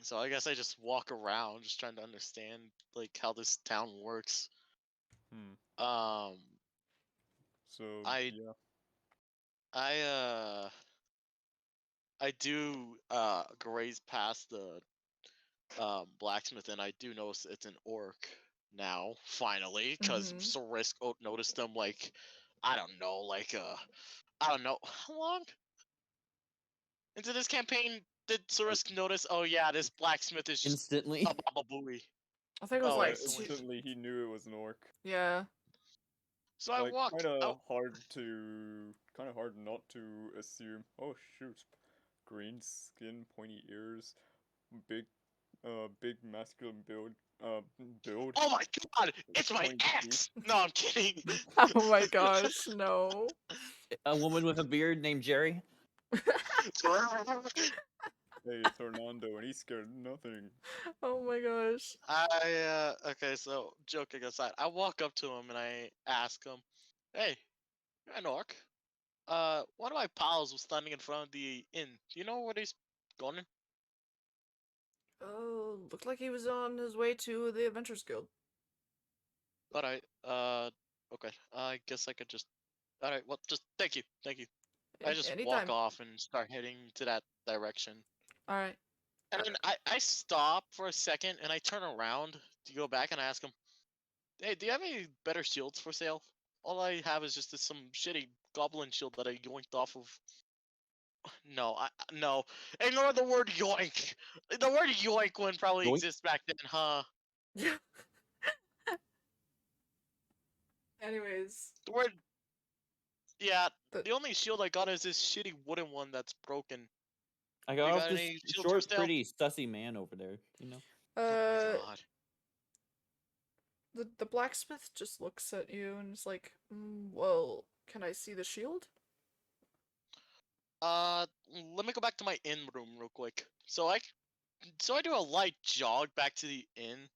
So I guess I just walk around, just trying to understand, like, how this town works. Hmm. Um, So I- yeah. I, I do graze past the blacksmith, and I do notice it's an orc now, finally, because Mhm. Sorisk noticed them like, I don't know, like I don't know how long into this campaign did Sorisk notice? Oh yeah, this blacksmith is just Instantly. a baba booey. I think it was Oh, like instantly. Instantly, he knew it was an orc. yeah. So I Like, walk out. kind of hard not to assume. Oh shoot, green skin, pointy ears, big, big masculine build. Oh my god, it's my Pointy teeth. ex! No, I'm kidding. Oh my gosh, no. A woman with a beard named Jerry. Hey, it's Orlando, and he's scared of nothing. Oh my gosh. Okay, so joking aside, I walk up to him and I ask him, "Hey, you're an orc. One of my pals was standing in front of the inn. Do you know where he's going?" Oh, looked like he was on his way to the Adventures Guild. Alright, okay. I guess I could just. Alright, well, just thank you, thank you. I just walk Anytime. off and start heading to that direction. Alright. And then I stop for a second and I turn around to go back and I ask him, "Hey, do you have any better shields for sale? All I have is just some shitty goblin shield that I yoinked off of." No, no. Ignore the word yoink. The word yoink wouldn't probably Yoink? exist back then, huh? Anyways. The word. Yeah, The- the only shield I got is this shitty wooden one that's broken. I You got off got this any shields for short, sale? pretty, sussy man over there. You know. Oh my god. the blacksmith just looks at you and is like, well, can I see the shield? Let me go back to my inn room real quick. So I do a light jog back to the inn.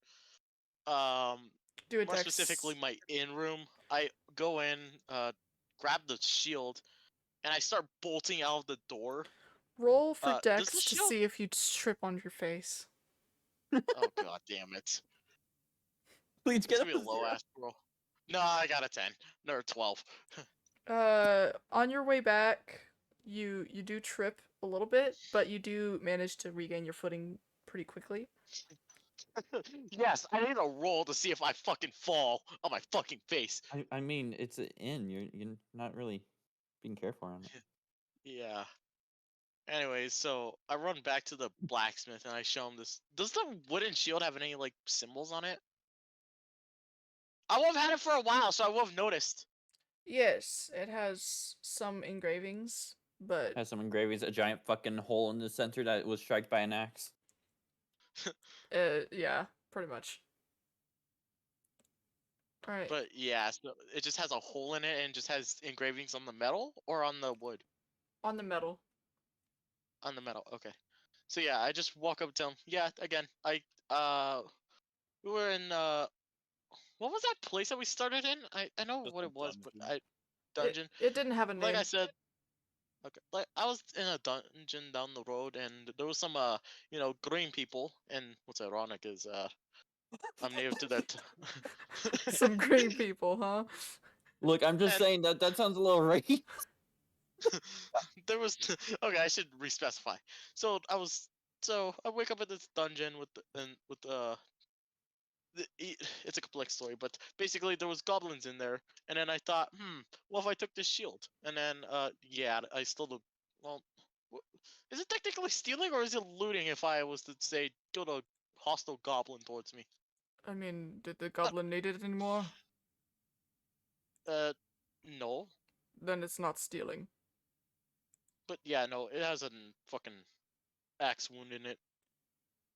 Do a More dex. specifically, my inn room. I go in, grab the shield, and I start bolting out of the door. Roll for Does dex the to shield? see if you trip on your face. Oh god damn it! Please It's get gonna up be a a low zero. ass roll. No, I got a 10. No, 12. On your way back, you do trip a little bit, but you do manage to regain your footing pretty quickly. Yes, I need a roll to see if I fucking fall on my fucking face. I mean, it's an inn. You're not really being careful on it. Yeah. Anyways, so I run back to the blacksmith and I show him this. Does the wooden shield have any like symbols on it? I would have had it for a while, so I would have noticed. Yes, it has some engravings, but Has some engravings, a giant fucking hole in the center that was struck by an axe. yeah, pretty much. Alright, But yeah, so it just has a hole in it and just has engravings on the metal or on the wood? on the metal. On the metal, okay. So yeah, I just walk up to him. Yeah, again, we were in what was that place that we started in? I know Just what a it was, but dungeon. dungeon. It didn't have a Like name. I said, okay, like I was in a dungeon down the road, and there was some green people. And what's ironic is I'm native to that. Some green people, huh? Look, I'm just And saying that sounds a little racist. there was okay. I should respecify. So I wake up in this dungeon it's a complex story, but basically there was goblins in there, and then I thought, what if I took this shield? And then yeah, I stole the well. Is it technically stealing or is it looting if I was to say kill a hostile goblin towards me? I mean, did the goblin need it anymore? Uh, no. Then it's not stealing. But yeah, no, it has a fucking axe wound in it.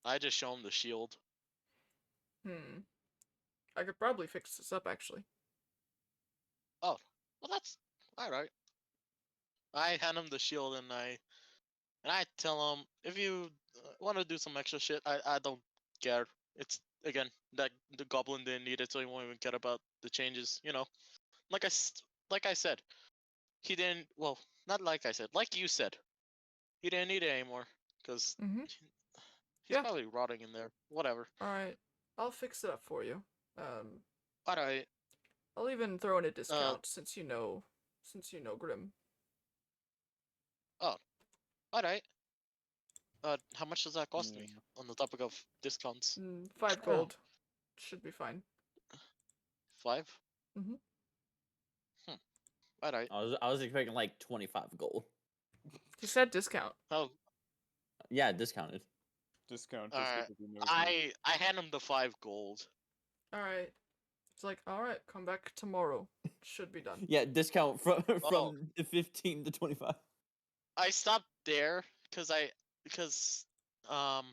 I just show him the shield. I could probably fix this up, actually. Oh, well that's alright. I hand him the shield and I tell him if you want to do some extra shit, I don't care. It's again that the goblin didn't need it, so he won't even care about the changes. Like like I said, he didn't. Well, not like I said, like you said, he didn't need it anymore because Mm-hmm. he's Yeah. probably rotting in there. Whatever. Alright, I'll fix it up for you. All right. I'll even throw in a discount since you know Grim. Oh, all right. how much does that cost me? Yeah. On the topic of discounts, 5 gold. Should be fine. 5. Mhm. Alright. I was expecting like 25 gold. He said discount. Oh, Yeah, discounted. Discount just alright. because he knows me. I hand him the 5 gold. Alright. It's like, alright, come back tomorrow. Should be done. Yeah, discount from Oh. 15 to 25. I stopped there because I'll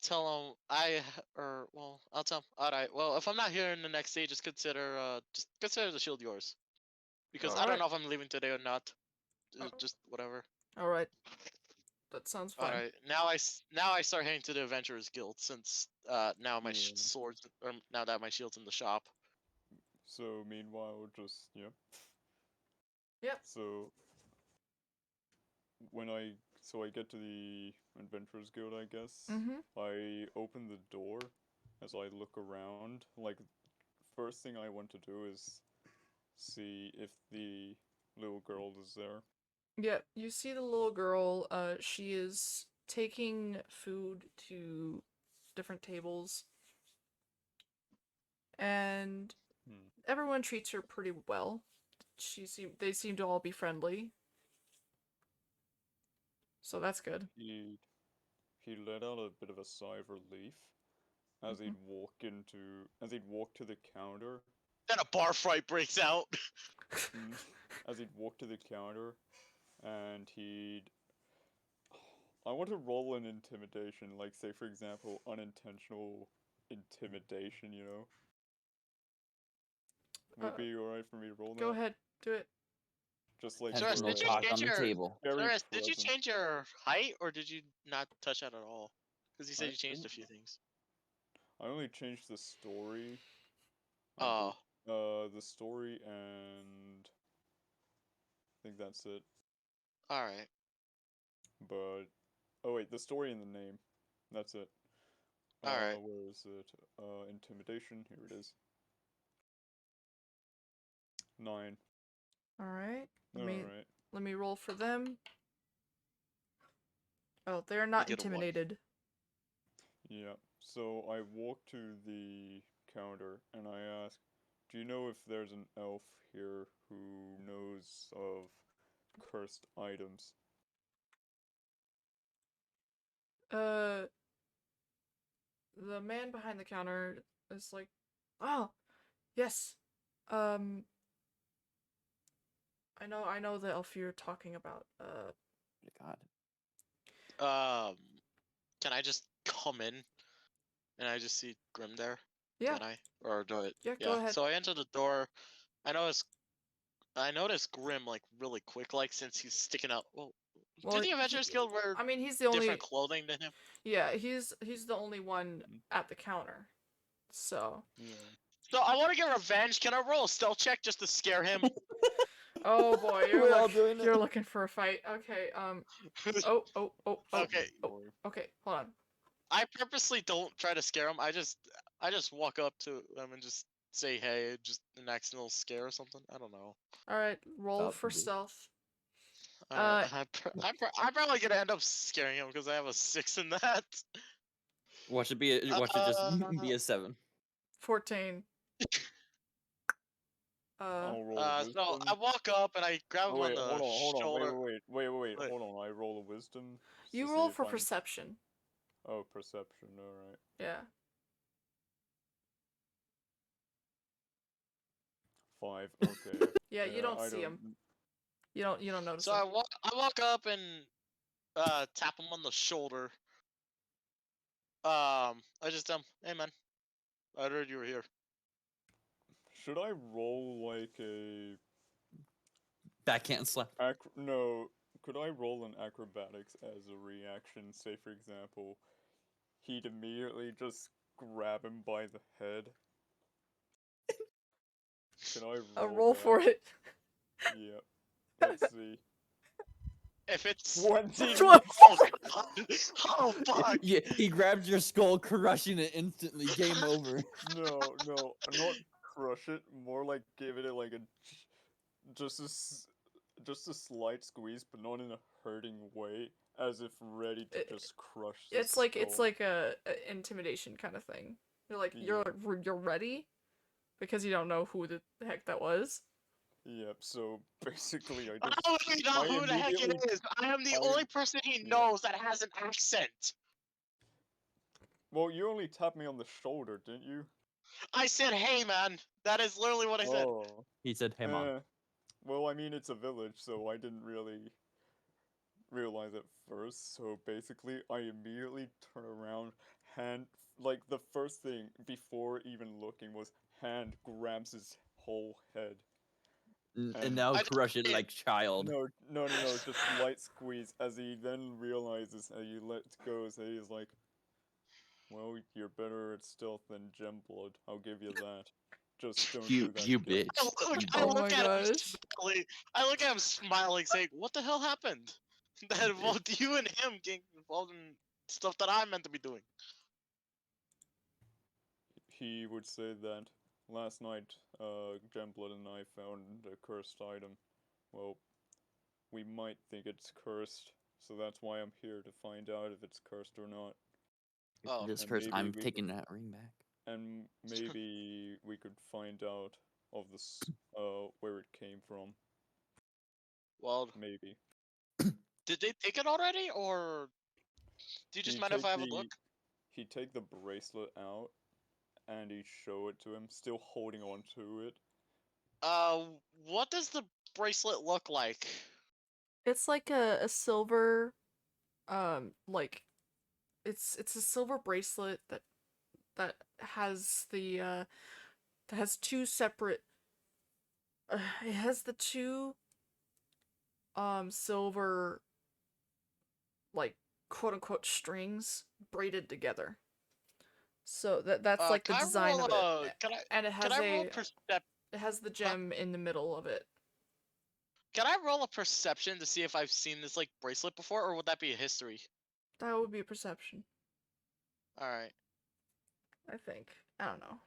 tell him I'll tell him. All right. Well, if I'm not here in the next day, just consider the shield yours. Because I don't Alright. know if I'm leaving today or not. Oh. Just whatever. Alright. That sounds All fine. right. Now I start heading to the Adventurers Guild since now my Yeah. swords or now that my shield's in the shop. So meanwhile, just Yep. So I get to the Adventurers Guild, I guess. Mhm. I open the door as I look around. Like, first thing I want to do is see if the little girl is there. Yep. You see the little girl. She is taking food to different tables. And Hmm. everyone treats her pretty well. They seem to all be friendly. So that's good. He let out a bit of a sigh of relief as he'd walk to the counter. Then a bar fight breaks out. As he'd walk to the counter, and I want to roll an intimidation, like say for example, unintentional intimidation. Would be alright for me to roll that. Go ahead, do it. Just like Soras, Pencil did you talk change on the your table. very Soras, did you present. change your height or did you not touch that at all? Because you said I you changed a think- few things. I only changed the story. Oh. The story and I think that's it. Alright. But oh wait, the story and the name. That's it. Alright. Where is it? Intimidation. Here it is. 9. Alright. Alright. Let me roll for them. Oh, they're not get a one. intimidated. Yeah. So I walk to the counter and I ask, "Do you know if there's an elf here who knows of cursed items?" The man behind the counter is like, "Oh, yes. Um, I know the elf you're talking about. God. Can I just come in and I just see Grim there? Yeah. Can I? Or do it? Yeah, go ahead. So I enter the door. I notice Grim like really quick, like since he's sticking out. Well, Well, do the Adventurers Guild wear I mean, he's the only. different clothing than him? Yeah, he's the only one at the counter. So. Yeah. So I want to get revenge. Can I roll a stealth check just to scare him? Oh boy, We're all doing it. you're looking for a fight. Okay. Oh. Okay. Okay. Hold on. I purposely don't try to scare him. I just walk up to him and just say hey, just an accidental scare or something. I don't know. All right. Roll About for to be. stealth. I'm probably gonna end up scaring him because I have a 6 in that. Watch it just be a 7. 14. I'll roll So wisdom. I walk up and I grab him Oh, wait, on the hold on, shoulder. wait, Wait. hold on. I roll a wisdom. to You see roll if for I'm- perception. Oh, perception. All right. Yeah. 5. Okay. Yeah, you don't see him. You don't notice So him. I walk up and tap him on the shoulder. I just tell him, hey man, I heard you were here. Should I roll like a Backhand slap. no? Could I roll an acrobatics as a reaction? Say, for example, he'd immediately just grab him by the head. Can I Roll for it. Yep. Let's see. If it's 20. oh god, oh fuck. Yeah, he grabbed your skull, crushing it instantly. Game over. No, not crush it. More like give it like just a slight squeeze, but not in a hurting way. as if ready to It- just crush the It's like skull. a intimidation kind of thing. You're like Yeah. you're ready because you don't know who the heck that was. Yep. So basically, I I just don't even know I who the heck it immediately is. I am the I- only person he yeah. knows that has an accent. Well, you only tapped me on the shoulder, didn't you? I said, "Hey, man." That is literally what I said. Oh. He said, "Hey, mom." Well, I mean, it's a village, so I didn't really realize at first. So basically, I immediately turn around, hand, like the first thing before even looking was hand grabs his whole head. And And now I crush it just- like child. no, just light squeeze as he then realizes you let go, so he's like, well, you're better at stealth than Gemblood, I'll give you that. Just don't do that You again. bitch. You I Oh bitch. look my at him gosh. smiling. I look at him smiling, saying, "What the hell happened?" That involved you and him getting involved in stuff that I'm meant to be doing. He would say that last night, Gemblood and I found a cursed item. Well, we might think it's cursed, so that's why I'm here to find out if it's cursed or not. Oh, This And curse, maybe I'm we taking that ring back. And maybe we could find out of where it came from. well, Maybe. did they take it already, or do you just He'd mind if take I have a the look? he'd take the bracelet out and he'd show it to him, still holding on to it. Uh, what does the bracelet look like? It's like a silver like it's a silver bracelet that has the that has two separate it has the two silver like quote unquote strings braided together. So that's like the Can I design roll of it. a? And it Can has I roll a percep? it has the Huh? gem in the middle of it. Can I roll a perception to see if I've seen this like bracelet before, or would that be a history? That would be a perception, All right, I think. I don't know.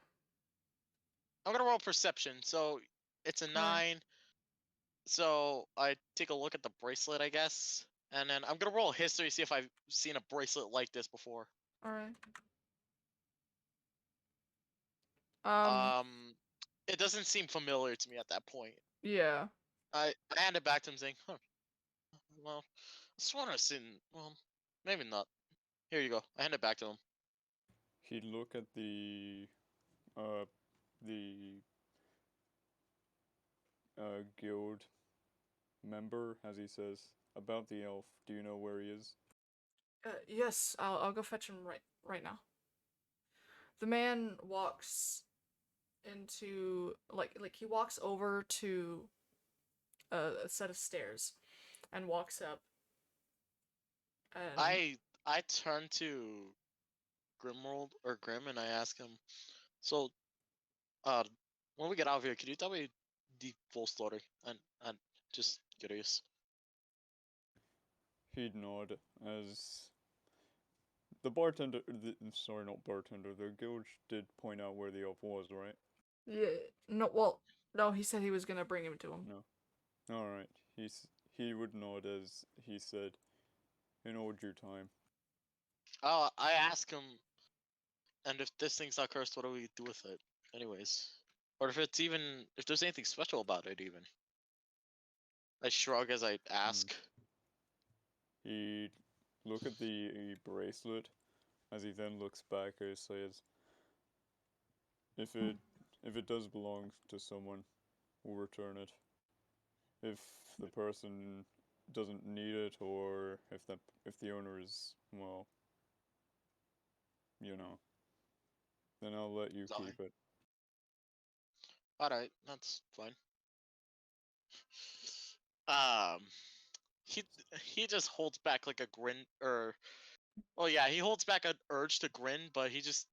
I'm gonna roll perception. So it's a Alright. 9. So I take a look at the bracelet, I guess, and then I'm gonna roll history, see if I've seen a bracelet like this before. Alright. It doesn't seem familiar to me at that point. Yeah. I hand it back to him, saying, "Huh, well, I sworn I seen. Well, maybe not. Here you go." I hand it back to him. He'd look at uh the guild member as he says, about the elf, do you know where he is? Yes, I'll go fetch him right now. The man walks into like he walks over to a set of stairs and walks up and I turn to Grimworld or Grim and I ask him, "So, uh, when we get out of here, could you tell me the full story?" And just curious. He'd nod as the bartender, sorry, not bartender, the guild did point out where the elf was, right? yeah, no, well, no, he said he was gonna bring him to him. No. Alright. He would nod as he said, in all due time. Oh, I ask him, and if this thing's not cursed, what do we do with it, anyways? Or if there's anything special about it, even. I shrug as I ask. He'd look at the bracelet as he then looks back and says, if it does belong to someone, we'll return it. If the person doesn't need it, or if the owner is, well, you know, then I'll let you Sorry. keep it. Alright, that's fine. Um, he he just holds back like a grin, or oh yeah, he holds back an urge to grin, but he just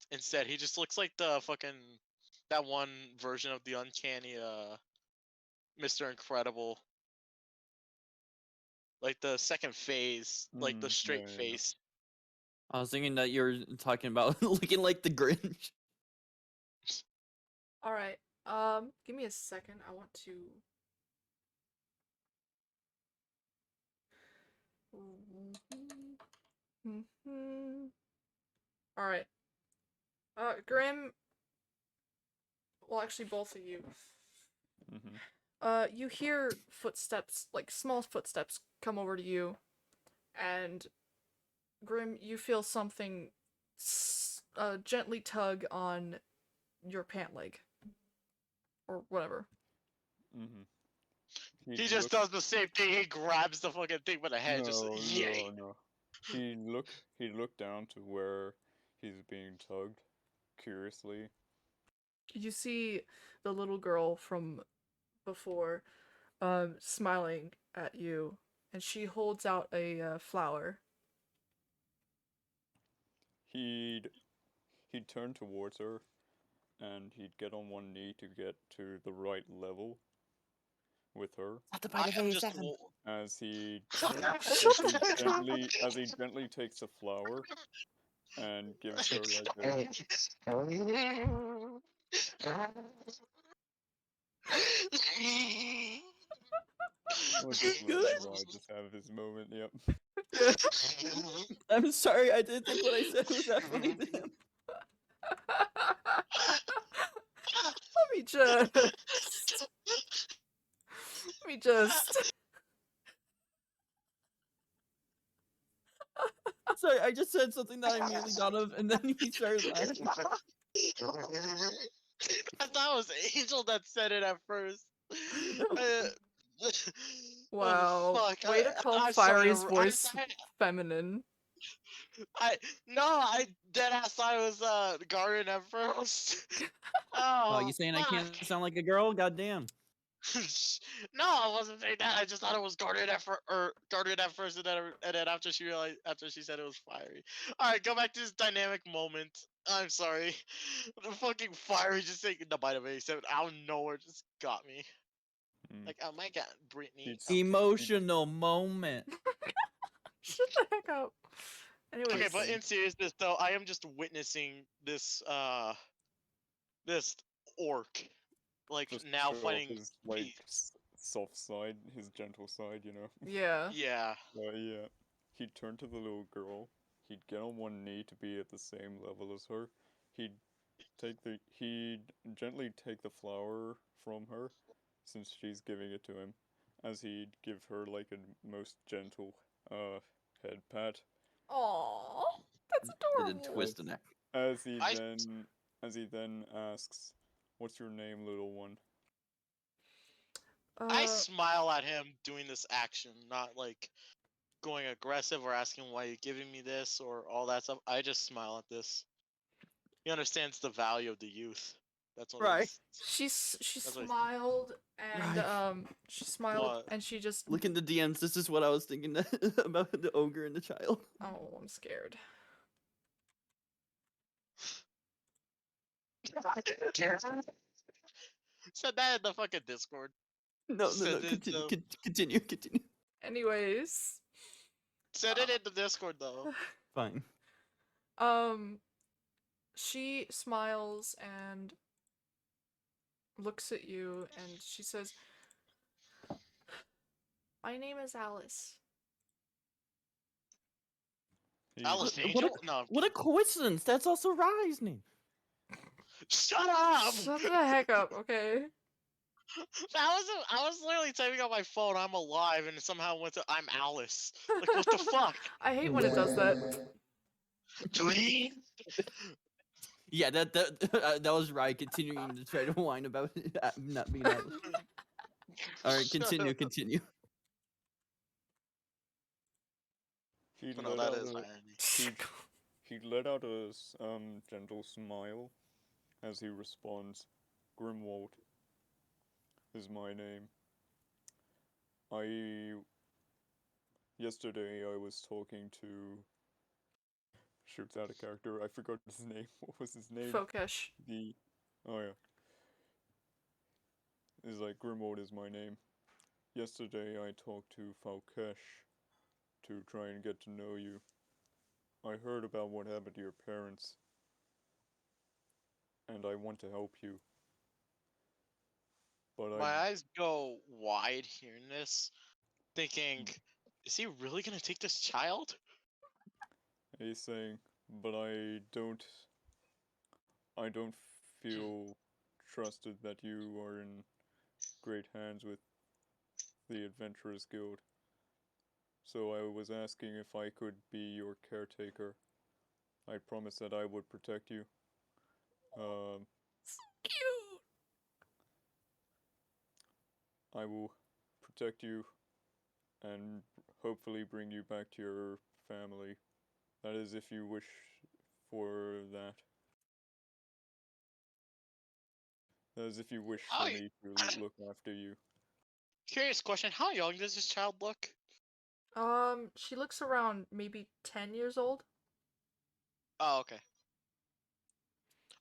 looks like the fucking that one version of the uncanny Mr. Incredible, like the second phase, like the straight Yeah. face. I was thinking that you were talking about looking like the Grinch. Alright, give me a second. I want to All right. Grim. Well, actually, both of you. Mm-hmm. You hear footsteps, like small footsteps, come over to you, and Grim, you feel something gently tug on your pant leg, or whatever. Mm-hmm. He just does the same thing. He grabs the fucking thing by the head. Just No, yay. no. He looked down to where he's being tugged, curiously. You see the little girl from before, smiling at you, and she holds out a flower. He'd he'd turn towards her, and he'd get on one knee to get to the right level with her, Not the I bite of am a just. assassin. as he Shut as he gently takes the flower and gives her like a Look at Good. I just have this moment. Yep. Good. I'm sorry, I didn't think what I said was that funny to him. Let me just. Let me just. Sorry, I just said something that I immediately thought of, and then he started laughing. I thought it was Angel that said it at first. Uh, Wow. oh, fuck. Way to call I'm sorry. Firey's voice feminine. I dead ass thought it was Garden at first. Oh, Oh, you saying I fuck. can't sound like a girl? Goddamn. No, I wasn't saying that. I just thought it was guarded at first, and then after she said it was fiery. All right, go back to this dynamic moment. I'm sorry. The fucking fiery just taking the bite of 87 out of nowhere just got me. Mm. Like, oh my god, Brittany. It's- Okay. Emotional moment. Shut the heck up. Anyways. Okay, but in seriousness though, I am just witnessing this orc, like Just now show off fighting his like peace. soft side, his gentle side, you know. Yeah. Yeah. Yeah. He'd turn to the little girl. He'd get on one knee to be at the same level as her. He'd gently take the flower from her, since she's giving it to him, as he'd give her like a most gentle head pat. Aww. That's And then adorable. twist the neck. As he I then as he then asks, "What's your name, little one?" I Uh, smile at him doing this action, not like going aggressive or asking why you're giving me this or all that stuff. I just smile at this. He understands the value of the youth. That's what Right. she That's what smiled and Right. she smiled What? and she just Look in the DMs. This is what I was thinking about the ogre and the child. oh, I'm scared. Said that in the fucking Discord. No. Send it Continue. to Continue. Anyways, send it in the Discord though. Fine. she smiles and looks at you and she says, "My name is Alice." He Alice What a, Angel? No, I'm what a coincidence. That's also Rai's name. shut up! Shut the heck up, okay? I was literally typing on my phone, I'm alive, and it somehow went to I'm Alice. Like what the fuck? I hate when it does that. Tweet? Yeah, that was Rai continuing to try to whine about it not being Alice. All right, continue. he No, let that out is a irony. he let out a gentle smile as he responds, "Grimwald is my name. I Yesterday I was talking to shoots out a character. I forgot his name. What was his name? Fokesh. The oh yeah. Is like Grimwald is my name. Yesterday I talked to Falkesh to try and get to know you. I heard about what happened to your parents, and I want to help you. But My eyes go wide hearing this, thinking Is he really gonna take this child? He's saying, but I don't feel trusted that you are in great hands with the Adventurers Guild. So I was asking if I could be your caretaker. I promised that I would protect you. Um, So cute. I will protect you and hopefully bring you back to your family. That is, if you wish for that. That is, if you wish How for y- me to look after you. Curious question: how young does this child look? She looks around maybe 10 years old. Oh, okay.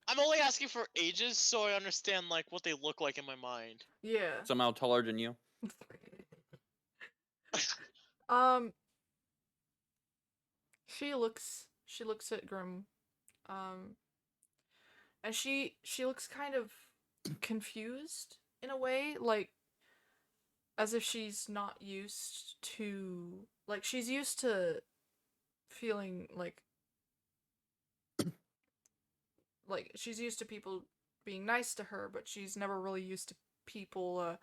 I'm only asking for ages so I understand like what they look like in my mind. Yeah. Somehow taller than you. Um, she looks at Grim, um, and she looks kind of confused in a way, like as if she's not used to, like she's used to feeling like she's used to people being nice to her, but she's never really used to people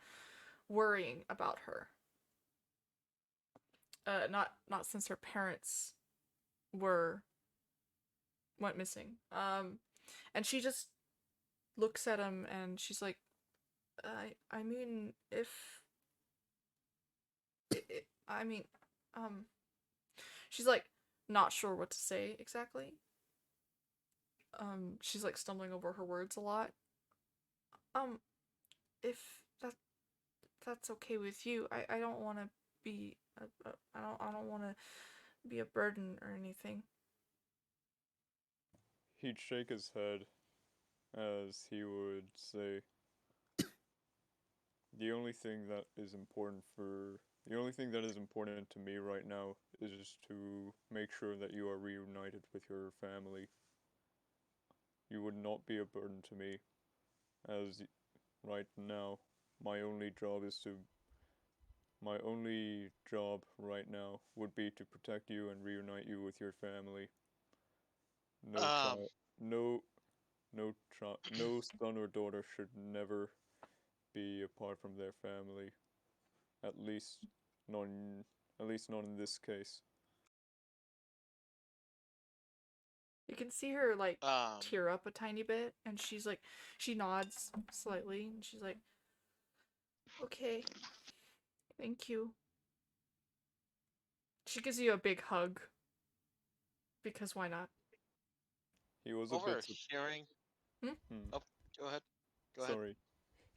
worrying about her. Not since her parents were went missing. And she just looks at him and she's like, I mean, if I mean, um, she's like not sure what to say exactly. She's like stumbling over her words a lot. Um, if that that's okay with you, I don't want to be I don't want to be a burden or anything. He'd shake his head as he would say, the only thing that is important to me right now is to make sure that you are reunited with your family. You would not be a burden to me, as right now my only job is to my only job right now would be to protect you and reunite you with your family. No Um, child, no, no son or daughter should never be apart from their family. At least not in, at least not in this case. You can see her like um, tear up a tiny bit, and she's like, she nods slightly, and she's like, okay, thank you. She gives you a big hug, because why not? He was a bit overhearing. Hmm? hmm, Oh, go ahead. Go ahead. sorry.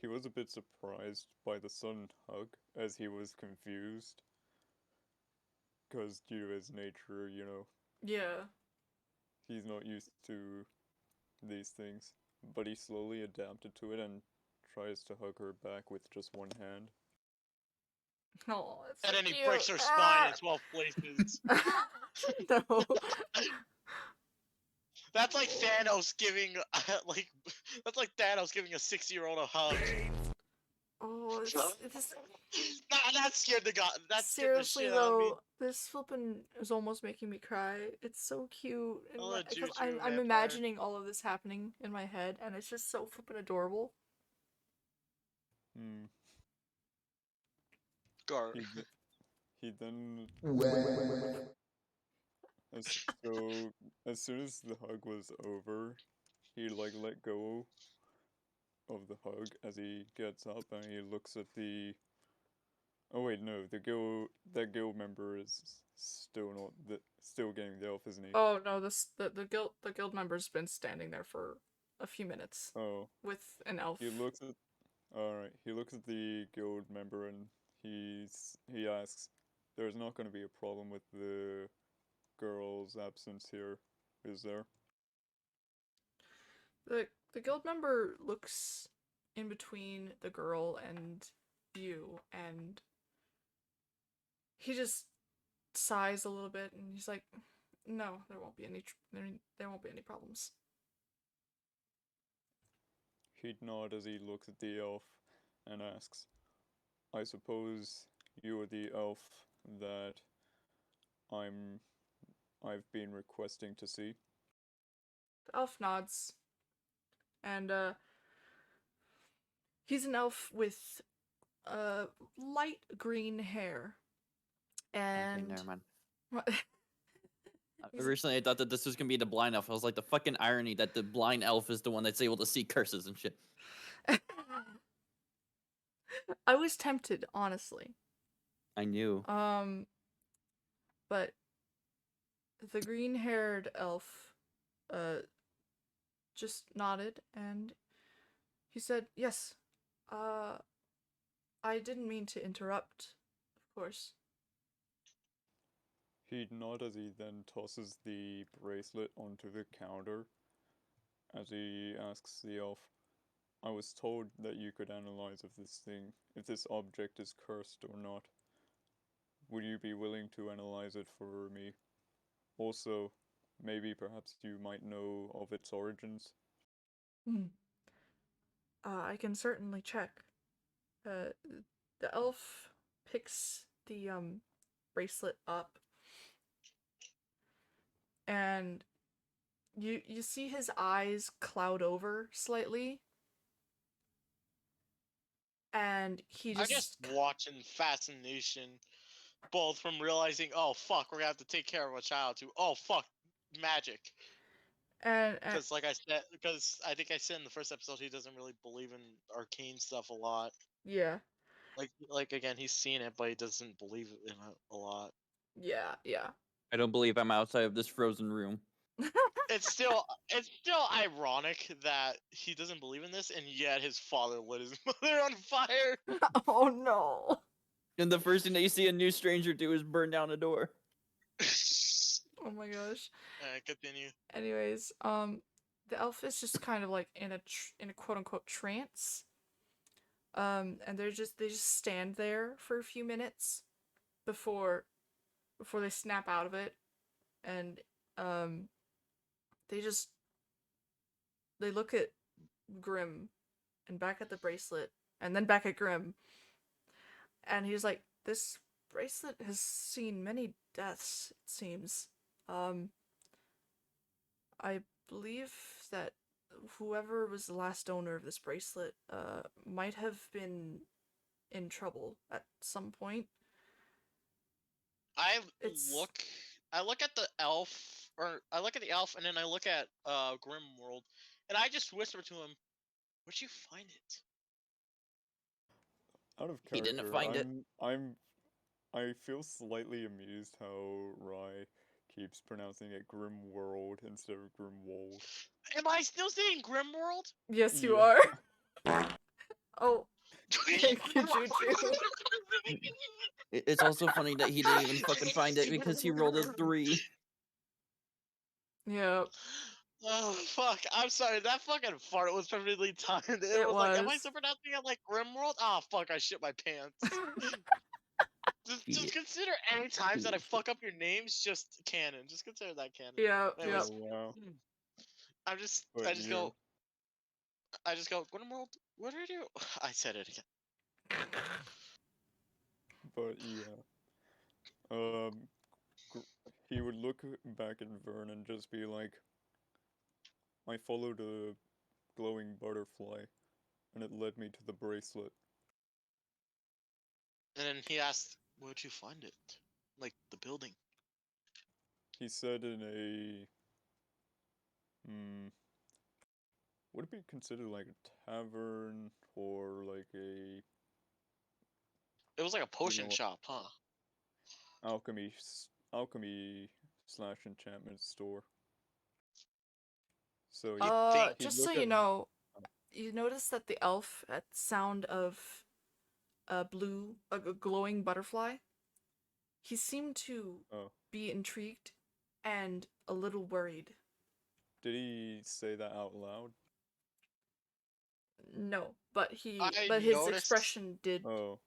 He was a bit surprised by the sudden hug as he was confused because due to his nature, Yeah. he's not used to these things. But he slowly adapted to it and tries to hug her back with just one hand. Oh, it's And so then he breaks cute. her spine in 12 places. No. That's like Thanos giving, like, that's like Thanos giving a 6-year-old a hug. Oh, it's That scared the god. That scared the seriously shit out of me. though. This flippin' is almost making me cry. It's so cute, and Oh, the because Juju I'm vampire. imagining all of this happening in my head, and it's just so flippin' adorable. Hmm. Gar. He, th- he then as so as soon as the hug was over, he like let go of the hug as he gets up and he looks at the. Oh wait, no, that guild member is still getting the elf, isn't he? Oh no, the guild member's been standing there for a few minutes Oh, with an elf. he looks at. All right, he looks at the guild member and he asks, "There's not going to be a problem with the girl's absence here, is there?" The guild member looks in between the girl and you, and he just sighs a little bit, and he's like, "No, there won't be any there won't be any problems." He'd nod as he looks at the elf and asks, "I suppose you are the elf that I've been requesting to see. The elf nods. And, he's an elf with, light green hair. And... Okay, never mind. He's- Originally, I thought that this was gonna be the blind elf. I was like, the fucking irony that the blind elf is the one that's able to see curses and shit. I was tempted, honestly. I knew. But the green-haired elf, just nodded and he said, "Yes, I didn't mean to interrupt, of course." He'd nod as he then tosses the bracelet onto the counter as he asks the elf, I was told that you could analyze if this object is cursed or not. Would you be willing to analyze it for me? Also, maybe perhaps you might know of its origins? Hmm. I can certainly check. The elf picks the, bracelet up, and you see his eyes cloud over slightly, and he I'm just... just watching fascination, both from realizing, oh fuck, we're gonna have to take care of a child, to oh fuck, magic. and Because like I said, because I think I said in the first episode, he doesn't really believe in arcane stuff a lot. yeah, Like again, he's seen it, but he doesn't believe in it a lot. yeah. I don't believe I'm outside of this frozen room. It's still ironic that he doesn't believe in this, and yet his father lit his mother on fire. Oh no. And the first thing that you see a new stranger do is burn down a door. Oh my gosh. Continue. Anyways, the elf is just kind of like in a quote unquote trance. And they just stand there for a few minutes before they snap out of it, and they look at Grim and back at the bracelet and then back at Grim, and he's like, "This bracelet has seen many deaths, it seems. I believe that whoever was the last owner of this bracelet might have been in trouble at some point." I It's- look at the elf, or I look at the elf, and then I look at Grimworld, and I just whisper to him, "Where'd you find it?" Out of He character, didn't find it. I feel slightly amused how Rai keeps pronouncing it Grimworld instead of Grimwold. Am I still saying Grimworld? Yes, you Yeah. are. Oh, thank you, Juju. It's also funny that he didn't even fucking find it because he rolled a 3. Yeah, Oh fuck! I'm sorry. That fucking fart was perfectly timed. It was like, am I was. still pronouncing it like Grimworld? Ah, fuck! I shit my pants. Just Shit. consider any times that I fuck up your names just canon. Just consider that canon. Yeah, Anyways, Oh wow. I just But yeah. go. I just go. Grimworld. What did I do? I said it again. But yeah. He would look back at Vern and just be like, I followed a glowing butterfly, and it led me to the bracelet. And then he asked, "Where'd you find it? Like the building?" He said in a... would it be considered like a tavern, or like a It was like a potion know- shop, huh? alchemy slash enchantment store? So You yeah, think- he'd just so look you at- know, you notice that the elf, at sound of a glowing butterfly, he seemed to Oh, be intrigued and a little worried. did he say that out loud? No, but I his noticed- expression did Oh,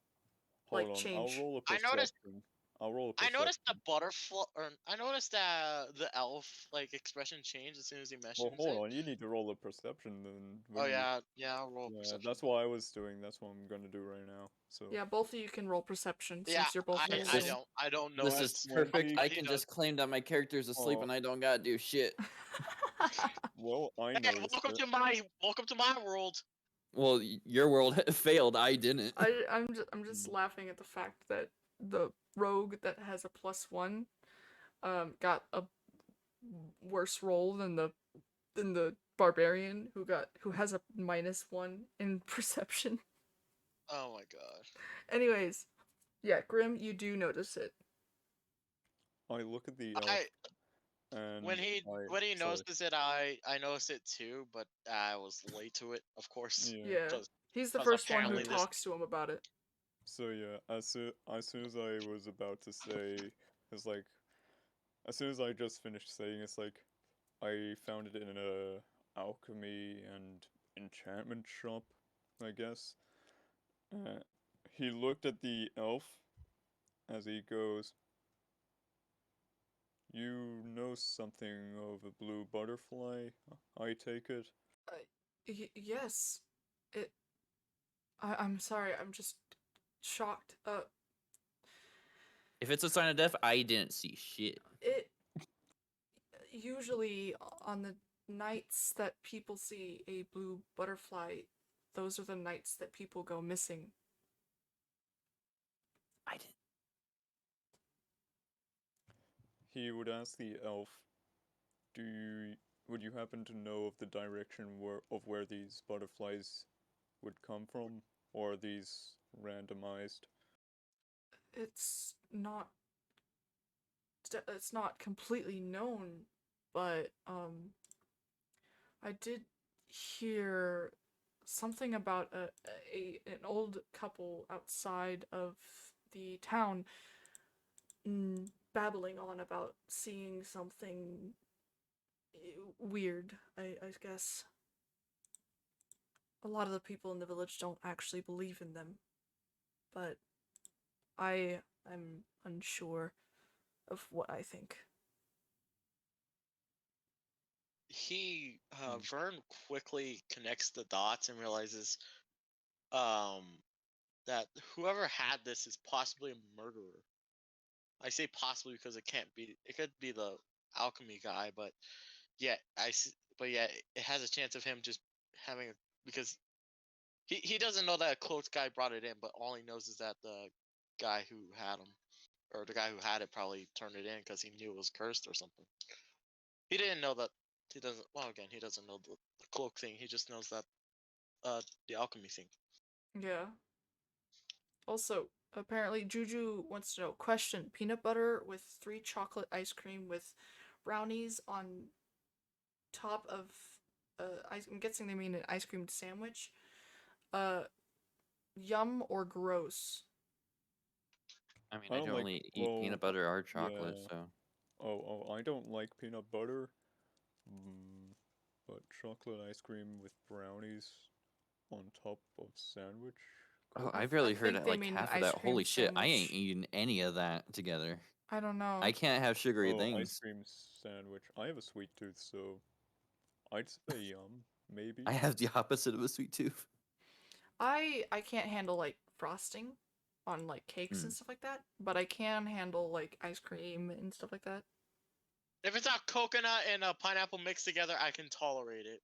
hold like on. change. I'll roll a I noticed- perception. I'll roll a I perception. noticed the butterfly, or I noticed that the elf like expression changed as soon as he Well, mentions hold it. on. You need to roll a perception then. Oh Wouldn't you? yeah, I'll roll Yeah, perception. that's what I was doing. That's what I'm gonna do right now. So. Yeah, both of you can roll perception Yeah, since you're both This holding. is- I don't know This it. is 20. perfect. I He can does. just claim that my character's asleep Oh. and I don't gotta do shit. Well, I Hey, noticed it. welcome to my world. Well, your world failed. I didn't. I'm just laughing at the fact that the rogue that has a +1 got a worse roll than the barbarian who has a -1 in perception. Oh my god. Anyways, yeah, Grim, you do notice it. I look at the elf I and when he sorry. notices it, I noticed it too, but I was late to it, of course. Yeah. Yeah, Because he's the 'cause first one who apparently this- talks to him about it. So yeah, as soon as I was about to say, it's like, as soon as I just finished saying, it's like, I found it in a alchemy and enchantment shop, I guess. Uh, he looked at the elf as he goes, "You know something of a blue butterfly, I take it?" Yes, it. I'm sorry. I'm just shocked. If it's a sign of death, I didn't see shit. It usually on the nights that people see a blue butterfly, those are the nights that people go missing. I didn't. He would ask the elf, would you happen to know of the direction where these butterflies would come from, or are these randomized?" It's not completely known, but I did hear something about an old couple outside of the town babbling on about seeing something weird, I guess. A lot of the people in the village don't actually believe in them, but I'm unsure of what I think. Vern quickly connects the dots and realizes um that whoever had this is possibly a murderer. I say possibly because it could be the alchemy guy, but yeah, but yeah, it has a chance of him just having a, because he doesn't know that a cloaked guy brought it in, but all he knows is that the guy who had him, or the guy who had it, probably turned it in because he knew it was cursed or something. He didn't know that. He doesn't. Well, again, he doesn't know the cloak thing. He just knows that the alchemy thing. Yeah. Also, apparently Juju wants to know, question, peanut butter with 3 chocolate ice cream with brownies on top of I'm guessing they mean an ice cream sandwich. Yum or gross? I mean, I I don't don't like. really eat Well, peanut butter or chocolate, yeah. so. Oh, I don't like peanut butter. But chocolate ice cream with brownies on top of sandwich. Oh, I I barely heard think they like mean half of ice that. cream Holy shit, I ain't sandwich. eating any of that together. I don't know. I can't have sugary Oh, ice things. cream sandwich. I have a sweet tooth, so I'd say yum, maybe. I have the opposite of a sweet tooth. I can't handle like frosting on like cakes and stuff like that, but I can handle like ice cream and stuff like that. If it's not coconut and a pineapple mixed together, I can tolerate it.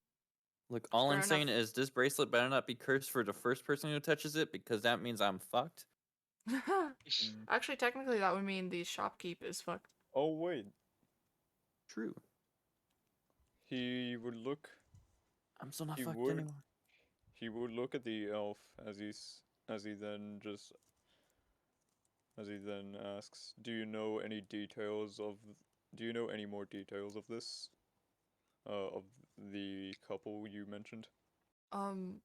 Look, all Fair I'm saying enough. is this bracelet better not be cursed for the first person who touches it, because that means I'm fucked. Actually, technically, that would mean the shopkeep is fucked. Oh wait, True. he would look. I'm still not He fucked would. anymore. He would look at the elf as he then just as he then asks, "Do you know any details of? Do you know any more details of this? Of the couple you mentioned?" Um,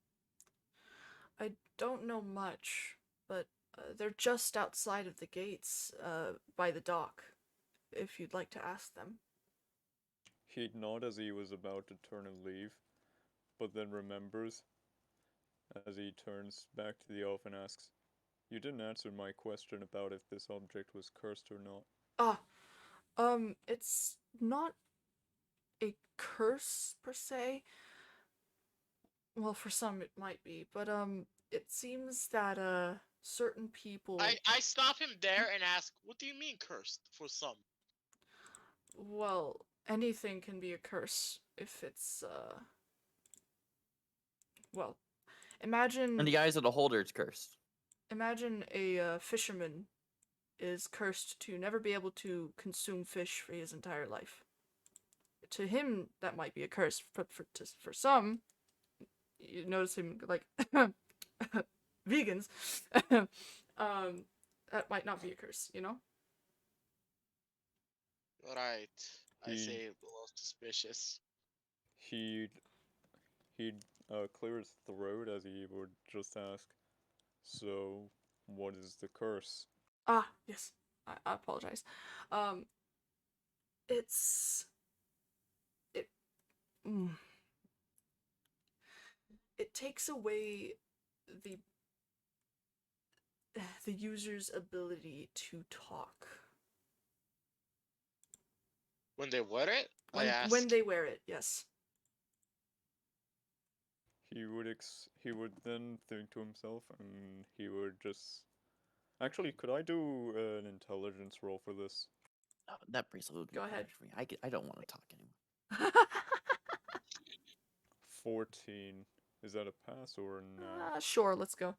I don't know much, but they're just outside of the gates, by the dock, if you'd like to ask them. He'd nod as he was about to turn and leave, but then remembers as he turns back to the elf and asks, You didn't answer my question about if this object was cursed or not. Ah, it's not a curse per se. Well, for some it might be, but it seems that certain people, I stop him there and ask, "What do you mean cursed?" For some. well, anything can be a curse if it's well, imagine In the eyes of the holder, it's cursed. imagine a fisherman is cursed to never be able to consume fish for his entire life. To him, that might be a curse, but for some, you notice him like vegans, that might not be a curse, you know? Right. I He- say a little suspicious. He'd clear his throat as he would just ask, "So, what is the curse?" Ah, yes. I apologize. Um, it's it. Mm, it takes away the the user's ability to talk When they wear it, I ask. when they wear it. Yes. He would then think to himself, and he would just. Actually, could I do an intelligence roll for this? Oh, that bracelet would be Go ahead. perfect for me. I don't want to talk anymore. 14. Is that a pass or no? Sure. Let's go.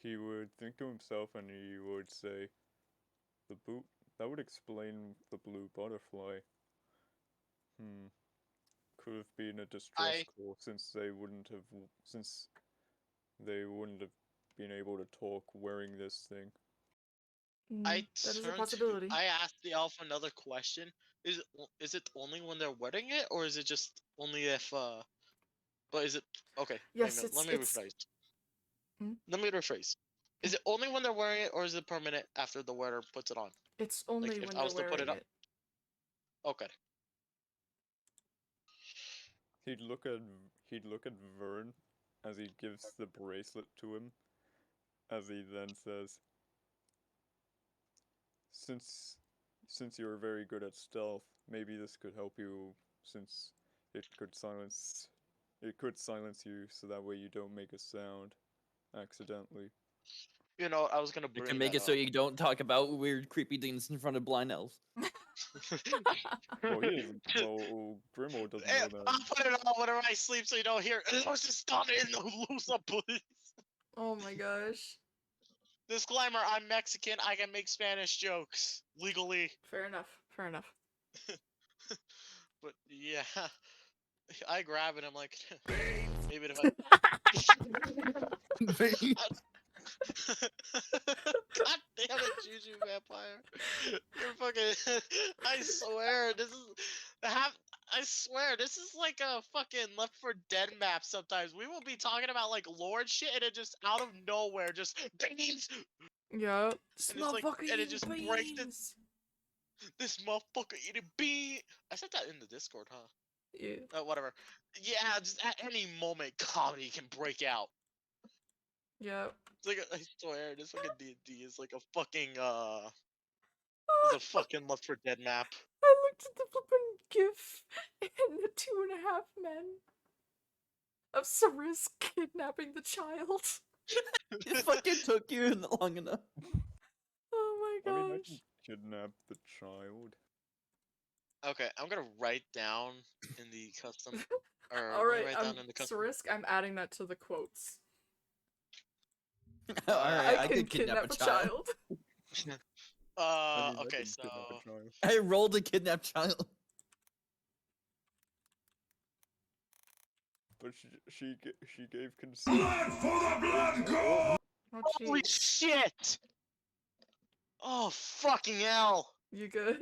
He would think to himself and he would say, "The boot. That would explain the blue butterfly. Hmm. Could have been a distress I call since they wouldn't have been able to talk wearing this thing." That is a turn possibility. I asked the elf another question. Is it only when they're wearing it, or is it just only if But is it okay? Yes, let me it's. rephrase. Hmm? Let me rephrase. Is it only when they're wearing it, or is it permanent after the wearer puts it on? It's only If when I they're was to put wearing it on. it. Okay. He'd look at Vern as he gives the bracelet to him, as he then says, "Since you're very good at stealth, maybe this could help you since it could silence you so that way you don't make a sound accidentally." You know, I was gonna It bring can make that it so you don't talk about weird, creepy things in front of blind elves. Well, Grimo doesn't Eh, know that. I'll put it on whenever I sleep so you don't hear. Let's just stop it and lose up, please. Oh my gosh. Disclaimer: I'm Mexican. I can make Spanish jokes legally. Fair enough. Fair enough. But yeah, I grab it. I'm like, maybe if God damn it, Juju Vampire. You're fucking. I swear, this is. I swear, this is like a fucking Left 4 Dead map sometimes. We will be talking about like lore shit and it just out of nowhere just beans! Yeah. This And it's like, motherfucker and it eating just breaks the. beans. This motherfucker eating bean! I said that in the Discord, huh? Yeah. Whatever. Yeah, just at any moment, comedy can break out. Yeah. It's like, I swear, this fucking D&D is like a fucking, It's a fucking Left 4 Dead map. I looked at the flippin' GIF and the 2.5 men of Saris kidnapping the child. It fucking took you long enough. Oh my I mean, I gosh. can kidnap the child. Okay, I'm gonna write down in the custom, or All let me right, write down in the custom. Sarisk, I'm adding that to the quotes. Alright, I can kidnap a child. I mean, I Okay, can so kidnap a child. I rolled a kidnapped child. But she gave consent. Oh holy jeez. shit! Oh fucking hell! You good?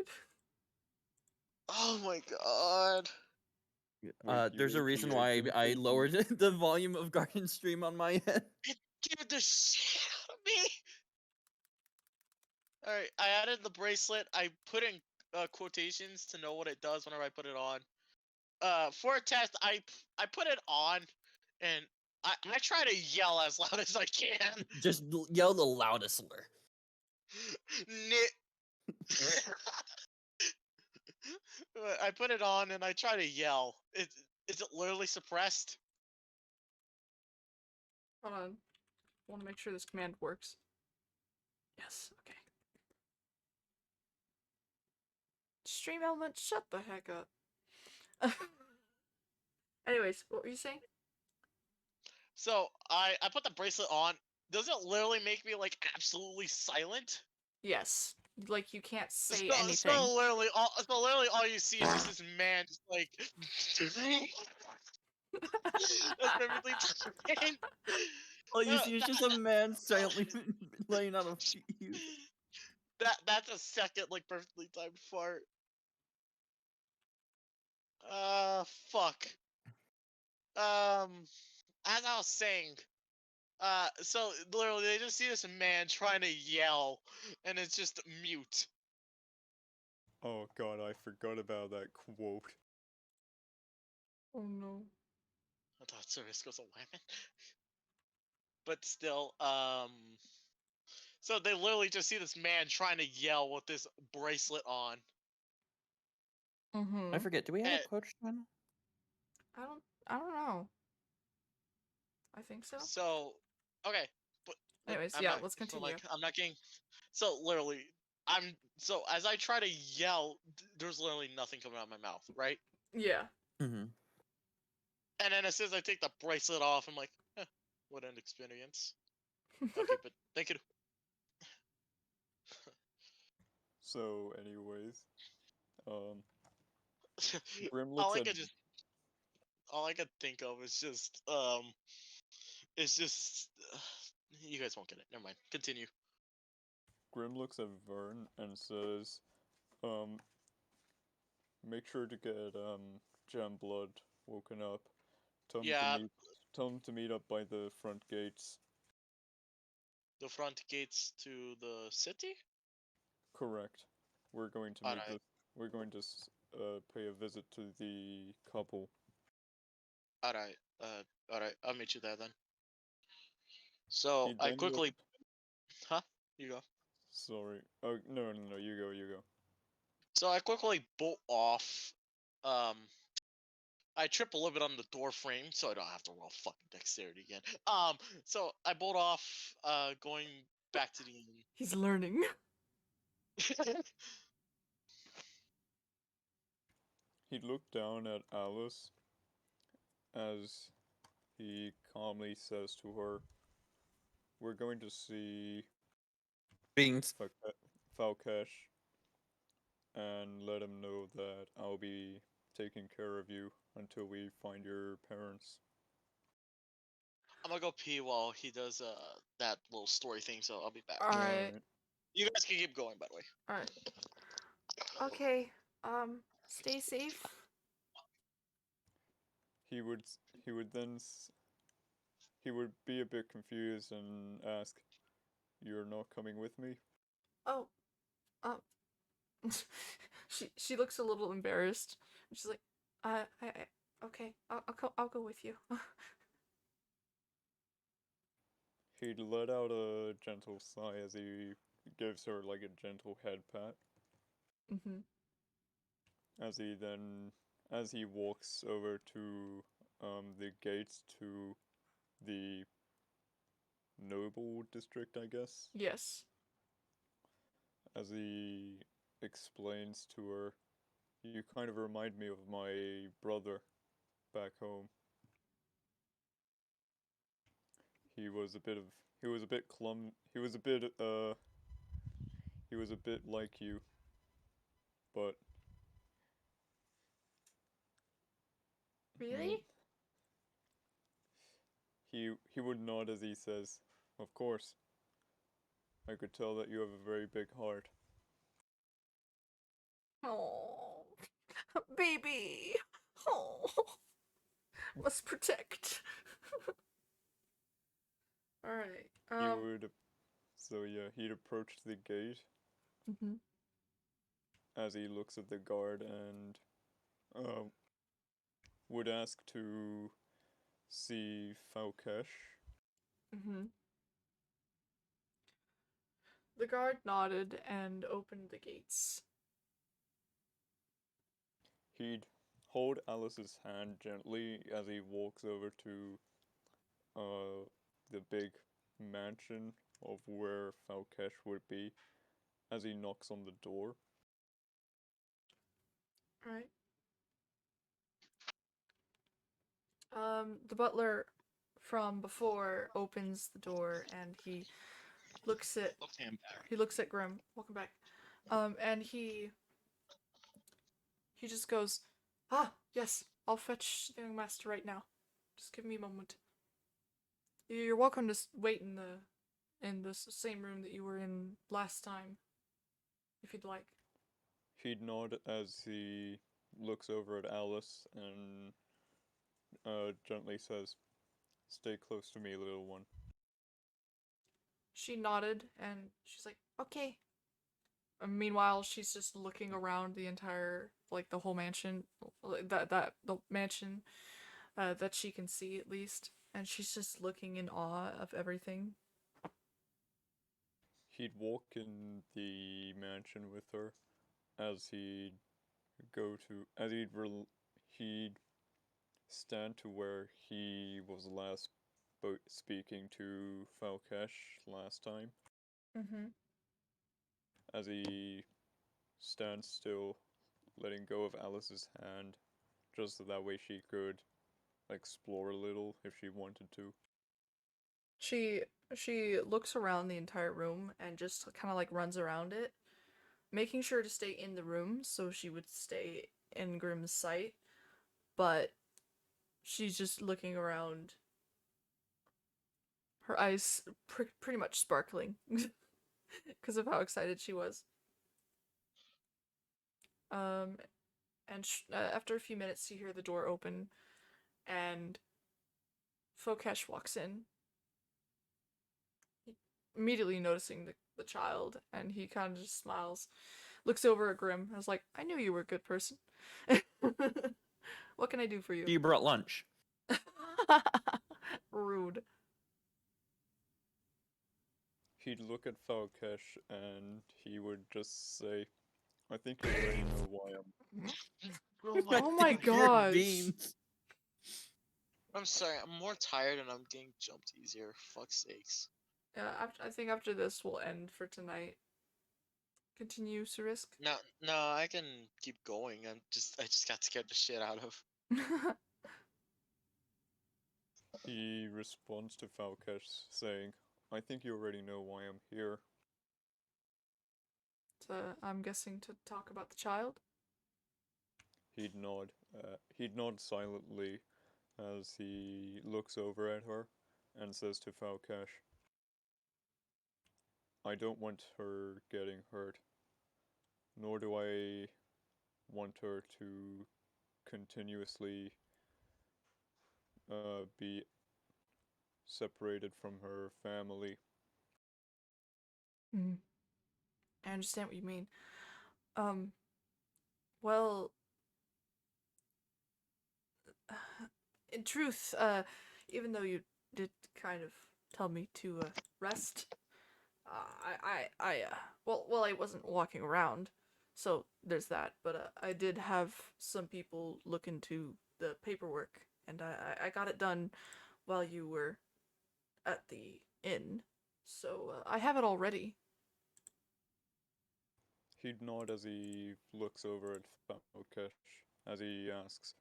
Oh my god! Wait, There's a you reason gave why I consent? lowered the volume of Garden Stream on my end. It scared the shit out of me. All right, I added the bracelet. I put in quotations to know what it does whenever I put it on. For a test, I put it on, and I try to yell as loud as I can. Just yell the loudest slur. I put it on and I try to yell. Is it literally suppressed? Hold on. I want to make sure this command works. Yes, okay. Stream element, shut the heck up. Anyways, what were you saying? So I put the bracelet on. Does it literally make me like absolutely silent? Yes. Like you can't say So, anything. so literally all you see is just this man just like that's perfectly fine. All you see is just a man silently laying on a fuse. That's a second like perfectly timed fart. Fuck. As I was saying, so literally they just see this man trying to yell, and it's just mute. Oh god, I forgot about that quote. Oh no. I thought service goes a weapon. But still, so they literally just see this man trying to yell with this bracelet on. Mm-hmm. I forget. Do we have a Eh. coach channel? I don't know. I think so. So, okay, but Anyways, I'm yeah, not. let's So continue. like, I'm not getting. So literally, so as I try to yell, there's literally nothing coming out of my mouth, right? Yeah. Mm-hmm. And then as soon as I take the bracelet off, I'm like, what an experience. Okay, but thank you. So, anyways, Grim all looks I at could just, all I could think of is just, it's just, you guys won't get it. Never mind. Continue. Grim looks at Vern and says, make sure to get Jam Blood woken up. Yeah, Tell him to meet up by the front gates. the front gates to the city. Correct. We're going to Alright, we're going to pay a visit to the couple. alright, alright. I'll meet you there then. So He I then looked. quickly, huh? You go. Sorry. Oh no! You go. You go. So I quickly bolt off. Um, I trip a little bit on the door frame, so I don't have to roll fucking dexterity again. So I bolt off, going back to the inn. He's learning. He looked down at Alice as he calmly says to her, "We're going to see Beans. Falkesh and let him know that I'll be taking care of you until we find your parents." I'm gonna go pee while he does that little story thing, so I'll be back. Alright. You guys can keep going, by the way. Alright. Okay. Stay safe. He would he would then he would be a bit confused and ask, "You're not coming with me?" Oh. She looks a little embarrassed. She's like, okay, I'll go with you. He let out a gentle sigh as he gives her like a gentle head pat. Mm-hmm. As he walks over to the gates to the noble district, I guess. Yes. As he explains to her, "You kind of remind me of my brother back home. He was a bit of he was a bit he was a bit like you, but Really? he would nod as he says, "Of course. I could tell that you have a very big heart." Oh, baby. Oh, must protect. All right. He would So yeah, he'd approach the gate Mm-hmm. as he looks at the guard and would ask to see Falkesh. Mm-hmm. The guard nodded and opened the gates. He'd hold Alice's hand gently as he walks over to the big mansion of where Falkesh would be as he knocks on the door. Right. The butler from before opens the door and he looks at Grim. Welcome back. And he just goes, "Ah, yes, I'll fetch the young master right now. Just give me a moment. You're welcome to wait in the same room that you were in last time, if you'd like." He'd nod as he looks over at Alice and gently says, "Stay close to me, little one." She nodded and she's like, "Okay." Meanwhile, she's just looking around the entire, like, the whole mansion, the mansion that she can see at least, and she's just looking in awe of everything. He'd walk in the mansion with her as he'd he'd stand to where he was last speaking to Falkesh last time. Mm-hmm. As he stands still, letting go of Alice's hand, just so that way she could explore a little if she wanted to. She looks around the entire room and just kind of like runs around it, making sure to stay in the room so she would stay in Grimm's sight, but she's just looking around, her eyes pretty much sparkling because of how excited she was. And after a few minutes, you hear the door open, and Fokesh walks in, immediately noticing the child, and he kind of just smiles, looks over at Grim, and is like, "I knew you were a good person. What can I do for you?" You brought lunch. Rude. He'd look at Falkesh and he would just say, "I think you already know why I'm." Oh my Think you're gosh. beans. I'm sorry, I'm more tired and I'm getting jumped easier. Fuck's sakes. Yeah, I think after this we'll end for tonight. Continue, Surisk. No, no, I can keep going. I just got scared the shit out of. He responds to Falkesh saying, "I think you already know why I'm here." So I'm guessing to talk about the child. He'd nod. He'd nod silently as he looks over at her and says to Falkesh, "I don't want her getting hurt, nor do I want her to continuously be separated from her family." Mm. I understand what you mean. Um, well, in truth, even though you did kind of tell me to rest, well, I wasn't walking around, so there's that. But I did have some people look into the paperwork, and I got it done while you were at the inn, so I have it all ready. He'd nod as he looks over at Falkesh as he asks,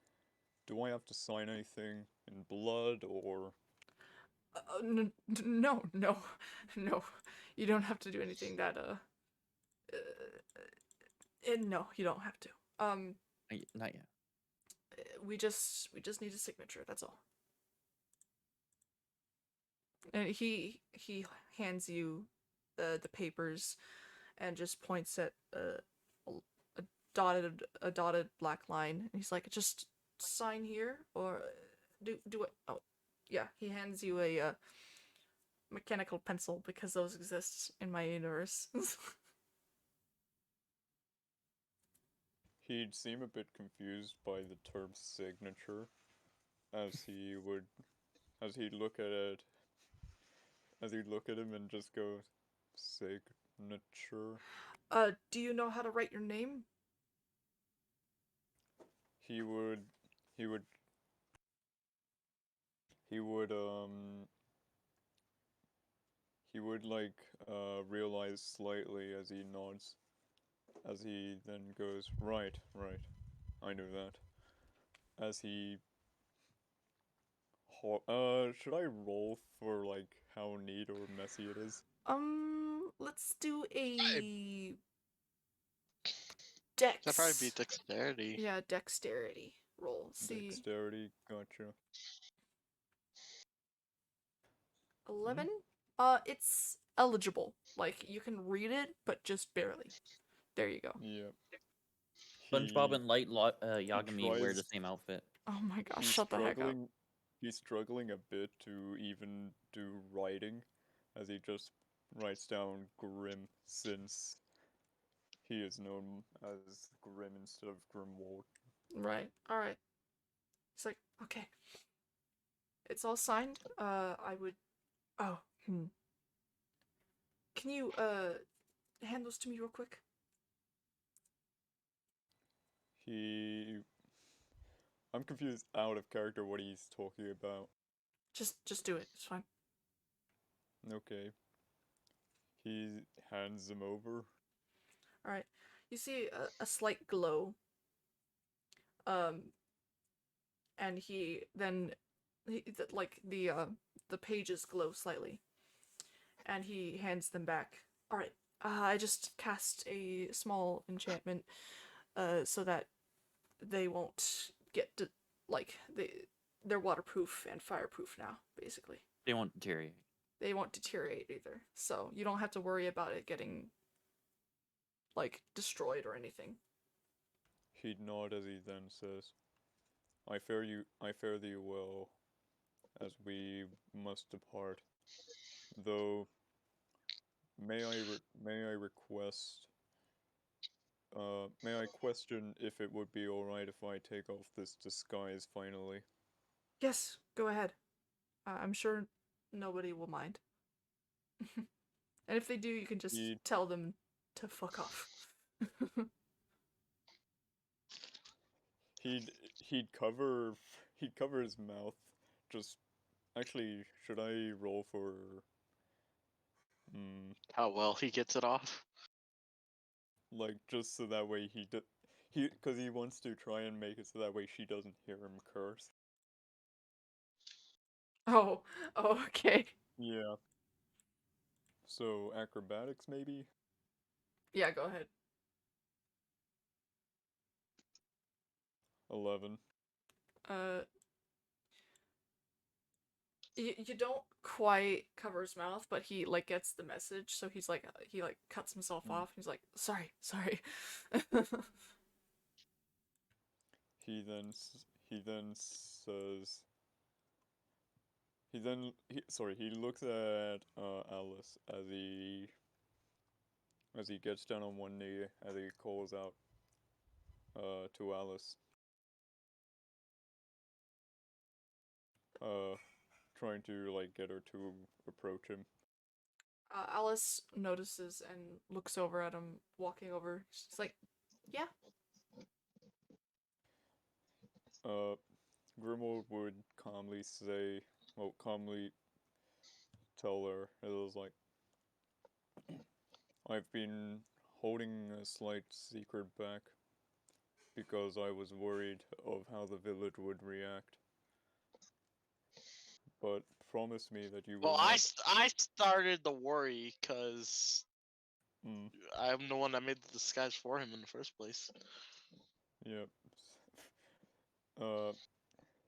"Do I have to sign anything in blood or?" No, no, no. You don't have to do anything that no, you don't have to. Not yet. We just need a signature. That's all. And he hands you the papers, and just points at a dotted black line. And he's like, "Just sign here, or do it." Oh, yeah. He hands you a mechanical pencil because those exist in my universe. He'd seem a bit confused by the term signature, as he would as he'd look at it, as he'd look at him and just go, signature. Do you know how to write your name? He would, he would, he would, he would like realize slightly as he nods, as he then goes, right, right, I knew that. As he, should I roll for like how neat or messy it is? Let's do Hey, a dex. that'd probably be dexterity. Yeah, dexterity roll. See, Dexterity, gotcha. 11? It's eligible. Like, you can read it, but just barely. There you go. Yep. SpongeBob He and Light Yagami wear the tries. same outfit. Oh my gosh, He's shut the heck up. struggling. He's struggling a bit to even do writing, as he just writes down Grim since he is known as Grim instead of Grimwald. Right, alright. It's like, okay. It's all signed. I would. Oh, Can you, hand those to me real quick? He. I'm confused out of character what he's talking about. Just do it. It's fine. Okay. He hands them over. Alright. You see a slight glow. And he then, like, the pages glow slightly. And he hands them back. Alright. I just cast a small enchantment, so that they won't they're waterproof and fireproof now, basically. They won't deteriorate. They won't deteriorate either, so you don't have to worry about it getting, like, destroyed or anything. He'd nod as he then says, I fare thee well, as we must depart. Though, may I request, may I question if it would be alright if I take off this disguise finally? Yes, go ahead. I'm sure nobody will mind. And if they do, you can just He tell them to fuck off. he'd he'd cover he'd cover his mouth. Just actually, should I roll for? How well he gets it off. Like just so that way because he wants to try and make it so that way she doesn't hear him curse. Oh, okay. Yeah. So acrobatics maybe? Yeah, go ahead. 11. Uh, you don't quite cover his mouth, but he, like, gets the message, so he's like, he, like, cuts himself Mm. off. He's like, sorry. He then says he looks at Alice as he gets down on one knee as he calls out to Alice. Trying to like get her to approach him. Alice notices and looks over at him, walking over. She's like, yeah. Grimwald would calmly tell her, it was like, I've been holding a slight secret back because I was worried of how the village would react. But promise me that you will Well, not. I started the worry because Mm, I'm the one that made the disguise for him in the first place. yep.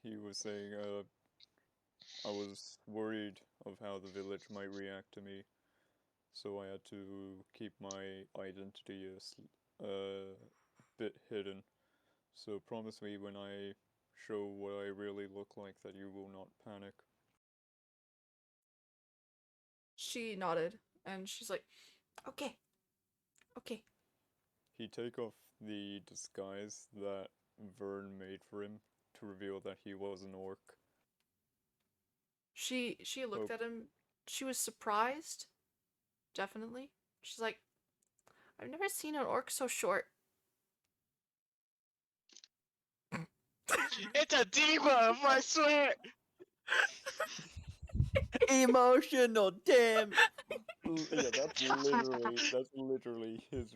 He was saying, I was worried of how the village might react to me, so I had to keep my identity a bit hidden. So promise me when I show what I really look like that you will not panic. She nodded, and she's like, okay. Okay. He'd take off the disguise that Vern made for him to reveal that he was an orc. She looked Oh. at him. She was surprised. Definitely. She's like, I've never seen an orc so short. It's a debuff, I swear. Emotional, damn. Yeah, that's literally his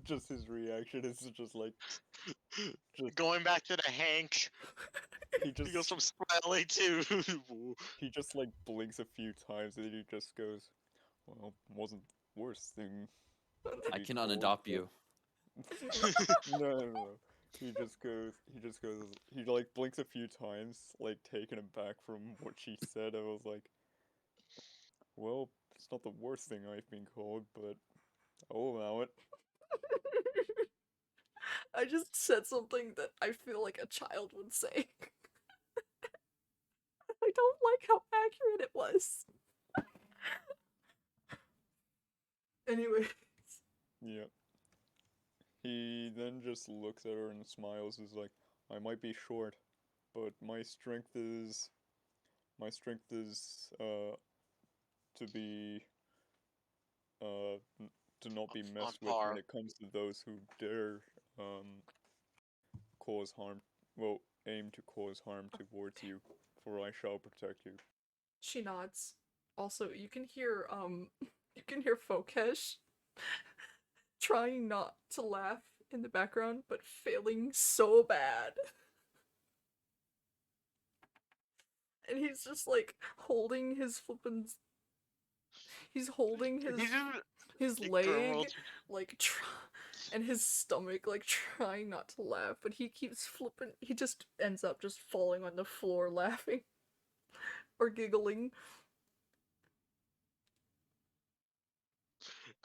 just his reaction. It's just like just Going back to the Hank, he he goes just from Smiley to. he just like blinks a few times and he just goes, "Well, wasn't worse thing to I be cannot told, adopt but-" you. No. He like blinks a few times, like taken aback from what she said. I was like, well, it's not the worst thing I've been called, but I'll allow it. I just said something that I feel like a child would say. I don't like how accurate it was. Anyways. Yeah. He then just looks at her and smiles. Is like, I might be short, but my strength is to be to not be On messed with when par. it comes to those who dare cause harm. Well, aim to cause harm towards you, for I shall protect you. She nods. Also, you can hear Fokesh trying not to laugh in the background, but failing so bad. And he's just like holding his flippin' he's holding his leg like and his stomach like trying not to laugh, but he keeps flipping. He just ends up just falling on the floor laughing or giggling.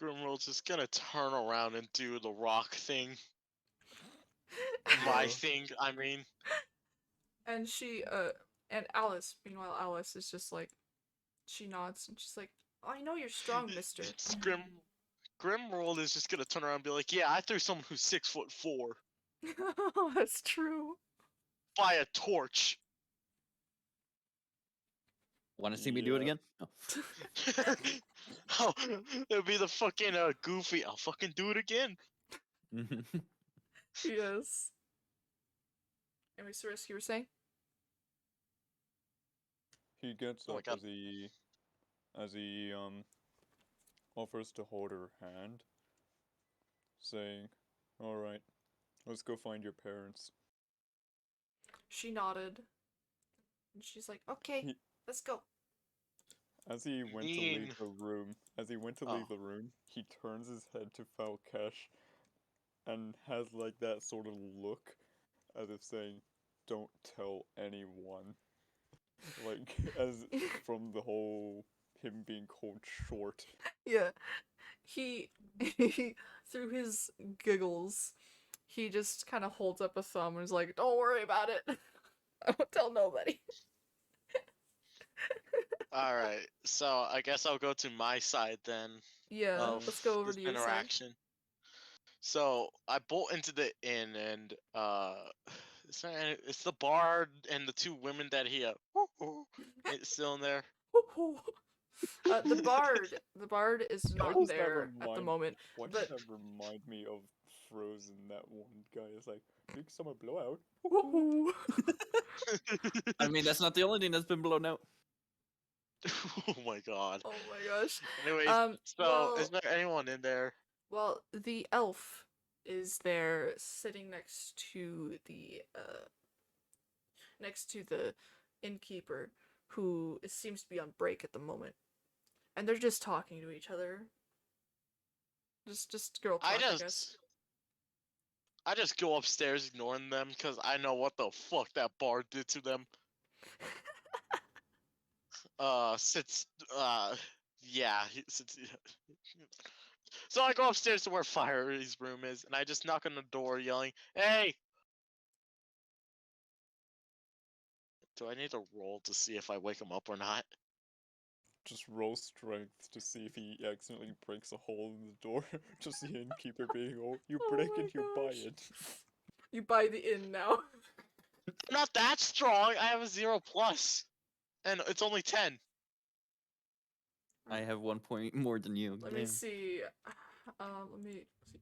Grimroll's just gonna turn around and do the rock thing. My Yeah. thing, I mean. And and Alice, meanwhile, Alice is just like, she nods and she's like, oh, I know you're strong, mister. Grimroll is just gonna turn around and be like, yeah, I threw someone who's 6'4" That's true. by a torch. Want to see me do it Yeah. again? No. Oh, it'll be the fucking Goofy. I'll fucking do it again. Yes. Anyway, Cyrus, you were saying? He gets Oh my up god. as he offers to hold her hand, saying, "All right, let's go find your parents." She nodded. And she's like, okay, He, let's go. as he went to Mean. leave the room, Oh. he turns his head to Falkesh and has like that sort of look as if saying, "Don't tell anyone." Like as from the whole him being called short. Yeah. He, through his giggles, he just kind of holds up a thumb and is like, don't worry about it. I won't tell nobody. Alright, so I guess I'll go to my side then Yeah, of let's go over this to your side. interaction. So I bolt into the inn and it's the bard and the two women that he it's still in there. The bard is Why not does that there at the moment. Why does But that remind me of Frozen? That one guy is like, big summer blowout. I mean, that's not the only thing that's been blown out. Oh my god. Oh my gosh. Anyways, so Well, is there anyone in there? well, the elf is there sitting next to the innkeeper, who seems to be on break at the moment. And they're just talking to each other. Just girl talk, I guess. I just go upstairs ignoring them because I know what the fuck that bard did to them. So I go upstairs to where Fiery's room is, and I just knock on the door yelling, "Hey!" Do I need to roll to see if I wake him up or not? Just roll strength to see if he accidentally breaks a hole in the door. Just the innkeeper being, "Oh, you Oh break my it, you buy gosh. it." You buy the inn now. I'm not that strong. I have a 0+. and it's only 10. I have 1 point more than you. Let me Damn. see. Let me see.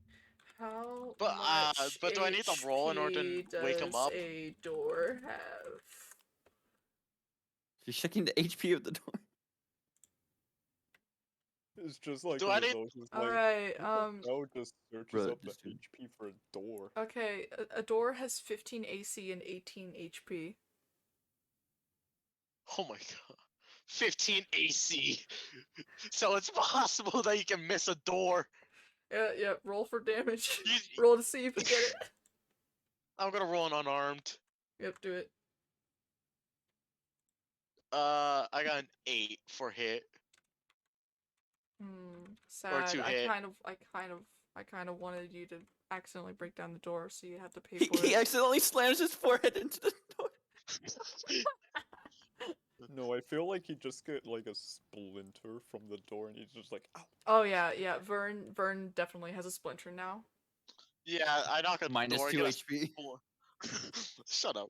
How But much but do I need to roll in order HP to wake him does up? a door have? She's checking the HP of the door. It's just like Do one I of need- those. It's like, Alright, Bell just searches Bruh, up the just do- HP for a door. okay, a door has 15 AC and 18 HP. Oh my god. 15 AC. So it's possible that you can miss a door. Yeah, roll for damage. You- Roll to see if you get it. I'm gonna roll an unarmed. Yep, do it. I got an 8 for hit. Sad. two I hit. kind of wanted you to accidentally break down the door, so you had to pay for He it. accidentally slams his forehead into the door. No, I feel like he just get like a splinter from the door, and he's just like, ow. Oh yeah. Vern definitely has a splinter now. Yeah, I knock a Minus door. I 2 get a HP. splinter. Shut up.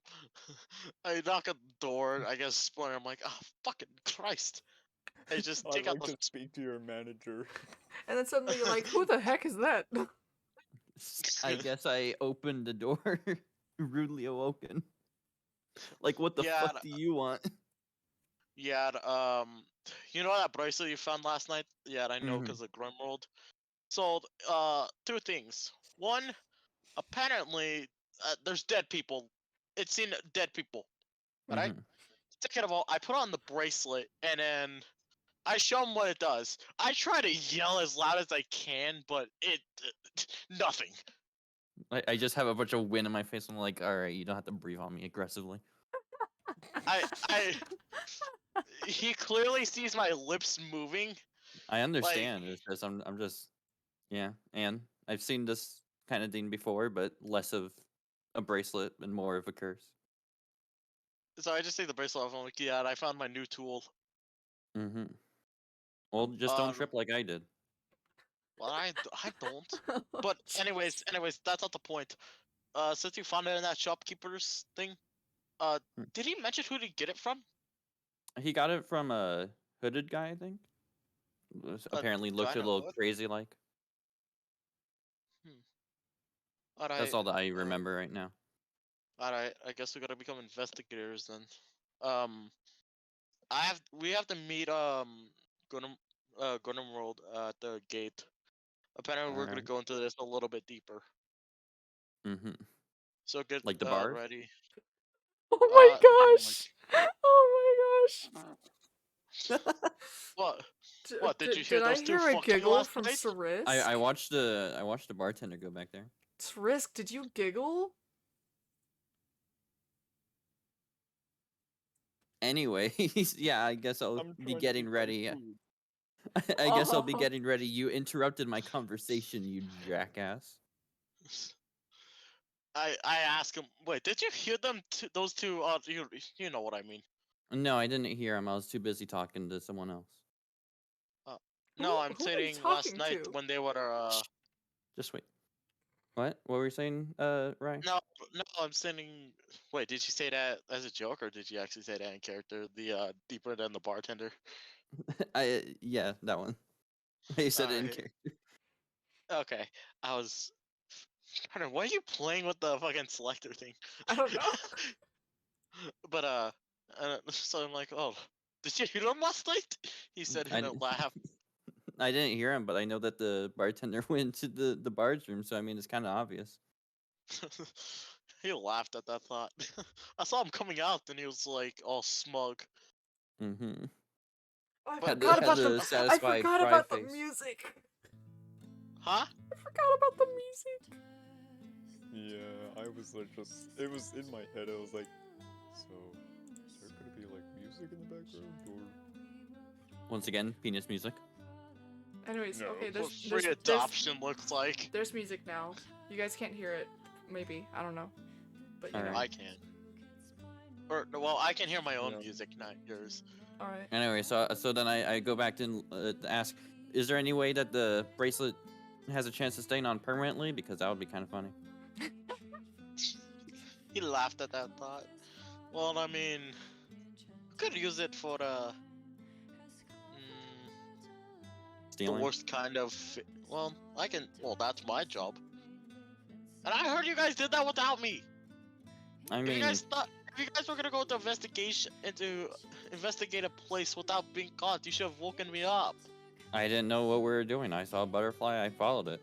I knock a door. I get a splinter. I'm like, oh fucking Christ! I just I'd take out like the. to speak to your manager. And then suddenly you're like, who the heck is that? I guess I opened the door. Rudely awoken. Like, what the Yeah, fuck do you want? Yeah, you know that bracelet you found last night? Yeah, I know Mhm. because of Grimworld. So, two things. One, apparently, there's dead people. It's seen dead people. Alright? Mhm. Second of all, I put on the bracelet and then I show him what it does. I try to yell as loud as I can, but it nothing. I just have a bunch of wind in my face. I'm like, all right, you don't have to breathe on me aggressively. I he clearly sees my lips moving. I understand. It's just I'm just yeah. And I've seen this kind of thing before, but less of a bracelet and more of a curse. So I just take the bracelet off. I'm like, yeah, I found my new tool. Mm-hmm. Well, just don't Um, trip like I did. Well, I don't. But anyways, that's not the point. Since you found it in that shopkeeper's thing, Hmm. did he mention who to get it from? He got it from a hooded guy, I think. Apparently looked guy a in a little hood? crazy like. Alright. That's all that I remember right now. Alright. I guess we gotta become investigators then. We have to meet Gundam World at the gate. Apparently, we're gonna Alright. go into this a little bit deeper. Mm-hmm. So get Like the bars? ready. Oh my Oh gosh! Oh my gosh! What? D- What, did you hear did I those two hear a fucking giggle last from night? Sarisk? I watched the bartender go back there. Sarisk, did you giggle? Anyways, yeah, I guess I'll I'm be trying to getting eat my ready. food. I guess I'll be Oh. getting ready. You interrupted my conversation, you jackass. I asked him. Wait, did you hear them? Those two. You know what I mean. No, I didn't hear him. I was too busy talking to someone else. No, I'm Who are you saying last talking night to? when they were. Just wait. What? What were you saying, Ryan? No, I'm saying. Wait, did you say that as a joke or did you actually say that in character? The deeper than the bartender. Yeah, that one. I said it in Alright. character. Okay, I was. Hunter, why are you playing with the fucking selector thing? I don't know. But so I'm like, oh, did you hear him last night? He said I in a d- laugh. I didn't hear him, but I know that the bartender went to the bar's room, so I mean it's kind of obvious. He laughed at that thought. I saw him coming out, and he was like all smug. Mm-hmm. I Had forgot had about the the. I satisfied forgot cry about the face. music. Huh? I forgot about the music. Yeah, I was like it was in my head. I was like, so is there gonna be like music in the background or? Once again, penis music. Anyways, No. okay, What free adoption looks like. there's music now. You guys can't hear it, maybe. I don't know. But you know. Alright. I can. Or well, I can hear my own Yeah. music, not yours. All right. Anyway, so then I go back to ask, is there any way that the bracelet has a chance of staying on permanently? Because that would be kind of funny. He laughed at that thought. Well, I mean, could use it for the Stealing. worst kind of. Well, I can. Well, that's my job. And I heard you guys did that without me. I If you mean, guys thought, if you guys were gonna go into investigate a place without being caught, you should have woken me up. I didn't know what we were doing. I saw a butterfly. I followed it.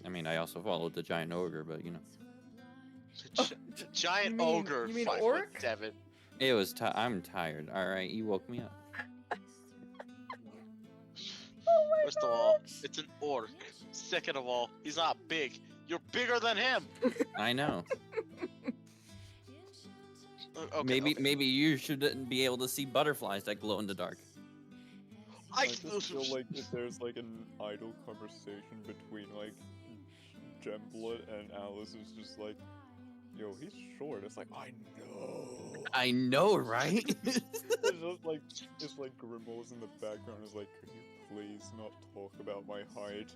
I mean, I also followed the giant ogre, but you know, Giant You mean- ogre, you mean 5'7". it was. I'm tired. All right, you woke me up. First of all, it's an orc. Second of all, he's not big. You're bigger than him. I know. Okay, Maybe you shouldn't be able to see butterflies that glow in the dark. I just feel like if there's like an idle conversation between like Gemblood and Alice, is just like, yo, he's short. It's like, I know. I know, right? It's just like Grimwald's in the background. Is like, could you please not talk about my height?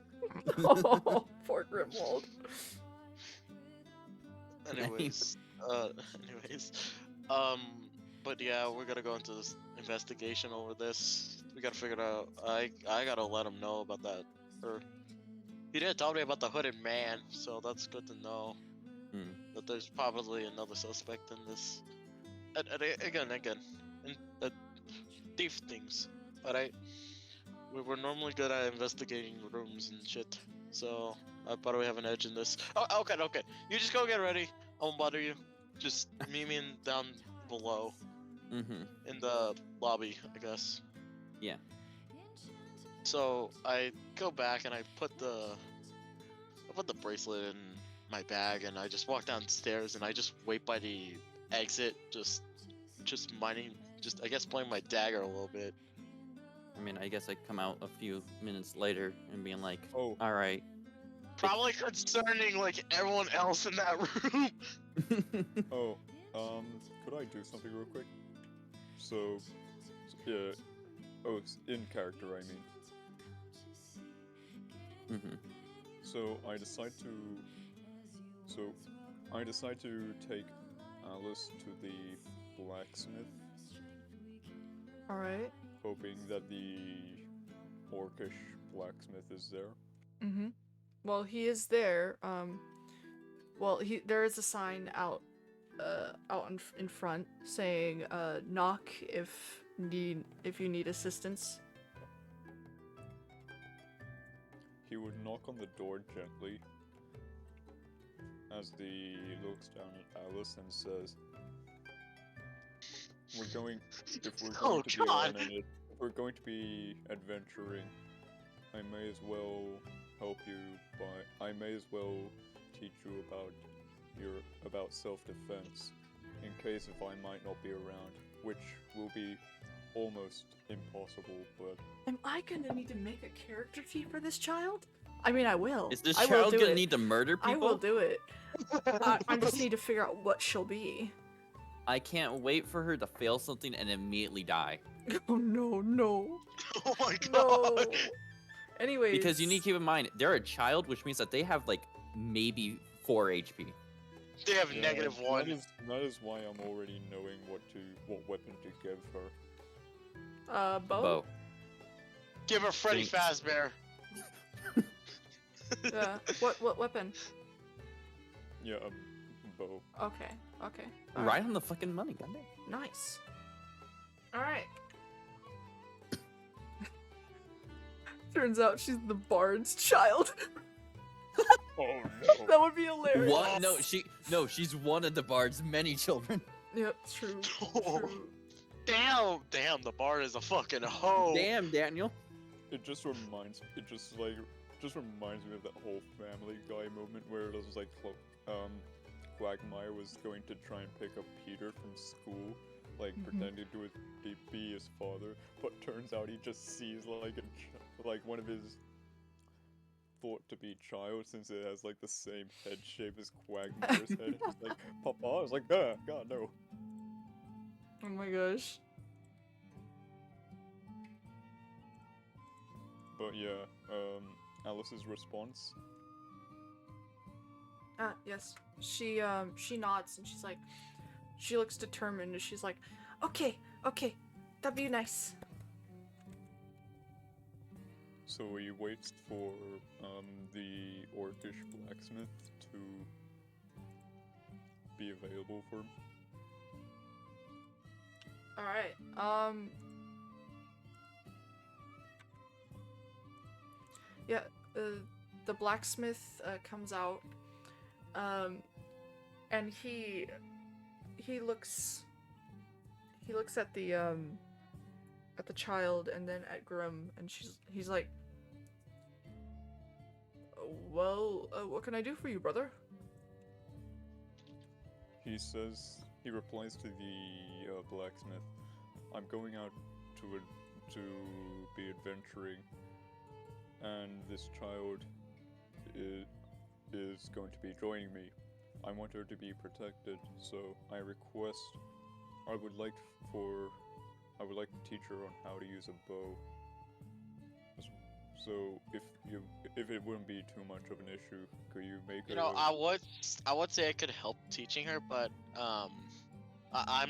Oh, poor Grimwald. anyways, but yeah, we're gonna go into this investigation over this. We gotta figure it out. I gotta let him know about that. Or he didn't tell me about the hooded man, so that's good to know. Hmm. That there's probably another suspect in this. And again, and thief things. Alright, we're normally good at investigating rooms and shit, so I probably have an edge in this. Oh, okay. You just go get ready. I won't bother you. Just meet me down below Mm-hmm. in the lobby, I guess. Yeah. So I go back and I put the bracelet in my bag, and I just walk downstairs and I just wait by the exit, just minding, I guess playing my dagger a little bit. I mean, I guess I come out a few minutes later and being like, Oh, all right. Probably concerning like everyone else in that room. oh, could I do something real quick? So, yeah. Oh, in character, I mean. Mm-hmm. So I decide to take Alice to the blacksmith, Alright. hoping that the orcish blacksmith is there. Mm-hmm. Well, he is there. Well, there is a sign out in front saying, knock if you need assistance. He would knock on the door gently as he looks down at Alice and says, if we're going Oh, to be God. if we're going to be adventuring, I may as well help you I may as well teach you about self-defense in case if I might not be around, which will be almost impossible, but Am I gonna need to make a character sheet for this child? I mean, I will. Is this I will child do gonna it. need to murder people? I will do it. I just need to figure out what she'll be. I can't wait for her to fail something and immediately die. Oh no. Oh my No. god. Anyways. Because you need to keep in mind, they're a child, which means that they have like maybe 4 HP. They have yeah, -1. That is why I'm already knowing what weapon to give her. Bo? Give her Freddy Thanks. Fazbear. Yeah. What weapon? Yeah, bow. Okay. Right on the fucking money, goddamn. Nice. Alright. Turns out she's the bard's child. Oh no. That would be hilarious. What? She's one of the bard's many children. Yep, true. True. Damn, the bard is a fucking hoe. Damn, Daniel. It just reminds me of that whole Family Guy moment where it was like, Quagmire was going to try and pick up Peter from school, like pretending to be his father, but turns out he just sees like one of his thought to be child, since it has like the same head shape as Quagmire's head. It's just like, Papa, I was like, God no. Oh my gosh. But yeah, Alice's response. Yes. She nods and she's like, she looks determined and she's like, okay, That'd be nice. So he waits for the orcish blacksmith to be available for him. All right. Yeah. The blacksmith comes out. And he looks at the child and then at Grim, and he's like, well, what can I do for you, brother? He replies to the blacksmith, I'm going out to be adventuring, and this child is going to be joining me. I want her to be protected, so I would like to teach her on how to use a bow. So if it wouldn't be too much of an issue, could you make her? You know, I would say I could help teaching her, but I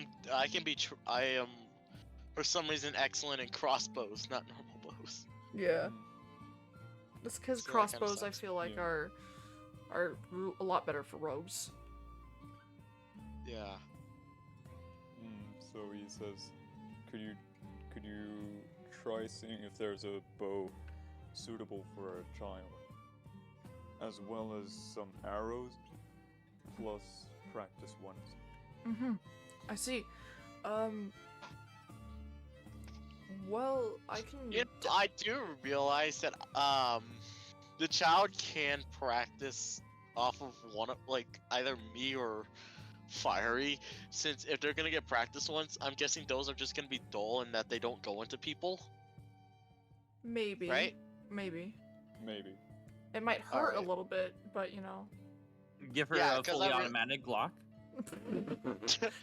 am for some reason excellent in crossbows, not normal bows. Yeah. That's because So that kinda crossbows, I sucks. feel like, Yeah. are a lot better for rogues. Yeah. So he says, could you try seeing if there's a bow suitable for a child, as well as some arrows, plus practice ones. Mm-hmm. I see. Well, I can. You know, I do realize that the child can practice off of one of like either me or Fiery, since if they're gonna get practice ones, I'm guessing those are just gonna be dull and that they don't go into people. Maybe. Right? Maybe. Maybe. It might hurt a Alright. little bit, but you know. Give her Yeah, a 'cause fully I re- automatic Glock.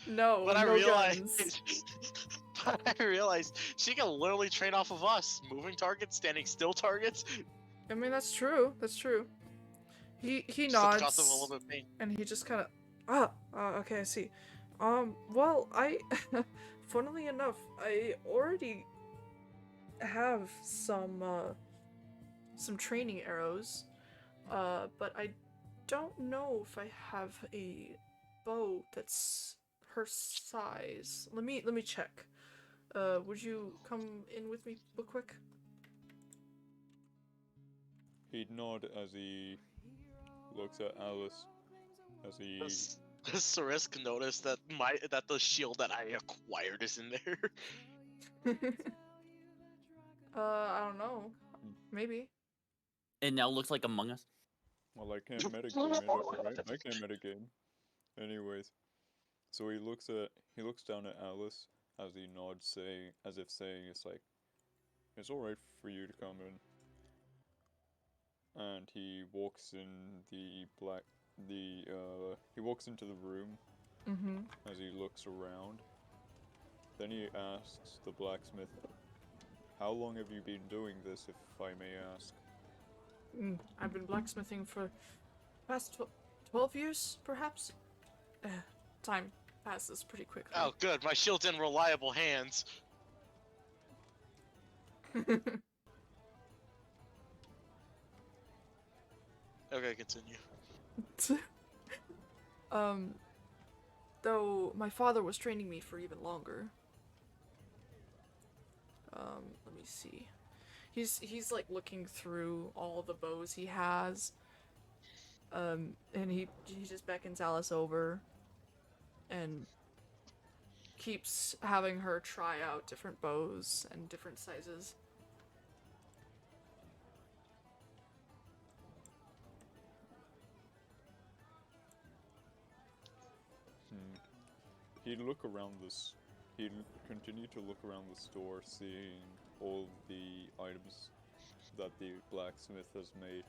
No, But I no realized, guns. but I realized she can literally train off of us, moving targets, standing still targets. I mean, that's true. That's true. He Just at the cost of a nods, little bit of pain. and he just kind of. Okay, I see. Well, funnily enough, I already have some training arrows, but I don't know if I have a bow that's her size. Let me check. Would you come in with me real quick? He'd nod as he looks at Alice, as he... Does Sarisk notice that the shield that I acquired is in there? I don't know. Maybe. It now looks like Among Us. Well, I can't metagame it, right? I can't metagame. Anyways, so he looks down at Alice as he nods, as if saying it's like, it's alright for you to come in. And he walks in he walks into the room Mm-hmm. as he looks around. Then he asks the blacksmith, how long have you been doing this, if I may ask? I've been blacksmithing for past 12 years, perhaps? Time passes pretty quickly. Oh, good. My shield's in reliable hands. Okay, continue. Though my father was training me for even longer. Let me see. He's like looking through all the bows he has. And he just beckons Alice over and keeps having her try out different bows and different sizes. He'd look around this. He'd continue to look around the store, seeing all the items that the blacksmith has made.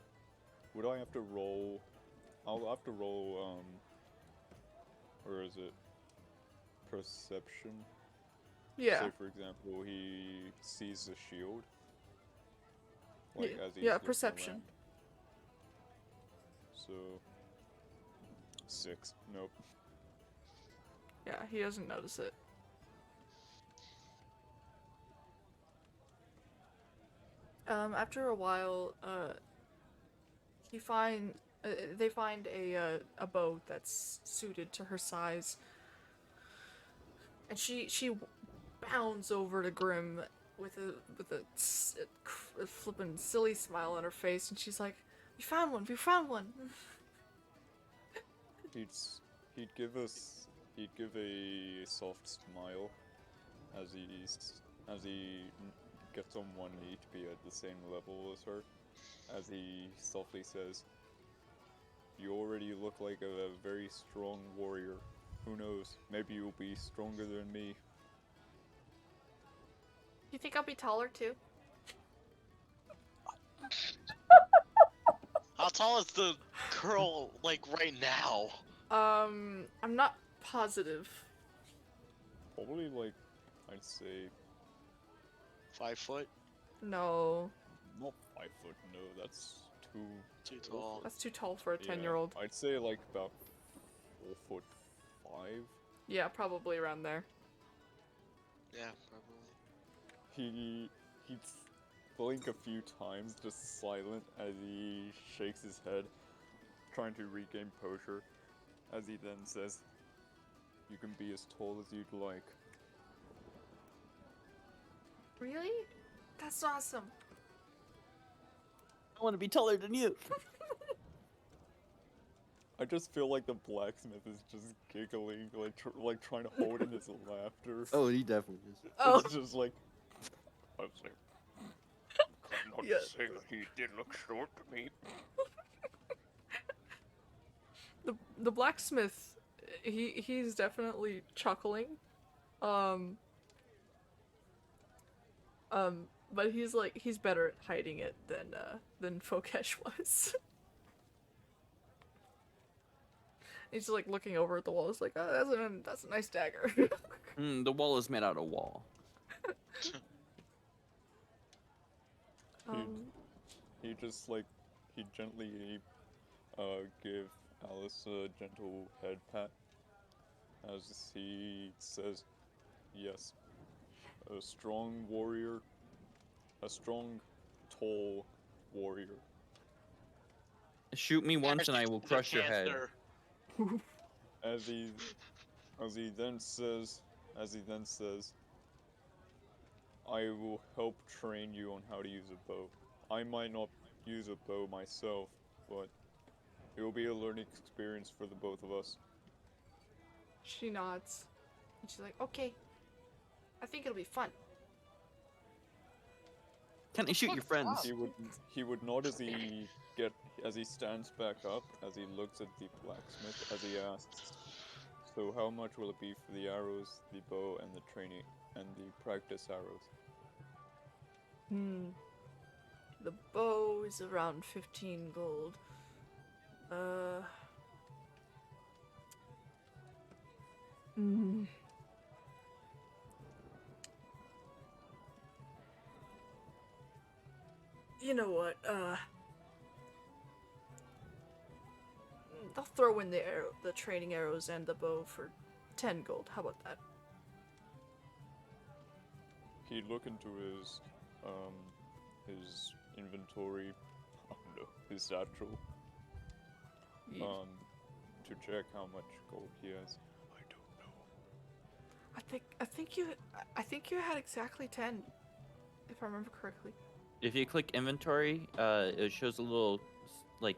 Would I have to roll? I'll have to roll, or is it perception? Yeah. Say, for example, he sees the shield. Like, Yeah, as he's yeah, looking perception. around. So... 6. Nope. Yeah, he doesn't notice it. After a while, he find they find a bow that's suited to her size, and she bounds over to Grim with a flippin' silly smile on her face, and she's like, "We found one! We found one!" He'd give us he'd give a soft smile as gets on one knee to be at the same level as her, as he softly says, "You already look like a very strong warrior. Who knows? Maybe you'll be stronger than me." You think I'll be taller too? How tall is the girl, like, right now? I'm not positive. Probably like, I'd say 5 foot? No, not 5 foot. No, that's too Too tall. that's too tall for a yeah, 10-year-old. I'd say like about 4'5". Yeah, probably around there. Yeah, probably. He'd blink a few times, just silent, as he shakes his head, trying to regain posture, as he then says, "You can be as tall as you'd like." Really? That's awesome. I want to be taller than you. I just feel like the blacksmith is just giggling, like trying to hold in his laughter. Oh, he definitely is. Oh, It's just like, I was like, cannot Yeah. say that he did look short to me. the blacksmith, he's definitely chuckling. Um, but he's better at hiding it than Fokesh was. He's like looking over at the wall. It's like, oh, that's a nice dagger. The wall is made out of wall. um, He just he gently give Alice a gentle head pat as he says, "Yes, a strong warrior, a strong, tall warrior." Shoot me once and I will There's a crush your head. cancer. As he then says, "I will help train you on how to use a bow. I might not use a bow myself, but it will be a learning experience for the both of us." she nods, and she's like, okay, I think it'll be fun. Can I shoot your friends? He would nod as he stands back up, as he looks at the blacksmith, as he asks, "So how much will it be for the arrows, the bow, and the training and the practice arrows?" The bow is around 15 gold. You know what, I'll throw in the training arrows and the bow for 10 gold. How about that? He'd look into his inventory, oh no, his satchel, Ye- to check how much gold he has. I don't know. I think you had exactly 10, if I remember correctly. If you click inventory, it shows a little like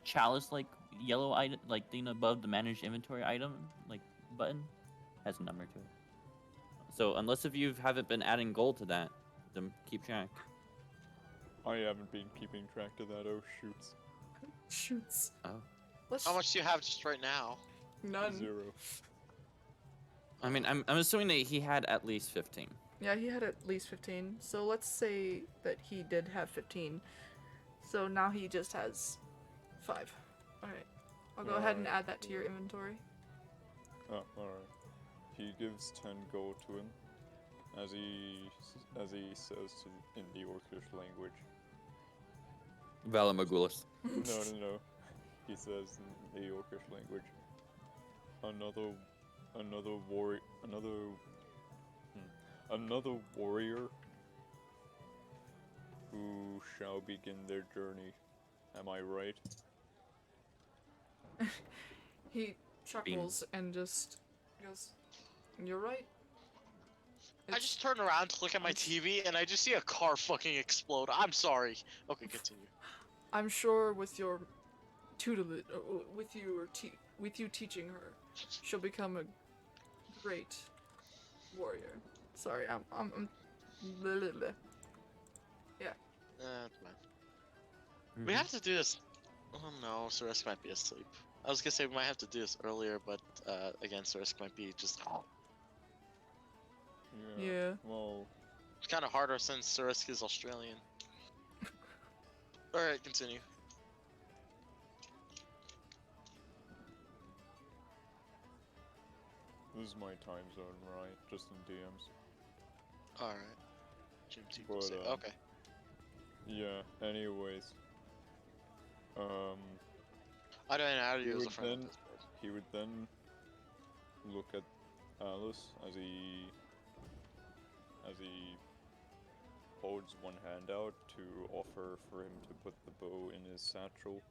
chalice like yellow item like thing above the manage inventory item like button has a number to it. So unless if you haven't been adding gold to that, then keep track. I haven't been keeping track of that. Oh shoots. Shoots. Oh. Let's How much do you have just right now? None. 0. I mean, I'm assuming that he had at least 15. Yeah, he had at least 15. So let's say that he did have 15. So now he just has 5. Alright. I'll go ahead and add that to your inventory. Oh, alright. He gives 10 gold to him, as he says in the Orcish language. Valamagulis. No. He says in the Orcish language. Another warrior who shall begin their journey. Am I right? He chuckles and just goes, "You're right." I just turn around to look at my I'm s- TV and I just see a car fucking explode. I'm sorry. Okay, continue. I'm sure with your tutelage, with you teaching her, she'll become a great warrior. Sorry, I'm blah, blah, blah. That's fine. We have to do this. Oh no, Surisk might be asleep. I was gonna say we might have to do this earlier, but again, Surisk might be just. Yeah. Well, It's kind of harder since Surisk is Australian. Alright, continue. this is my time zone, right? Just in DMs. Alright. Jim T. But, say, okay. Yeah. Anyways. I don't know how to He use a would friend. then he would then look at Alice as he holds one hand out to offer for him to put the bow in his satchel.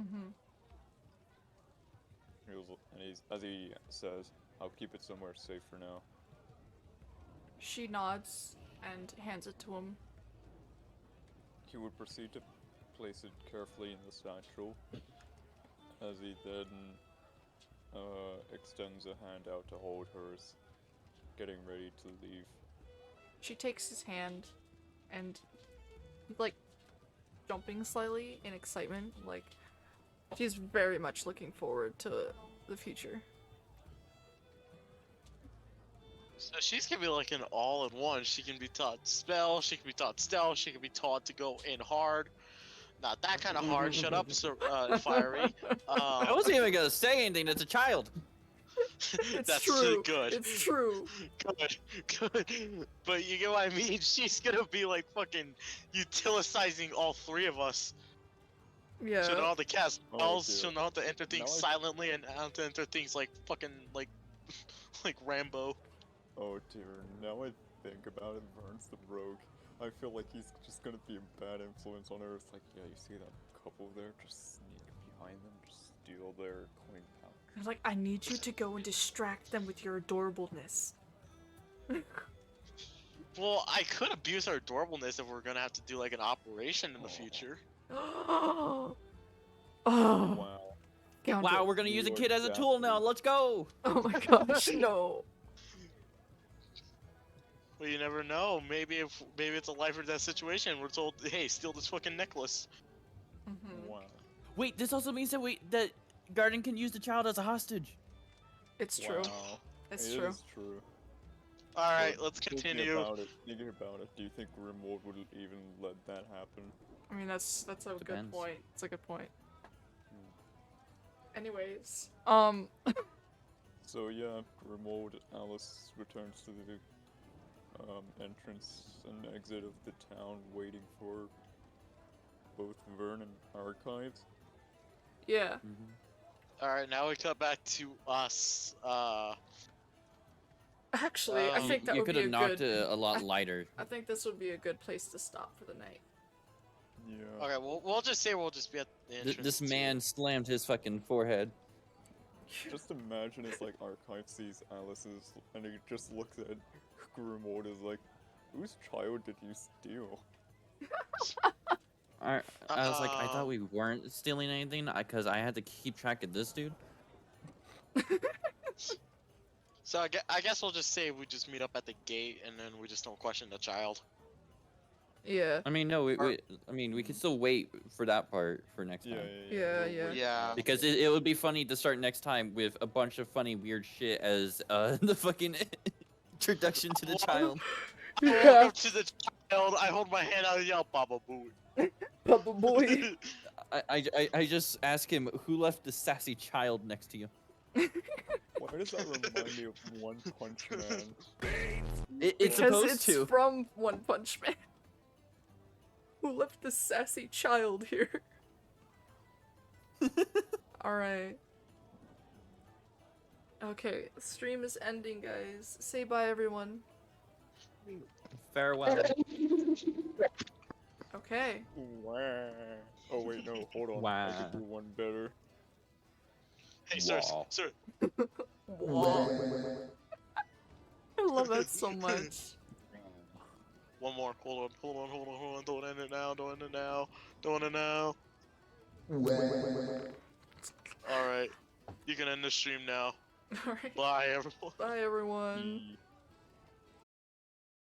Mm-hmm. As he says, "I'll keep it somewhere safe for now." She nods and hands it to him. He would proceed to place it carefully in the satchel, as he then extends a hand out to hold hers, getting ready to leave. She takes his hand and, like, jumping slightly in excitement. Like, she's very much looking forward to the future. So she's gonna be like an all-in-one. She can be taught spell, she can be taught stealth, she can be taught to go in hard. Not that kind of hard. Shut up, Sir Fiery. I wasn't even gonna say anything. It's a child. It's That's true. good. It's true. Good. But you get what I mean? She's gonna be like fucking utilizing all three of us. She'll know Yeah. how to cast Oh, spells, dear. she'll know how to enter things Now I- silently, and how to enter things like fucking like like Rambo. Oh dear, now I think about it, Vern's the rogue. I feel like he's just gonna be a bad influence on her. It's like, yeah, you see that couple there? Just sneak behind them, just steal their coin pouch. He's like, I need you to go and distract them with your adorableness. Well, I could abuse our adorableness if we're gonna have to do like an operation in the Aw. future. Oh. Wow. Wow, we're gonna You use a are kid as a tool now. definitely- Let's go. Oh my gosh, no. Well, you never know. Maybe it's a life or death situation. We're told, hey, steal this fucking necklace. Mm-hmm. Wow. Wait, this also means that Garden can use the child as a hostage. It's true. Wow. It's It true. is true. All right, But let's thinking continue. Thinking about it, do you think Grimwald would even let that happen? I mean, that's a good Depends. point. It's a good point. Hmm. Anyways, So yeah, Grimwald, Alice returns to the entrance and exit of the town, waiting for both Vern and Archives. yeah. All right, now we cut back to us. Actually, I Um, think that you would could be have a knocked good. it a lot lighter. I think this would be a good place to stop for the night. Yeah. Okay, we'll just say we'll just be at the entrance. This to- man slammed his fucking forehead. Just imagine it's like Archive sees Alice's and he just looks at Grimwald is like, whose child did you steal? I was like, I Uh, thought we weren't stealing anything because I had to keep track of this dude. So I guess we'll just say we just meet up at the gate and then we just don't question the child. Yeah. I mean, no, we could still wait for that part for next time. Yeah, we'll yeah. wait Yeah. for Because it would be funny to start next time with a bunch of funny weird shit as the fucking introduction to the child. Welcome to the child. I hold my hand out and yell, Baba Boo. Papa boy. I just ask him who left the sassy child next to you. Why does that remind me of One Punch Man? It's Because supposed it's to. from One Punch Man. Who left the sassy child here? Alright. Okay, stream is ending, guys. Say bye, everyone. Farewell. Okay. Okay. Wah. Oh wait, no, hold on. I could do one better. Hey, sir, Wow. sir. Whoa. I love that so much. One more. Hold on. Don't end it now. Don't end it now. Don't end it now. All right. You can end the stream now. Alright. Bye, everyone. Bye, everyone. E-